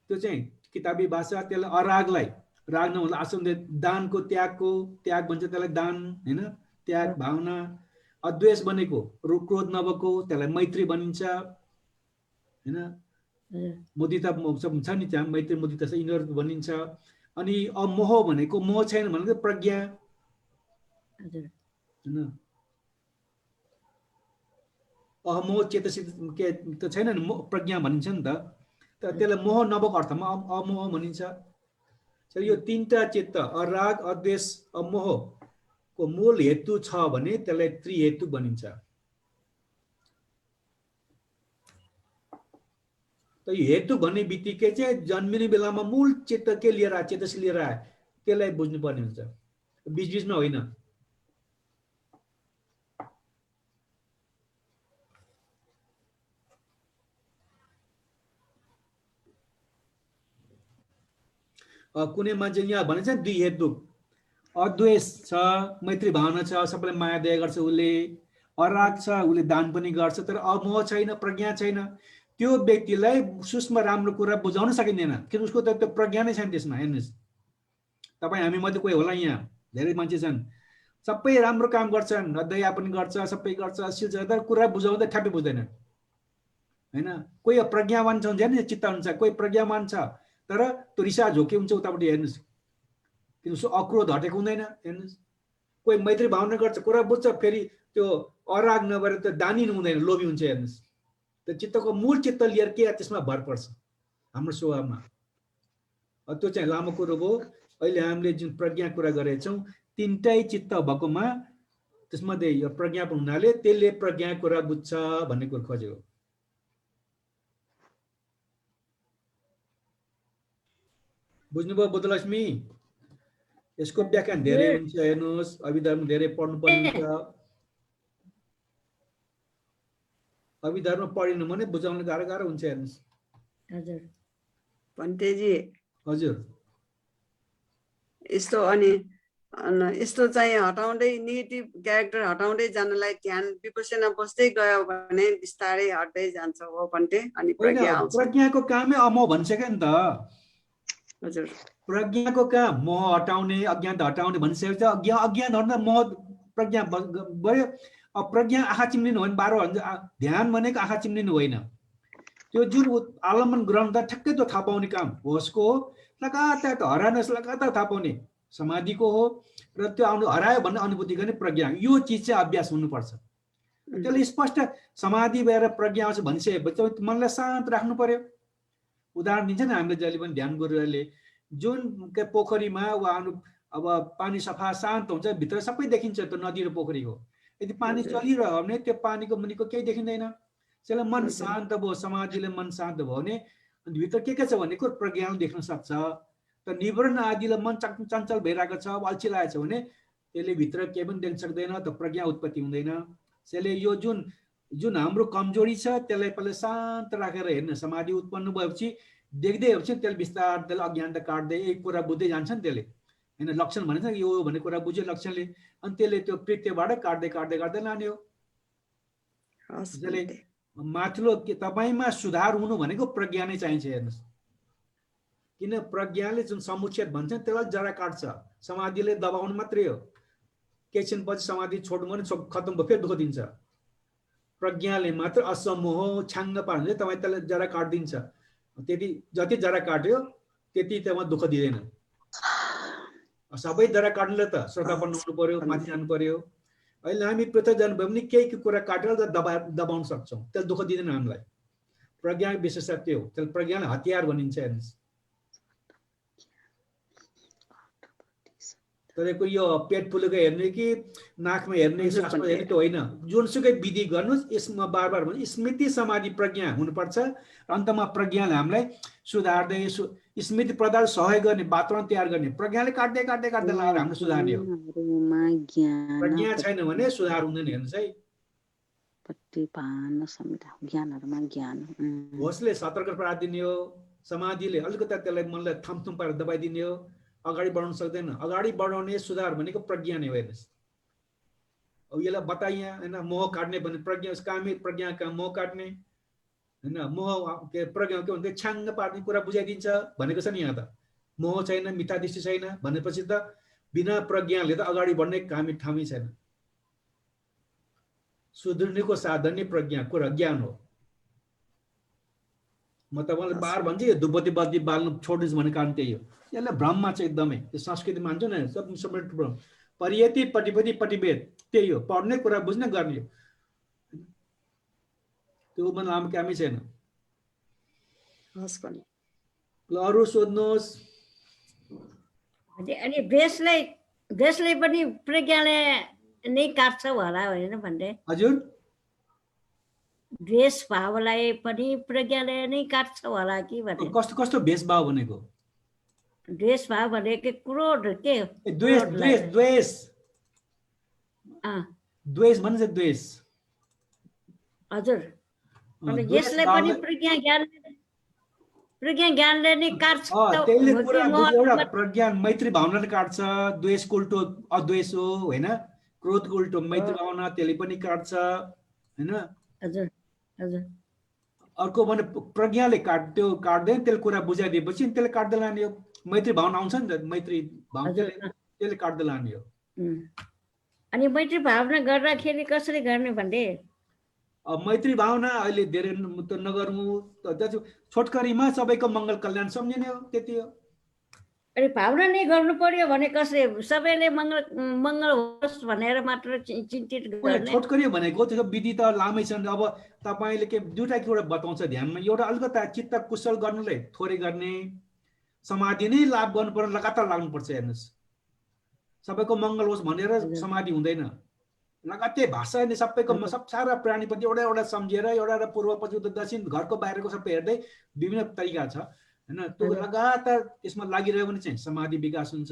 Speaker 2: त्यो चाहिँ किताबी भाषा। त्यसलाई अरागलाई राग नभन्दा आसन दानको त्याग भन्छ, त्यसलाई दान हैन, त्याग भावना। अद्वेष भनेको क्रोध नभएको, त्यसलाई मैत्री भनिन्छ हैन। मुदिता छ नि त्यहाँ, मैत्री मुदिता छ, यिनीहरू भनिन्छ। अनि अमोह भनेको मोह छैन भनेको प्रज्ञा हैन। अमोह चेतसित के त छैन नि, प्रज्ञा भनिन्छ नि त, त्यसलाई मोह नभएको अर्थमा अमोह भनिन्छ। यो 3टा चित्त अराग अद्वेष अमोह को मूल हेतु छ भने त्यसलाई त्रिहेतु भनिन्छ। त यो हेतु भन्ने बित्तिकै चाहिँ जन्मिने बेलामा मूल चित्त के लिएर आए, चेतस लिएर आए, त्यसलाई बुझ्नुपर्ने हुन्छ, बीचबीचमा होइन। कुनै मान्छे यहाँ भनेछ नि 2 हेतु, अद्वेष छ, मैत्री भावना छ, सबैलाई माया दया गर्छ उसले, अराग छ उसले दान पनि गर्छ, तर अमोह छैन, प्रज्ञा छैन। त्यो व्यक्तिलाई सूक्ष्म राम्रो कुरा बुझाउन सकिँदैन, किन उसको त त्यो प्रज्ञा नै छैन त्यसमा। हेर्नुहोस् तपाईँ हामी मध्ये कोही होला, यहाँ धेरै मान्छे छन् सबै राम्रो काम गर्छन्, दया पनि गर्छ, सबै गर्छ, सिल्छ, तर कुरा बुझाउँदा ठ्याप्पै बुझ्दैन हैन। कोही प्रज्ञावान छ हुन्छ चित्त हुन्छ, कोही प्रज्ञावान छ तर त्यो रिसा झोके हुन्छ उतापट्टि। हेर्नुहोस् किन उसको अक्रोध हटेको हुँदैन। हेर्नुहोस् कोही मैत्री भावना गर्छ, कुरा बुझ्छ, फेरि त्यो अराग नभएर त दानी हुँदैन, लोभी हुन्छ। हेर्नुहोस् त्यो चित्तको मूल चित्त लिएर के त्यसमा भर पर्छ हाम्रो स्वभावमा। त्यो चाहिँ लामो कुरो हो। अहिले हामीले जुन प्रज्ञा कुरा गरेका छौँ 3टै चित्त भएकोमा त्यसमध्ये यो प्रज्ञा हुनाले त्यसले प्रज्ञा कुरा बुझ्छ भन्ने कुरो खोजेको। बुझ्नुभयो बुद्धलक्ष्मी? यसको व्याख्यान धेरै हुन्छ, हेर्नुहोस् अभिधर्म धेरै पढ्नुपर्ने हुन्छ। अभिधर्म पढेन भने बुझाउन गाह्रो हुन्छ हेर्नुस्।
Speaker 6: हजुर
Speaker 8: भन्टेजी
Speaker 2: हजुर
Speaker 8: यस्तो अनि यस्तो चाहिँ हटाउँदै नेगेटिभ क्यारेक्टर हटाउँदै जानलाई ध्यान विपसना बस्दै गयो भने बिस्तारै हट्दै जान्छ हो भन्टे अनि प्रज्ञा आउँछ।
Speaker 2: प्रज्ञाको कामै म भनिसकेँ नि त।
Speaker 8: हजुर
Speaker 2: प्रज्ञाको काम मोह हटाउने अज्ञान हटाउने भनिसकेपछि अज्ञान हट्दा मोह प्रज्ञा गयो। अब प्रज्ञा आँखा चिम्लिनु हो भने 12 भन्छ ध्यान भनेको आँखा चिम्लिनु होइन। त्यो जुन आलम्बन ग्रहण त ठ्याक्कै त्यो थाहा पाउने काम होसको हो। लगातार हराएनस् लगातार थाहा पाउने समाधिको हो र त्यो हरायो भन्ने अनुभूति गर्ने प्रज्ञा। यो चिज चाहिँ अभ्यास हुनुपर्छ। त्यसले स्पष्ट समाधि भएर प्रज्ञा आउँछ भनिसकेपछि मनलाई शान्त राख्नु पर्यो। उदाहरण दिन्छ नि हामीले जहिले पनि ध्यान गुरुहरूले जुन पोखरीमा वा अब पानी सफा शान्त हुन्छ भित्र सबै देखिन्छ त्यो नदी र पोखरीको। यदि पानी चलिरह्यो भने त्यो पानीको मुनिको केही देखिँदैन। त्यसलाई मन शान्त भयो समाधिले मन शान्त भयो भने भित्र के छ भनेको प्रज्ञाले देख्न सक्छ। त निवरण आदिले मन चञ्चल भइरहेको छ अल्छिरहेको छ भने त्यसले भित्र केही पनि देख्न सक्दैन त प्रज्ञा उत्पत्ति हुँदैन। त्यसले यो जुन हाम्रो कमजोरी छ त्यसलाई पहिला शान्त राखेर हेर्न समाधि उत्पन्न भएपछि देख्दै हेर्छ त्यसले बिस्तार त्यसले अज्ञानता काट्दै एक कुरा बुझ्दै जान्छ नि त्यसले हैन। लक्षण भनेको यो भन्ने कुरा बुझ्यो लक्षणले अनि त्यसले त्यो कृत्यबाट काट्दै काट्दै काट्दै लाने हो। त्यसले माथिल्लो तपाईमा सुधार हुनु भनेको प्रज्ञा नै चाहिन्छ हेर्नुस्। किन प्रज्ञाले जुन समुच्छेद भन्छ त्यसलाई जरा काट्छ। समाधिले दबाउनु मात्रै हो। एकछिन पछि समाधि छोड्नु भने खत्तम भयो फेरि दुःख दिन्छ। प्रज्ञाले मात्र असमोह छाङ्ग पार्ने तपाईँ त्यसलाई जरा काट्दिन्छ। त्यति जति जरा काट्यो त्यति त्यसमा दुःख दिँदैन। सबै जरा काट्नुले त श्रद्धापन्न हुनु पर्यो माथि जानु पर्यो। अहिले हामी पृथक जानुभयो भने केही कुरा काटेर दबाउन सक्छौँ त्यसले दुःख दिँदैन हामीलाई। प्रज्ञाको विशेषता त्यो हो। त्यसले प्रज्ञाले हतियार भनिन्छ हेर्नुहोस्। तपाईँको यो पेट फुलेको हेर्ने कि नाकमा हेर्ने श्वासमा हेर्ने त्यो होइन। जुनसुकै विधि गर्नुहोस् यसमा बार भन्नु स्मृति समाधि प्रज्ञा हुनुपर्छ। अन्तमा प्रज्ञाले हामीलाई सुधार्दै स्मृति प्रदान सहयोग गर्ने वातावरण तयार गर्ने प्रज्ञाले काट्दै काट्दै काट्दै लगाएर हामीले सुधार्ने हो। प्रज्ञा छैन भने सुधार हुँदैन हेर्नुहोस् है। होसले सतर्क पारिदिने हो। समाधिले अलिकति त्यसलाई मनलाई थम्थुम पारेर दबाइदिने हो। अगाडि बढाउन सक्दैन। अगाडि बढाउने सुधार भनेको प्रज्ञा नै हो हेर्नुहोस्। अब यसलाई बताइए होइन मोह काट्ने भन्ने प्रज्ञा कामै प्रज्ञा काम मोह काट्ने होइन। मोह प्रज्ञा के भन्छ छाङ्ग पार्ने कुरा बुझाइदिन्छ भनेको छ नि। यहाँ त मोह छैन मिथ्या दृष्टि छैन भनेपछि त बिना प्रज्ञाले त अगाडि बढ्ने कामै ठामै छैन। सुदृढको साधन नै प्रज्ञा कुरा ज्ञान हो। म तपाईँलाई बार भन्छु यो दुबती बत्ती बाल्नु छोड्नुहोस् भन्ने कारण त्यही हो। यसलाई भ्रममा चाहिँ एकदमै त्यो संस्कृति मान्छ न सब भ्रम परियति पटिपति पटिभेद त्यही हो। पढ्ने कुरा बुझ्ने गर्ने हो। त्यो मन लामो कामै छैन। अरू सोध्नुहोस्।
Speaker 6: अनि देशलाई पनि प्रज्ञाले नै काट्छ होला होइन भन्दै।
Speaker 2: हजुर
Speaker 6: द्वेष भावलाई पनि प्रज्ञाले नै काट्छ होला कि भन्ने।
Speaker 2: कस्तो कस्तो भेषभाव भनेको?
Speaker 6: द्वेष भाव भनेको क्रोध के हो?
Speaker 2: द्वेष द्वेष द्वेष द्वेष भन्छ द्वेष।
Speaker 6: हजुर यसलाई पनि प्रज्ञा ज्ञानले नै काट्छ।
Speaker 2: त्यसले कुरा एउटा प्रज्ञा मैत्री भावनाले काट्छ। द्वेषको उल्टो अद्वेष हो होइन। क्रोधको उल्टो मैत्री भावना त्यसले पनि काट्छ होइन।
Speaker 6: हजुर हजुर
Speaker 2: अर्को भने प्रज्ञाले काट्यो काट्दैन त्यसले कुरा बुझाइदिएपछि त्यसले काट्दै लाने हो। मैत्री भावना आउँछ नि त मैत्री भावना त्यसले काट्दै लाने हो।
Speaker 6: अनि मैत्री भावना गर्दाखेरि कसरी गर्ने भन्ने?
Speaker 2: मैत्री भावना अहिले धेरै नगर्नु छोटकरीमा सबैको मङ्गल कल्याण सम्झिने हो त्यति हो।
Speaker 6: अनि भावना नै गर्नु पर्यो भने कसरी सबैले मङ्गल होस् भनेर मात्र चिन्तित गर्ने?
Speaker 2: छोटकरी भनेको त्यसको विधि त लामै छ। अब तपाईँले के दुईटा कुरा बताउँछ ध्यानमा। एउटा अलिकता चित्त कुशल गर्नुलाई थोरै गर्ने समाधि नै लाभ गर्नु पर्ने लगातार लाग्नुपर्छ हेर्नुहोस्। सबैको मङ्गल होस् भनेर समाधि हुँदैन। लगातार भाषा नै सबैको सब सारा प्राणीप्रति एउटा एउटा सम्झेर एउटा पूर्व पश्चिम उत्तर दक्षिण घरको बाहिरको सबै हेर्दै विभिन्न तरिका छ होइन। त्यो लगातार त्यसमा लागिरह्यो भने चाहिँ समाधि विकास हुन्छ।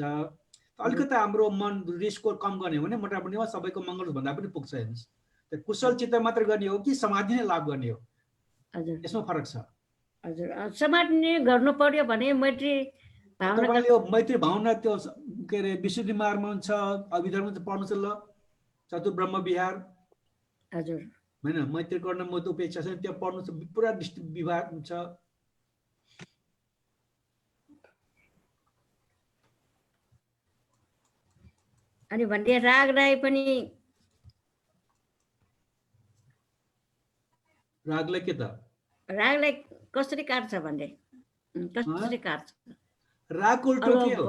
Speaker 2: अलिकता हाम्रो मन रिसको कम गर्ने हो भने मोटामोटीमा सबैको मङ्गल भन्दा पनि पुग्छ हेर्नुहोस्। त्यो कुशल चित्त मात्र गर्ने हो कि समाधि नै लाभ गर्ने हो?
Speaker 6: हजुर
Speaker 2: यसमा फरक छ।
Speaker 6: हजुर समाधि गर्नु पर्यो भने मैत्री भावना
Speaker 2: तपाईँले यो मैत्री भावना त्यो के अरे विशुद्धि मार्गमा हुन्छ, अभिधर्म पढ्नु छ ल, चतुर्ब्रह्म विहार
Speaker 6: हजुर
Speaker 2: होइन, मैत्री गर्न म त उपेक्षा छैन त्यो पढ्नु छ, पुरा विभाग हुन्छ।
Speaker 6: अनि भन्ने रागलाई पनि
Speaker 2: रागलाई के त
Speaker 6: रागलाई कसरी काट्छ भन्ने कसरी काट्छ
Speaker 2: राग उल्टो के हो?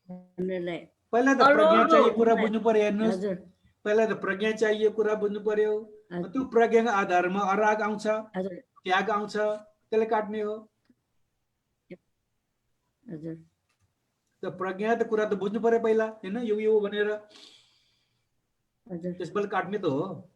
Speaker 6: भन्नेलाई
Speaker 2: पहिला त प्रज्ञा चाहिए कुरा बुझ्नु पर्यो। हेर्नुहोस्,
Speaker 6: हजुर
Speaker 2: पहिला त प्रज्ञा चाहिए कुरा बुझ्नु पर्यो। त्यो प्रज्ञाको आधारमा अराग आउँछ,
Speaker 6: हजुर
Speaker 2: त्याग आउँछ, त्यसले काट्ने हो।
Speaker 6: हजुर
Speaker 2: त प्रज्ञा त कुरा त बुझ्नु पर्यो पहिला, हैन? यो भनेर
Speaker 6: हजुर
Speaker 2: त्यसपछि काट्ने त हो।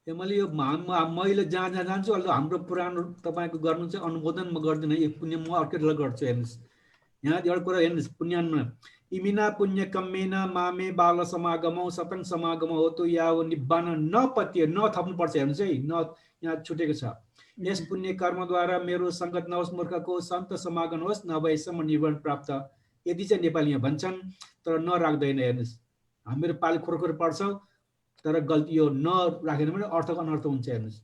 Speaker 2: मैले यो मैले जहाँ जहाँ जान्छु अहिले हाम्रो पुरानो तपाईँको गर्नु चाहिँ अनुमोदन म गर्दिनँ, यो पुण्य म अर्कै गर्छु। हेर्नुहोस्, यहाँ एउटा कुरा हेर्नुहोस्, पुण्यानमा इमिना पुण्य कम्मेन मामे बाल समागमौ सतङ समागम हो तो याव निब्बान नपत्य न थप्नुपर्छ। हेर्नुहोस् है, न यहाँ छुटेको छ। यस पुण्य कर्मद्वारा मेरो सङ्गत नहोस्, मूर्खको सन्त समागम होस्, नभएसम्म निर्वाण प्राप्त, यदि चाहिँ नेपालीमा भन्छन् तर नराख्दैन। हेर्नुहोस्, हामीहरू पाली खोर पढ्छौँ तर गल्ती यो नराखेन भने अर्थको अनर्थ हुन्छ। हेर्नुहोस्,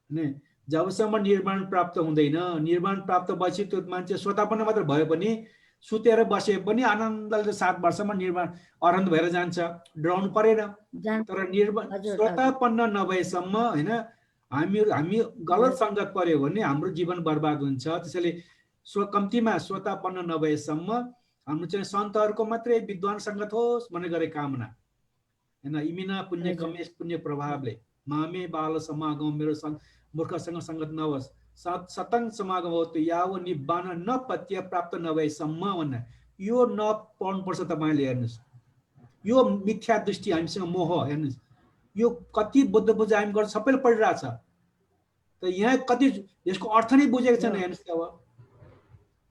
Speaker 2: होइन, जबसम्म निर्माण प्राप्त हुँदैन, निर्माण प्राप्त भएपछि त्यो मान्छे स्वतापन्न मात्र भयो भने सुतेर बसे पनि आनन्दले 7 वर्षमा निर्माण अरहन्त भएर जान्छ, डराउनु परेन। तर निर्माण स्वतापन्न नभएसम्म, होइन, हामी गलत सङ्गत पर्यो भने हाम्रो जीवन बर्बाद हुन्छ। त्यसैले कम्तीमा स्वतापन्न नभएसम्म हाम्रो चाहिँ सन्तहरूको मात्रै विद्वान सङ्गत होस् भन्ने गरे कामना, होइन। इमिना पुण्य कमेश पुण्य प्रभावले मामे बाल समागम मेरो मूर्खसँग सङ्गत नहोस्, सतङ समागम हो तो याव निब्बान नपत्य प्राप्त नभएसम्म भन्ने यो नपढ्नुपर्छ तपाईँले। हेर्नुहोस्, यो मिथ्या दृष्टि हामीसँग मोह। हेर्नुहोस्, यो कति बुद्ध पूजा हामी गर्छ, सबैले पढिरहेछ, त यहाँ कति यसको अर्थ नै बुझेको छैन। हेर्नुहोस्, अब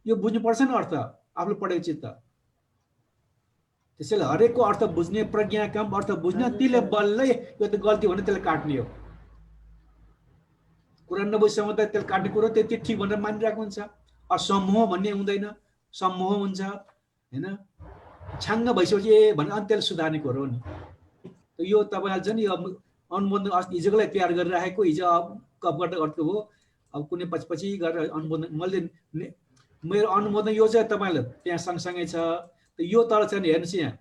Speaker 2: यो बुझ्नुपर्छ नि अर्थ, आफूले पढेको चित्त। त्यसैले हरेकको अर्थ बुझ्ने, प्रज्ञा काम अर्थ बुझ्ने, त्यसले बल्लै यो त गल्ती भने त्यसले काट्ने हो। कुरा नबुझ्छौँ त त्यसले काट्ने कुरो त्यति ठिक भनेर मानिरहेको हुन्छ। असमोह भन्ने हुँदैन, सम्मोह हुन्छ, होइन। छाङ्ग भइसकेपछि ए भने अनि त्यसले सुधार्ने कुरो हो नि। यो तपाईँले चाहिँ यो अनुमोदन अस्ति हिजोकोलाई तयार गरिराखेको, हिजो कपबाट अर्को हो, अब कुनै पछि गरेर अनुमोदन मेरो अनुमोदन यो चाहिँ तपाईँले त्यहाँ सँगसँगै छ। यो तर चाहिँ हेर्नुहोस्, यहाँ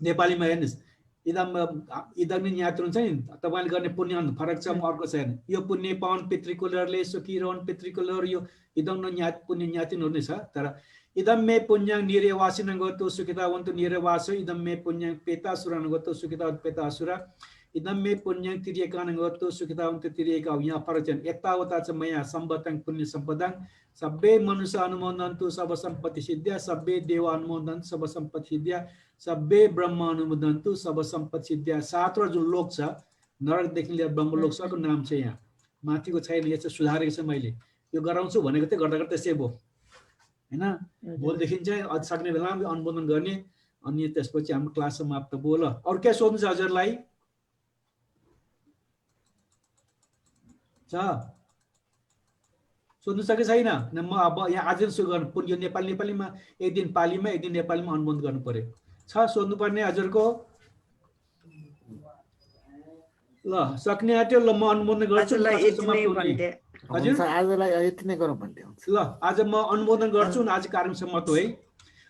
Speaker 2: नेपालीमा हेर्नुहोस्, इदम न्यात हुन्छ नि, तपाईँले गर्ने पुण्य फरक छ, अर्को छैन। यो पुण्य पावन पितृकुलहरूले सुखी रहन, पितृकुलहरू यो इदम न्यात पुण्य न्यातिन हुने छ। तर इदम मे पुण्यं निर्वासिन गतो सुखितावन्तु निर्वास, इदम मे पुण्यं पेतासुरान गतो सुखितावन्तु पेतासुरा, इदम मे पुण्यं तिर्यकान गतो सुखितावन्तु तिर्यका। यहाँ फरक छ। एतावता च मया सम्पत्तं पुण्य सम्पदां सब्बे मनुष्य अनुमोदन्तु सब सम्पत्ति सिद्ध्या, सब्बे देव अनुमोदन्तु सब सम्पत्ति सिद्ध्या, सब्बे ब्रह्म अनुमोदन्तु सब सम्पत्ति सिद्ध्या। 7वटा जुन लोक छ, नरकदेखि लिएर ब्रह्मलोक सबको नाम छ यहाँ, माथिको छैन। यो चाहिँ सुधारेको छ मैले, यो गराउँछु भनेको चाहिँ गर्दा गर्दा त्यसै भयो, होइन। भोलिदेखि चाहिँ अझ सक्ने बेलामा अनुमोदन गर्ने, अनि त्यसपछि हाम्रो क्लास समाप्त भयो। ल, अरू के सोध्नु छ हजुरलाई? सोध्नु छ कि छैन? म अब यहाँ आज सुरु गर्नु पुण्य नेपालीमा एक दिन पालीमा एक दिन नेपालीमा अनुमोदन गर्नु पर्यो। छ सोध्नुपर्ने हजुरको? ल, सक्ने आँट्यो। ल, म अनुमोदन गर्छु।
Speaker 1: हजुर आजलाई यति नै गरौँ भन्ने हुन्छ।
Speaker 2: ल, आज म अनुमोदन गर्छु, आज कार्यक्रम समाप्त है।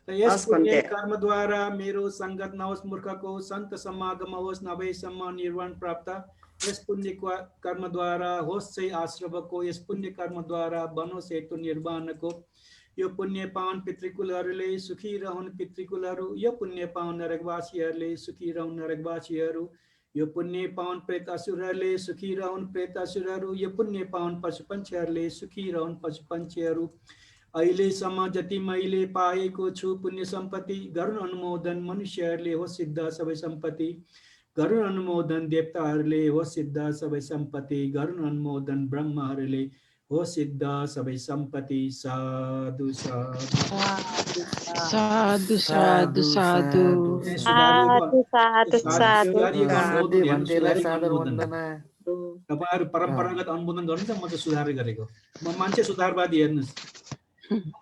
Speaker 2: यस पुण्य कर्मद्वारा मेरो सङ्गत नहोस्, मूर्खको सन्त समागम होस्, नभएसम्म निर्वाण प्राप्त। यस पुण्य कर्मद्वारा होस् चाहिँ आश्रवको, यस पुण्य कर्मद्वारा बनोस् हेतु निर्वाणको। यो पुण्य पावन पितृकुलहरूले सुखी रहन्, पितृकुलहरू। यो पुण्य पावन नरकवासीहरूले सुखी रहन्, नरकवासीहरू। यो पुण्य पावन प्रेत असुरहरूले सुखी रहन्, प्रेत असुरहरू। यो पुण्य पावन पशुपन्छीहरूले सुखी रहन्, पशुपन्छीहरू। अहिलेसम्म जति मैले पाएको छु पुण्य सम्पत्ति, गरुण अनुमोदन मनुष्यहरूले हो सिद्ध सबै सम्पत्ति। गरुण अनुमोदन देवताहरूले हो सिद्ध सबै सम्पत्ति गरुण अनुमोदन ब्रह्महरूले हो सिद्ध सबै सम्पत्ति साधु साधु
Speaker 9: साधु साधु
Speaker 1: साधु
Speaker 9: साधु
Speaker 2: चाहिँ
Speaker 3: साधु साधु साधु
Speaker 2: सुधारिएको अनुमोदन हेर्नु
Speaker 1: भन्टेलाई
Speaker 2: सुधारिएको
Speaker 1: सादर
Speaker 2: अनुमोदन
Speaker 1: वन्दना
Speaker 2: तपाईँहरू परम्परागत अनुमोदन गर्नुहुन्छ म चाहिँ सुधारै गरेको म मान्छे सुधारवादी हेर्नुहोस्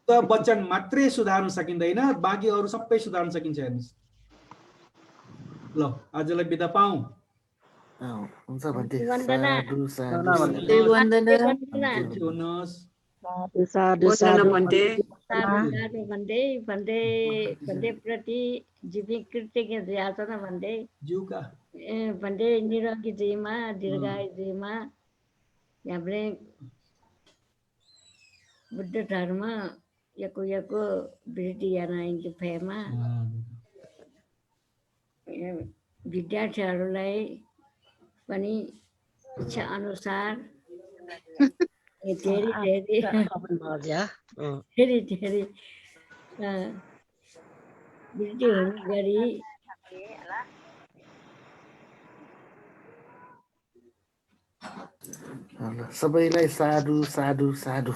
Speaker 2: त बच्चन मात्रै सुधार्न सकिँदैन बाँकी अरू सबै सुधार्न सकिन्छ हेर्नुहोस् ल आजलाई बिदा पाऊँ
Speaker 1: हुन्छ भन्थे
Speaker 6: वन्दना।
Speaker 1: साधु साधु
Speaker 8: भन्दै वन्दना
Speaker 2: हुनुहोस्
Speaker 3: साधु
Speaker 8: वन्दना भन्दै
Speaker 6: साधु भन्दै प्रति जीवी कृतज्ञ याचना भन्दै
Speaker 2: जिउका
Speaker 6: भन्दै निरोगी जीवमा दीर्घायु जीवमा हामीले बुद्ध धर्म यको वृद्धि यानाइन्छ फेमा विद्यार्थीहरूलाई पनि इच्छा अनुसार धेरै वृद्धि हुने गरी
Speaker 1: सबैलाई साधु साधु साधु